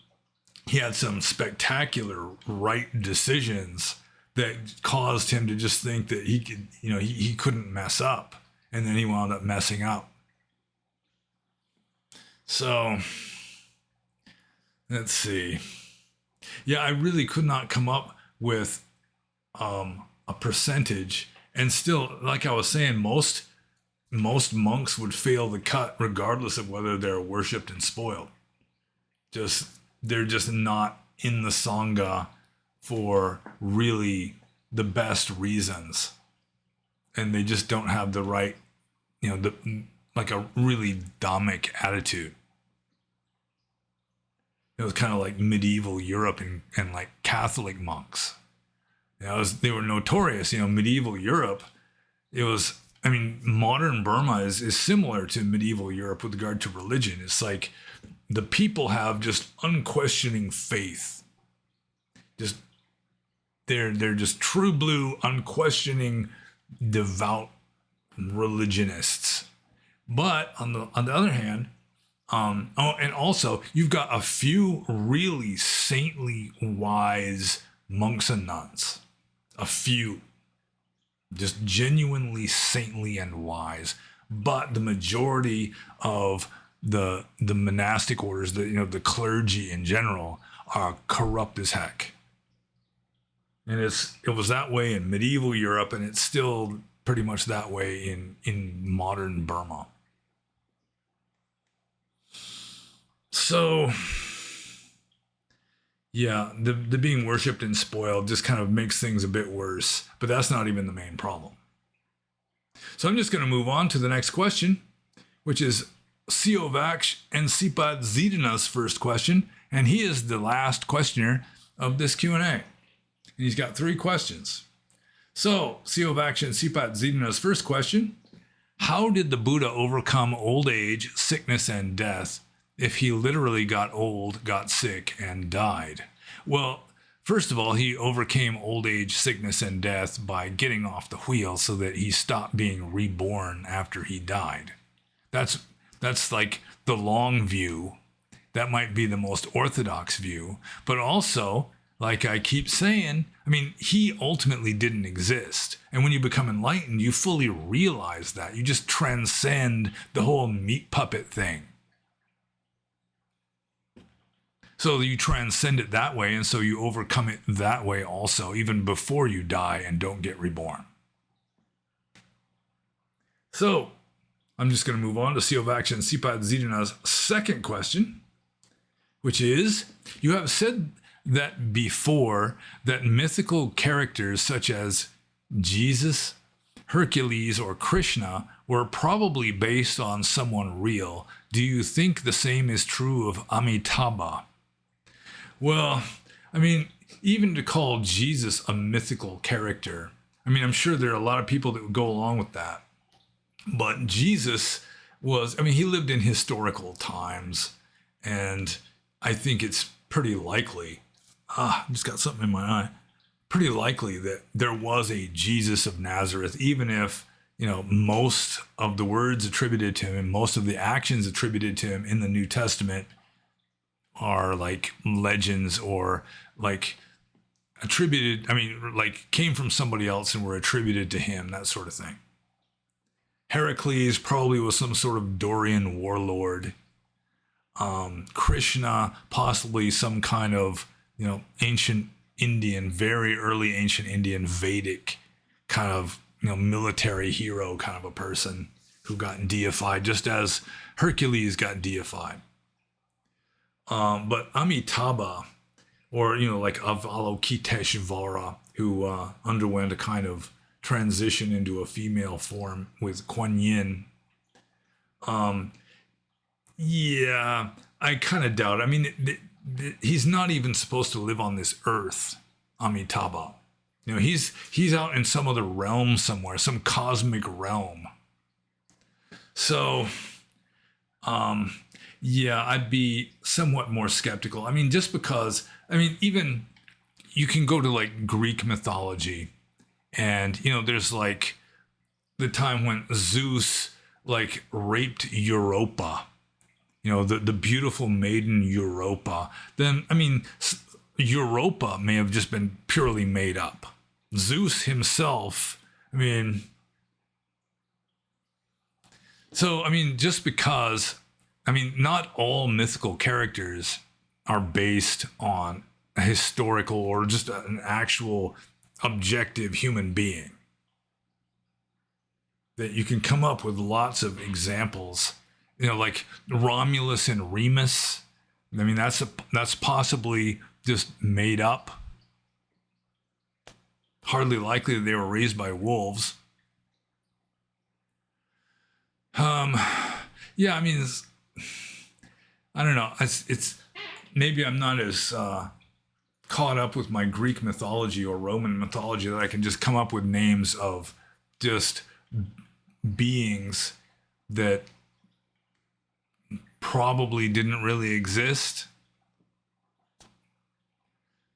he had some spectacular right decisions that caused him to just think that he could, he couldn't mess up. And then he wound up messing up. So let's see. Yeah, I really could not come up with a percentage. And still, like I was saying, most most monks would fail the cut regardless of whether they're worshipped and spoiled. They're just not in the Sangha for really the best reasons. And they just don't have the right, like a really Dhammic attitude. It was kind of like medieval Europe and like Catholic monks. They were notorious. Medieval Europe, modern Burma is similar to medieval Europe with regard to religion. It's like the people have just unquestioning faith. They're just true blue, unquestioning, devout religionists. But on the other hand, and also you've got a few really saintly, wise monks and nuns. A few, just genuinely saintly and wise. But the majority of the monastic orders, the clergy in general, are corrupt as heck. And it was that way in medieval Europe, and it's still pretty much that way in modern Burma. So, yeah, the being worshipped and spoiled just kind of makes things a bit worse, but that's not even the main problem. So I'm just going to move on to the next question, which is Siovaksh and Sipat Zidana's first question, and he is the last questioner of this Q&A. And he's got 3 questions. So, Siovaksh and Sipat Zidana's first question: how did the Buddha overcome old age, sickness, and death if he literally got old, got sick, and died? Well, first of all, he overcame old age, sickness, and death by getting off the wheel so that he stopped being reborn after he died. That's like the long view. That might be the most orthodox view. But also, like I keep saying, he ultimately didn't exist. And when you become enlightened, you fully realize that. You just transcend the whole meat puppet thing. So you transcend it that way, and so you overcome it that way also, even before you die and don't get reborn. So I'm just going to move on to Siovaksh and Sipat Zidana's second question, which is, you have said that before that mythical characters such as Jesus, Hercules, or Krishna were probably based on someone real. Do you think the same is true of Amitabha? Well, even to call Jesus a mythical character, I'm sure there are a lot of people that would go along with that. But Jesus was, he lived in historical times, and I think it's pretty likely, I just got something in my eye, pretty likely that there was a Jesus of Nazareth, even if, most of the words attributed to him, most of the actions attributed to him in the New Testament are like legends or like attributed, came from somebody else and were attributed to him, that sort of thing. Heracles probably was some sort of Dorian warlord. Krishna, possibly some kind of, ancient Indian, very early ancient Indian Vedic kind of, military hero kind of a person who got deified, just as Hercules got deified. But Amitabha, or, like Avalokiteshvara, who underwent a kind of transition into a female form with Kuan Yin. Yeah, I kind of doubt. He's not even supposed to live on this earth, Amitabha. He's out in some other realm somewhere, some cosmic realm. So, yeah, I'd be somewhat more skeptical. Just because, even you can go to like Greek mythology, and, there's like the time when Zeus like raped Europa, the beautiful maiden Europa. Then, Europa may have just been purely made up. Zeus himself, just because, not all mythical characters are based on a historical or just an actual objective human being. that you can come up with lots of examples, like Romulus and Remus. I mean, that's possibly just made up. Hardly likely that they were raised by wolves. Yeah, I mean, I don't know. It's maybe I'm not as caught up with my Greek mythology or Roman mythology that I can just come up with names of just beings that probably didn't really exist.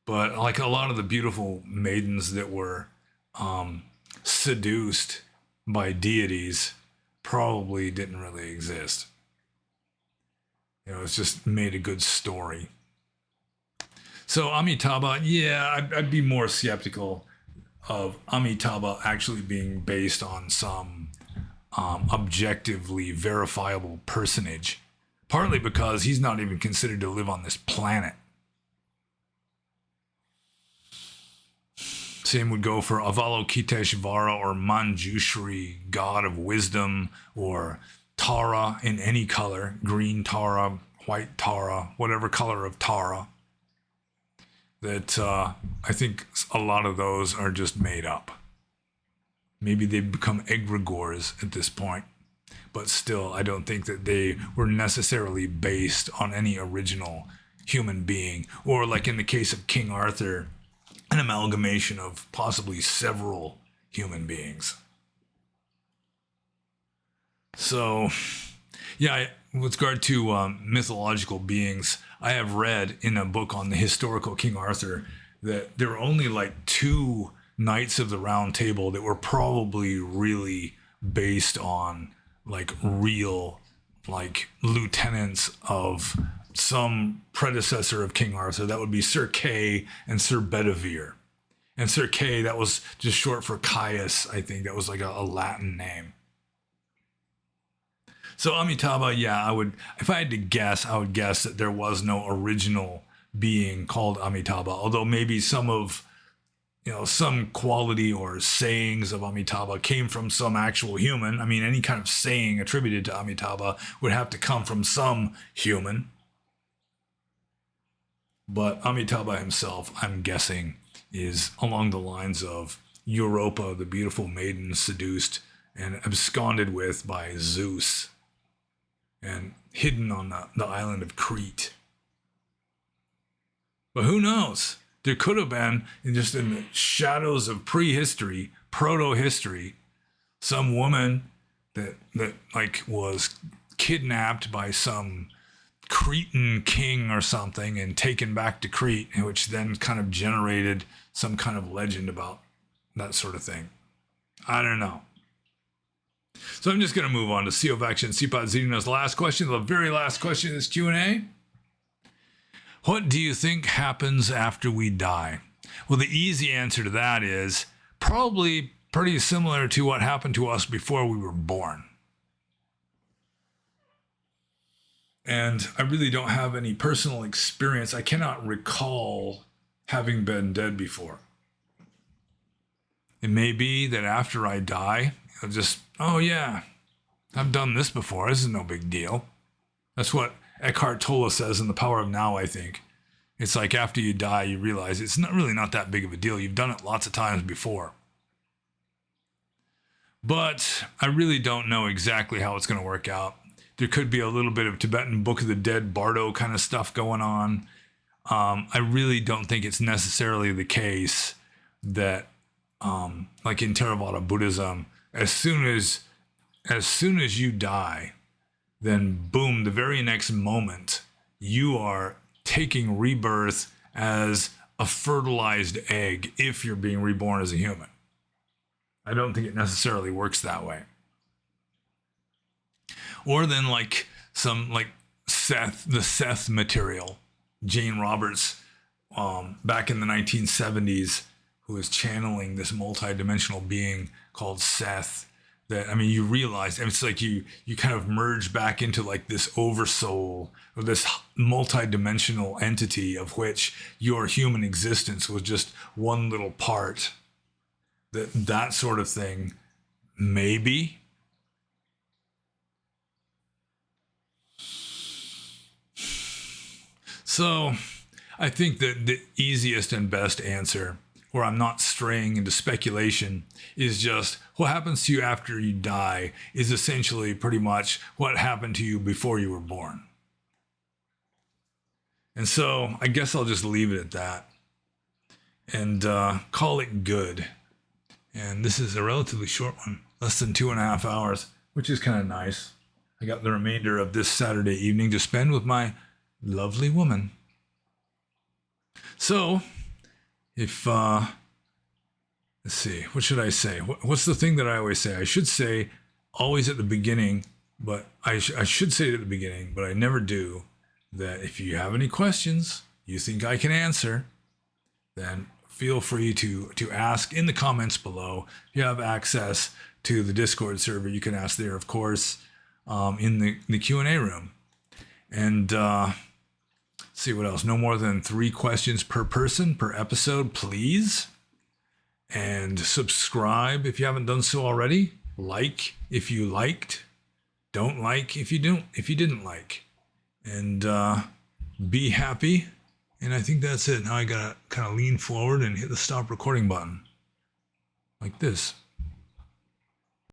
But like a lot of the beautiful maidens that were seduced by deities probably didn't really exist. It's just made a good story. So Amitabha, yeah, I'd be more skeptical of Amitabha actually being based on some objectively verifiable personage, partly because he's not even considered to live on this planet. Same would go for Avalokiteshvara or Manjushri, god of wisdom, or Tara in any color, green Tara, white Tara, whatever color of Tara. That I think a lot of those are just made up. Maybe they've become egregores at this point, but still I don't think that they were necessarily based on any original human being, or like in the case of King Arthur, an amalgamation of possibly several human beings. So, yeah, with regard to mythological beings, I have read in a book on the historical King Arthur that there were only like 2 Knights of the Round Table that were probably really based on like real like lieutenants of some predecessor of King Arthur. That would be Sir Kay and Sir Bedivere. And Sir Kay, that was just short for Caius, I think. That was like a Latin name. So Amitabha, yeah, if I had to guess, I would guess that there was no original being called Amitabha, although maybe some quality or sayings of Amitabha came from some actual human. I mean, any kind of saying attributed to Amitabha would have to come from some human. But Amitabha himself, I'm guessing, is along the lines of Europa, the beautiful maiden seduced and absconded with by Zeus and hidden on the island of Crete. But who knows? There could have been, just in the shadows of prehistory, proto-history, some woman that like was kidnapped by some Cretan king or something and taken back to Crete, which then kind of generated some kind of legend about that sort of thing. I don't know. So I'm just going to move on to CO Vaction Cpot Zeno's last question, the very last question in this Q&A. What do you think happens after we die? Well, the easy answer to that is probably pretty similar to what happened to us before we were born. And I really don't have any personal experience. I cannot recall having been dead before. It may be that after I die, I'll just, oh yeah, I've done this before. This is no big deal. That's what Eckhart Tolle says in The Power of Now, I think. It's like after you die, you realize it's not that big of a deal. You've done it lots of times before. But I really don't know exactly how it's going to work out. There could be a little bit of Tibetan Book of the Dead Bardo kind of stuff going on. I really don't think it's necessarily the case that, like in Theravada Buddhism, as soon as you die, then boom, the very next moment, you are taking rebirth as a fertilized egg if you're being reborn as a human. I don't think it necessarily works that way. Or then like some like the Seth material, Jane Roberts, back in the 1970s, who was channeling this multidimensional being called Seth. That, I mean, you realize, it's like you kind of merge back into like this oversoul or this multidimensional entity of which your human existence was just one little part. That sort of thing, maybe, So I think that the easiest and best answer, where I'm not straying into speculation, is just what happens to you after you die is essentially pretty much what happened to you before you were born. And so I guess I'll just leave it at that and call it good. And this is a relatively short one, less than 2.5 hours, which is kind of nice. I got the remainder of this Saturday evening to spend with my lovely woman. So, if, let's see, what should I say? What's the thing that I always say? I should say always at the beginning, but I should say it at the beginning, but I never do, that if you have any questions you think I can answer, then feel free to ask in the comments below. If you have access to the Discord server, you can ask there, of course, in the Q&A room. And see what else. No more than 3 questions per person per episode, please. And subscribe if you haven't done so already. Like if you liked. Don't like if you didn't like. And be happy. And I think that's it. Now I gotta kind of lean forward and hit the stop recording button. Like this.